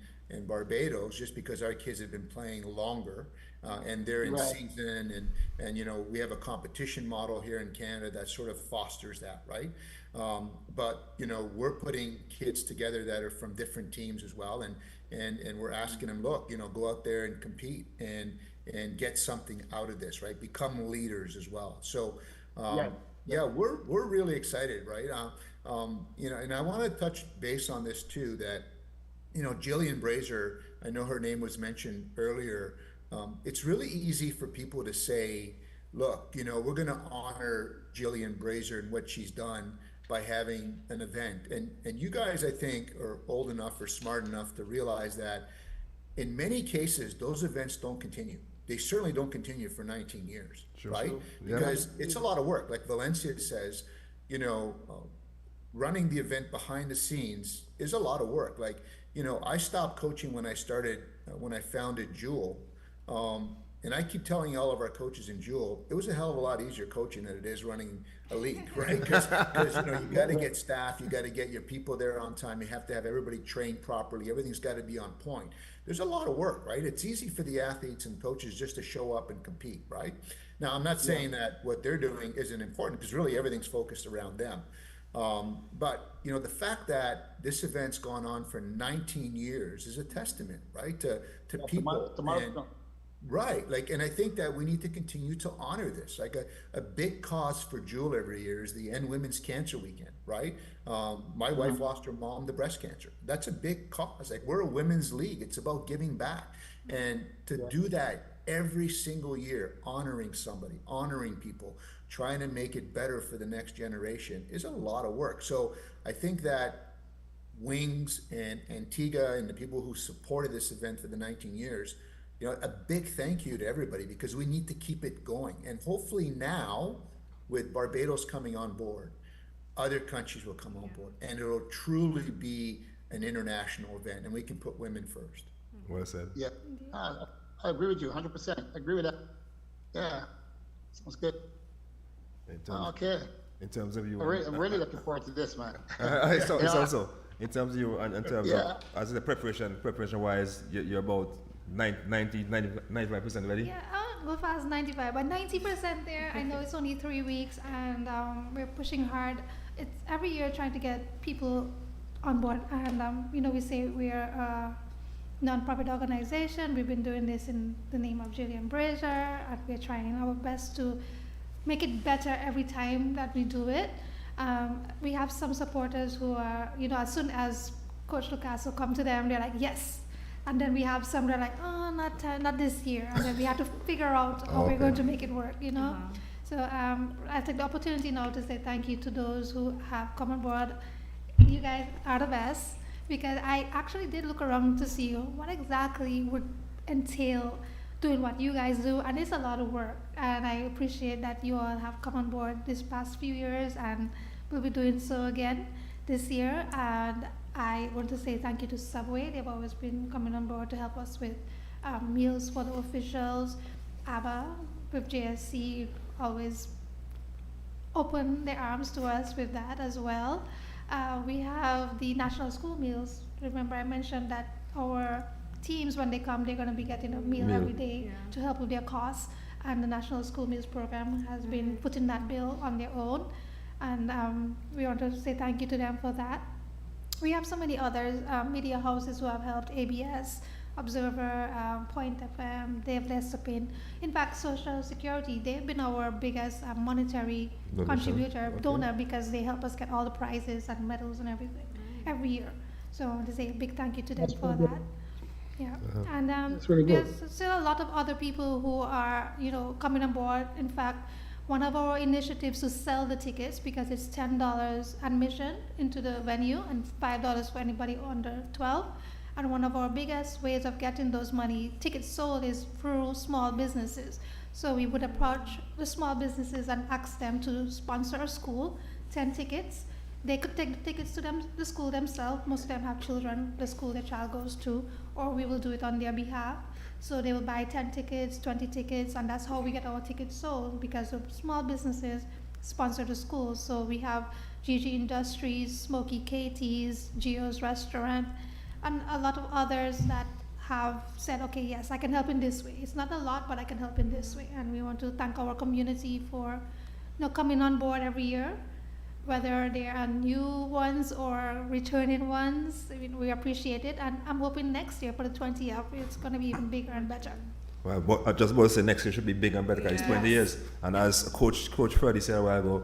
Barbados, just because our kids have been playing longer and they're in season, and we have a competition model here in Canada that sort of fosters that, right? But we're putting kids together that are from different teams as well, and we're asking them, look, go out there and compete and get something out of this, right? Become leaders as well. So we're really excited, right? And I want to touch base on this too, that Jillian Brazier, I know her name was mentioned earlier. It's really easy for people to say, look, we're going to honor Jillian Brazier and what she's done by having an event. And you guys, I think, are old enough or smart enough to realize that in many cases, those events don't continue. They certainly don't continue for 19 years, right?
Sure. Yeah.
Because it's a lot of work. Like Valencia says, running the event behind the scenes is a lot of work. Like, I stopped coaching when I founded Jewel. And I keep telling all of our coaches in Jewel, it was a hell of a lot easier coaching than it is running a league, right? Because you got to get staff, you got to get your people there on time, you have to have everybody trained properly, everything's got to be on point. There's a lot of work, right? It's easy for the athletes and coaches just to show up and compete, right? Now, I'm not saying that what they're doing isn't important, because really everything's focused around them. But the fact that this event's gone on for 19 years is a testament, right, to people. Right, and I think that we need to continue to honor this. Like a big cause for Jewel every year is the End Women's Cancer Weekend, right? My wife lost her mom to breast cancer. That's a big cause. Like, we're a women's league. It's about giving back, and to do that every single year, honoring somebody, honoring people, trying to make it better for the next generation is a lot of work. So I think that Wings and Antigua and the people who supported this event for the 19 years, a big thank you to everybody, because we need to keep it going. And hopefully now, with Barbados coming on board, other countries will come on board, and it'll truly be an international event, and we can put women first.
Well said.
Yeah, I agree with you 100%. I agree with that. Yeah, sounds good. Okay.
In terms of you,
I'm really looking forward to this, man.
It's also in terms of you, and in terms of as the preparation wise, you're about 95% ready.
Yeah, I won't go past 95, but 90% there. I know it's only 3 weeks, and we're pushing hard. It's every year trying to get people on board, and we say we're a non-profit organization. We've been doing this in the name of Jillian Brazier, and we're trying our best to make it better every time that we do it. We have some supporters who are, as soon as Coach Lucaso come to them, they're like, yes. And then we have some that are like, oh, not this year. And then we have to figure out how we're going to make it work, So I take the opportunity now to say thank you to those who have come on board. You guys are the best, because I actually did look around to see what exactly would entail doing what you guys do, and it's a lot of work, and I appreciate that you all have come on board this past few years, and will be doing so again this year. And I want to say thank you to Subway. They've always been coming on board to help us with meals for the officials. ABBA with JSC always open their arms to us with that as well. We have the National School Meals. Remember, I mentioned that our teams, when they come, they're going to be getting a meal every day to help with their costs, and the National School Meals Program has been putting that bill on their own, and we want to say thank you to them for that. We have so many others, media houses who have helped: ABS, Observer, Point FM, they've less to pin. In fact, Social Security, they've been our biggest monetary donor, because they help us get all the prizes and medals and everything every year. So I want to say a big thank you to them for that. Yeah, and there's still a lot of other people who are, coming on board. In fact, one of our initiatives to sell the tickets, because it's $10 admission into the venue and $5 for anybody under 12. And one of our biggest ways of getting those tickets sold is through small businesses. So we would approach the small businesses and ask them to sponsor a school, 10 tickets. they could take the tickets to the school themselves. Most of them have children, the school their child goes to, or we will do it on their behalf. So they will buy 10 tickets, 20 tickets, and that's how we get our tickets sold, because of small businesses sponsor the schools. So we have GG Industries, Smoky Katie's, Gio's Restaurant, and a lot of others that have said, okay, yes, I can help in this way. It's not a lot, but I can help in this way. And we want to thank our community for coming on board every year, whether they are new ones or returning ones. I mean, we appreciate it, and I'm hoping next year for the 20th, it's going to be even bigger and better.
Well, but I just about to say next year should be bigger and better because it's 20 years. And as Coach Freddie said a while ago,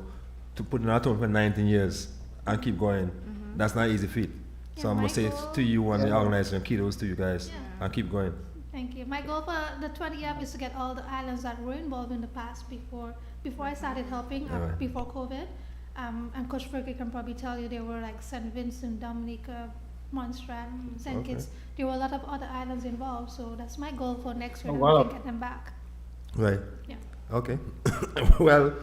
to put in our town for 19 years and keep going, that's not an easy feat. So I'm going to say to you and the organizer, and kudos to you guys, and keep going.
Thank you. My goal for the 20th is to get all the islands that were involved in the past before I started helping, before COVID. And Coach Fergie can probably tell you there were like St. Vincent, Dominica, Montserrat, St. Kitts. There were a lot of other islands involved, so that's my goal for next year, that we can get them back.
Right.
Yeah.
Okay. well,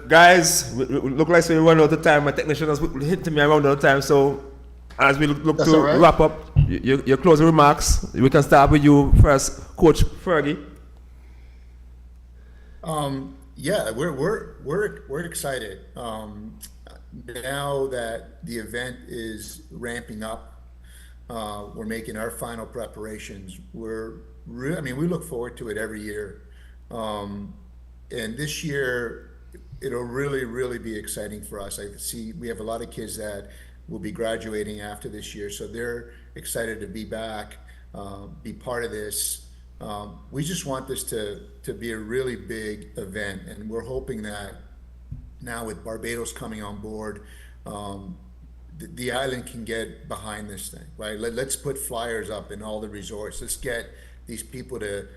guys, we look like we run out of time. My technician has hit me around out of time, so as we look to wrap up, your closing remarks, we can start with you first, Coach Fergie.
Yeah, we're excited. Now that the event is ramping up, we're making our final preparations. We look forward to it every year. And this year, it'll really be exciting for us. I see we have a lot of kids that will be graduating after this year, so they're excited to be back, be part of this. We just want this to be a really big event, and we're hoping that now with Barbados coming on board, the island can get behind this thing, right? Let's put flyers up in all the resorts. Let's get these people to,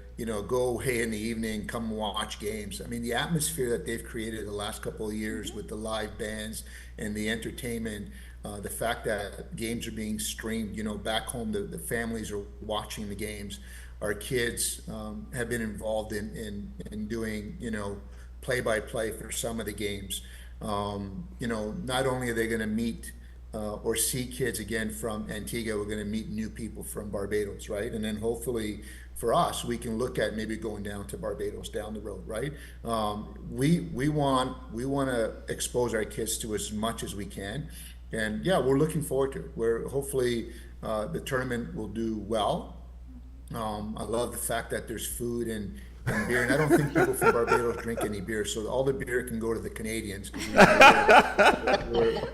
go, hey, in the evening, come watch games. I mean, the atmosphere that they've created the last couple of years with the live bands and the entertainment, the fact that games are being streamed, back home, the families are watching the games. Our kids have been involved in doing, play-by-play for some of the games. Not only are they going to meet or see kids again from Antigua, we're going to meet new people from Barbados, right? And then hopefully for us, we can look at maybe going down to Barbados down the road, right? We want to expose our kids to as much as we can. And yeah, we're looking forward to it. We're hopefully the tournament will do well. I love the fact that there's food and beer, and I don't think people from Barbados drink any beer, so all the beer can go to the Canadians, because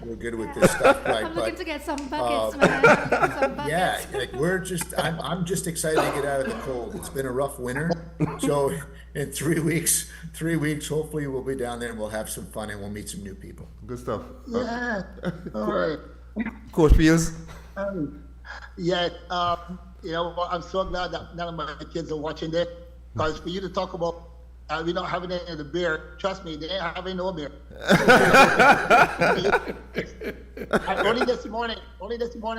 we're good with this stuff, right?
I'm looking to get some buckets, man. Some buckets.
Yeah, I'm just excited to get out of the cold. It's been a rough winter, so in 3 weeks, hopefully we'll be down there and we'll have some fun and we'll meet some new people.
Good stuff.
Yeah. All right.
Coach Fields.
I'm so glad that none of my kids are watching this, because for you to talk about we not having any of the beer, trust me, they ain't having no beer. only this morning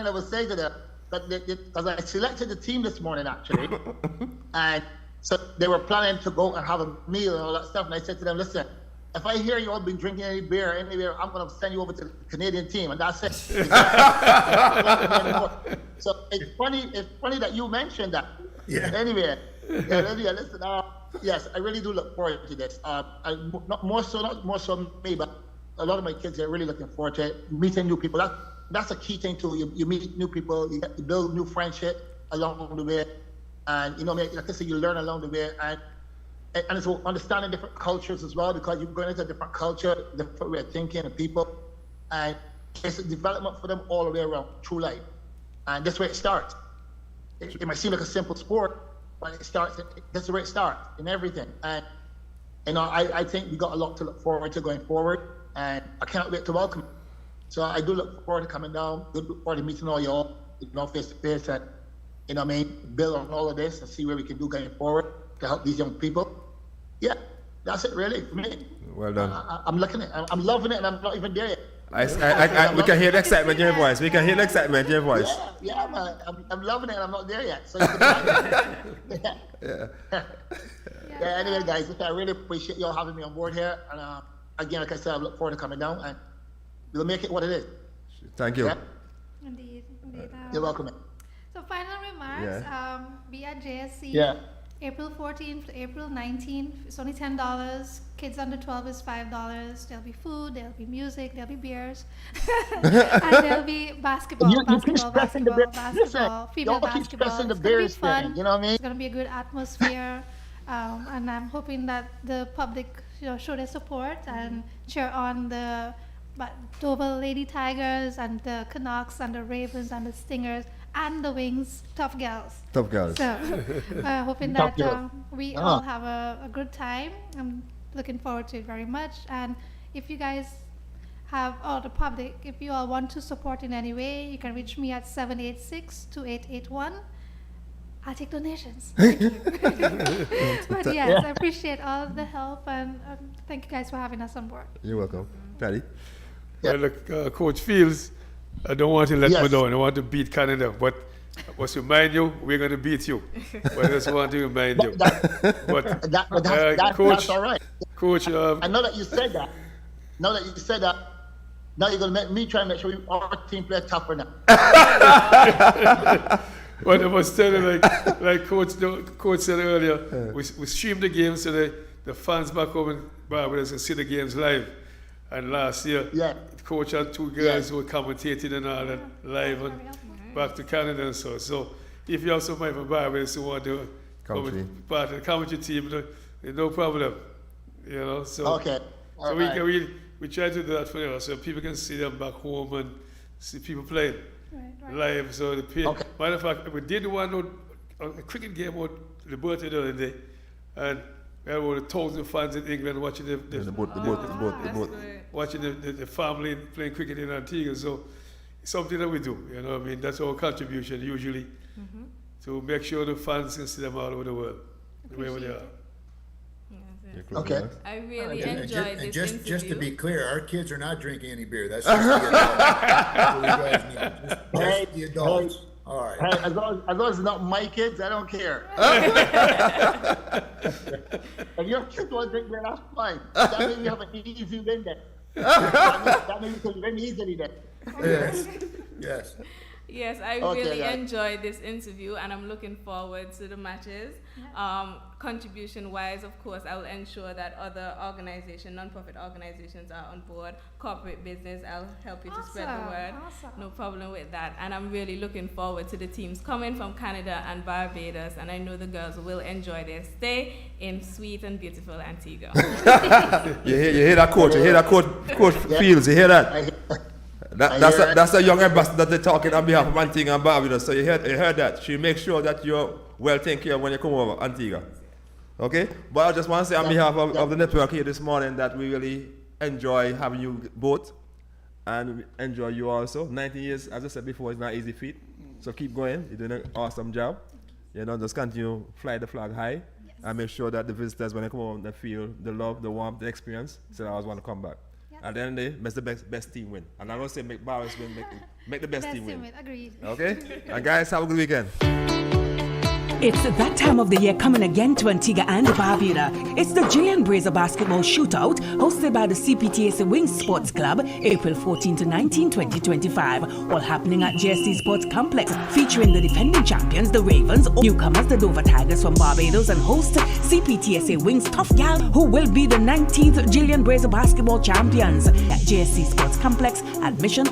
I was saying to them that because I selected the team this morning actually, and so they were planning to go and have a meal and all that stuff, and I said to them, listen, if I hear you all been drinking any beer anywhere, I'm going to send you over to the Canadian team, and that's it. So it's funny that you mentioned that.
Yeah.
Anyway, listen. Yes, I really do look forward to this. Not more so me, but a lot of my kids are really looking forward to it. Meeting new people. That's a key thing too. You meet new people. You get to build new friendship along the way, and like I said, you learn along the way, and it's understanding different cultures as well, because you're going into a different culture, different way of thinking and people, and it's a development for them all the way around through life. And that's where it starts. It might seem like a simple sport, but that's where it starts in everything. And I think we got a lot to look forward to going forward, and I can't wait to welcome you. So I do look forward to coming down, look forward to meeting all y'all, face to face, and build on all of this and see where we can do going forward to help these young people. Yeah, that's it really for me.
Well done.
I'm looking at it. I'm loving it, and I'm not even there yet.
We can hear the excitement in your voice. We can hear the excitement in your voice.
Yeah, man. I'm loving it, and I'm not there yet. So anyway, guys, I really appreciate y'all having me on board here. And again, like I said, I look forward to coming down. And we'll make it what it is.
Thank you.
Yeah?
Indeed.
You're welcome.
So final remarks. Be at JSC.
Yeah.
April 14th to April 19th. It's only $10. Kids under 12 is $5. There'll be food. There'll be music. There'll be beers, and there'll be basketball.
You keep stressing the beer.
Basketball. Female
Y'all keep
basketball.
stressing the
It's gonna be
beers
fun.
thing. You know what I mean?
It's gonna be a good atmosphere, and I'm hoping that the public, show their support and cheer on the Dover Lady Tigers and the Canucks and the Ravens and the Stingers and the Wings, tough gals.
Tough girls.
So, hoping
Tough
that
girls.
we all have a good time. I'm looking forward to it very much. And if you guys have, or the public, if you all want to support in any way, you can reach me at 786-2881. I'll take donations. Thank you. But yes, I appreciate all the help, and thank you guys for having us on board.
You're welcome. Paddy?
Well, look, Coach Fields, I don't want to let
Yes.
you down. I want to beat Canada, but I must remind you, we're going to beat you. But I just want to remind you. But Coach,
That's all right.
Coach,
I know that you said that. Now that you said that, now you're going to make me try and make sure our team play tougher now.
but I was telling like Coach said earlier, we stream the games so the fans back home in Barbados can see the games live. And last year, Coach had two girls who were commentating and all that live and back to Canada and so. So if you have somebody from Barbados who want to come part of the commentary team, no problem. So
okay.
So we try to do that for you, so people can see them back home and see people playing live. So matter of fact, we did one a cricket game on the birthday the other day, and there were 1,000 fans in England watching the boat. Watching the family playing cricket in Antigua. So it's something that we do, that's our contribution usually, to make sure the fans can see them all over the world, wherever they are.
Okay.
I really enjoyed this interview.
Just to be clear, our kids are not drinking any beer. That's just the adults. Just the adults. All right.
Hey, as long as it's not my kids, I don't care. If your kids want to drink beer, that's fine. That means we have an easy win then. That means we can win easily then.
Yes.
Yes, I really enjoyed this interview, and I'm looking forward to the matches. Contribution-wise, of course, I will ensure that other organizations, non-profit organizations are on board. Corporate business, I'll help you to spread the word. No problem with that. And I'm really looking forward to the teams coming from Canada and Barbados, and I know the girls will enjoy their stay in sweet and beautiful Antigua.
You hear that, Coach? You hear that, Coach Fields? You hear that? That's a young ambassador that they're talking on behalf of Antigua and Barbados. So you heard that. She makes sure that you're well taken care of when you come over Antigua. Okay? But I just want to say on behalf of the network here this morning that we really enjoy having you both, and we enjoy you also. 19 years, as I said before, is not easy feat. So keep going. You're doing an awesome job. Just continue fly the flag high, and make sure that the visitors, when they come over, they feel the love, the warmth, the experience. So I always want to come back. At the end of the day, make the best team win. And I don't say make Barbados win, make the best team win.
Agreed.
Okay? And guys, have a good weekend.
It's that time of the year coming again to Antigua and Barbuda. It's the Jillian Brazier Basketball Shootout, hosted by the CPTSA Wings Sports Club, April 14 to 19, 2025. All happening at JSC Sports Complex, featuring the defending champions, the Ravens, newcomers, the Dover Tigers from Barbados, and host CPTSA Wings Tough Gal, who will be the 19th Jillian Brazier Basketball champions at JSC Sports Complex. Admission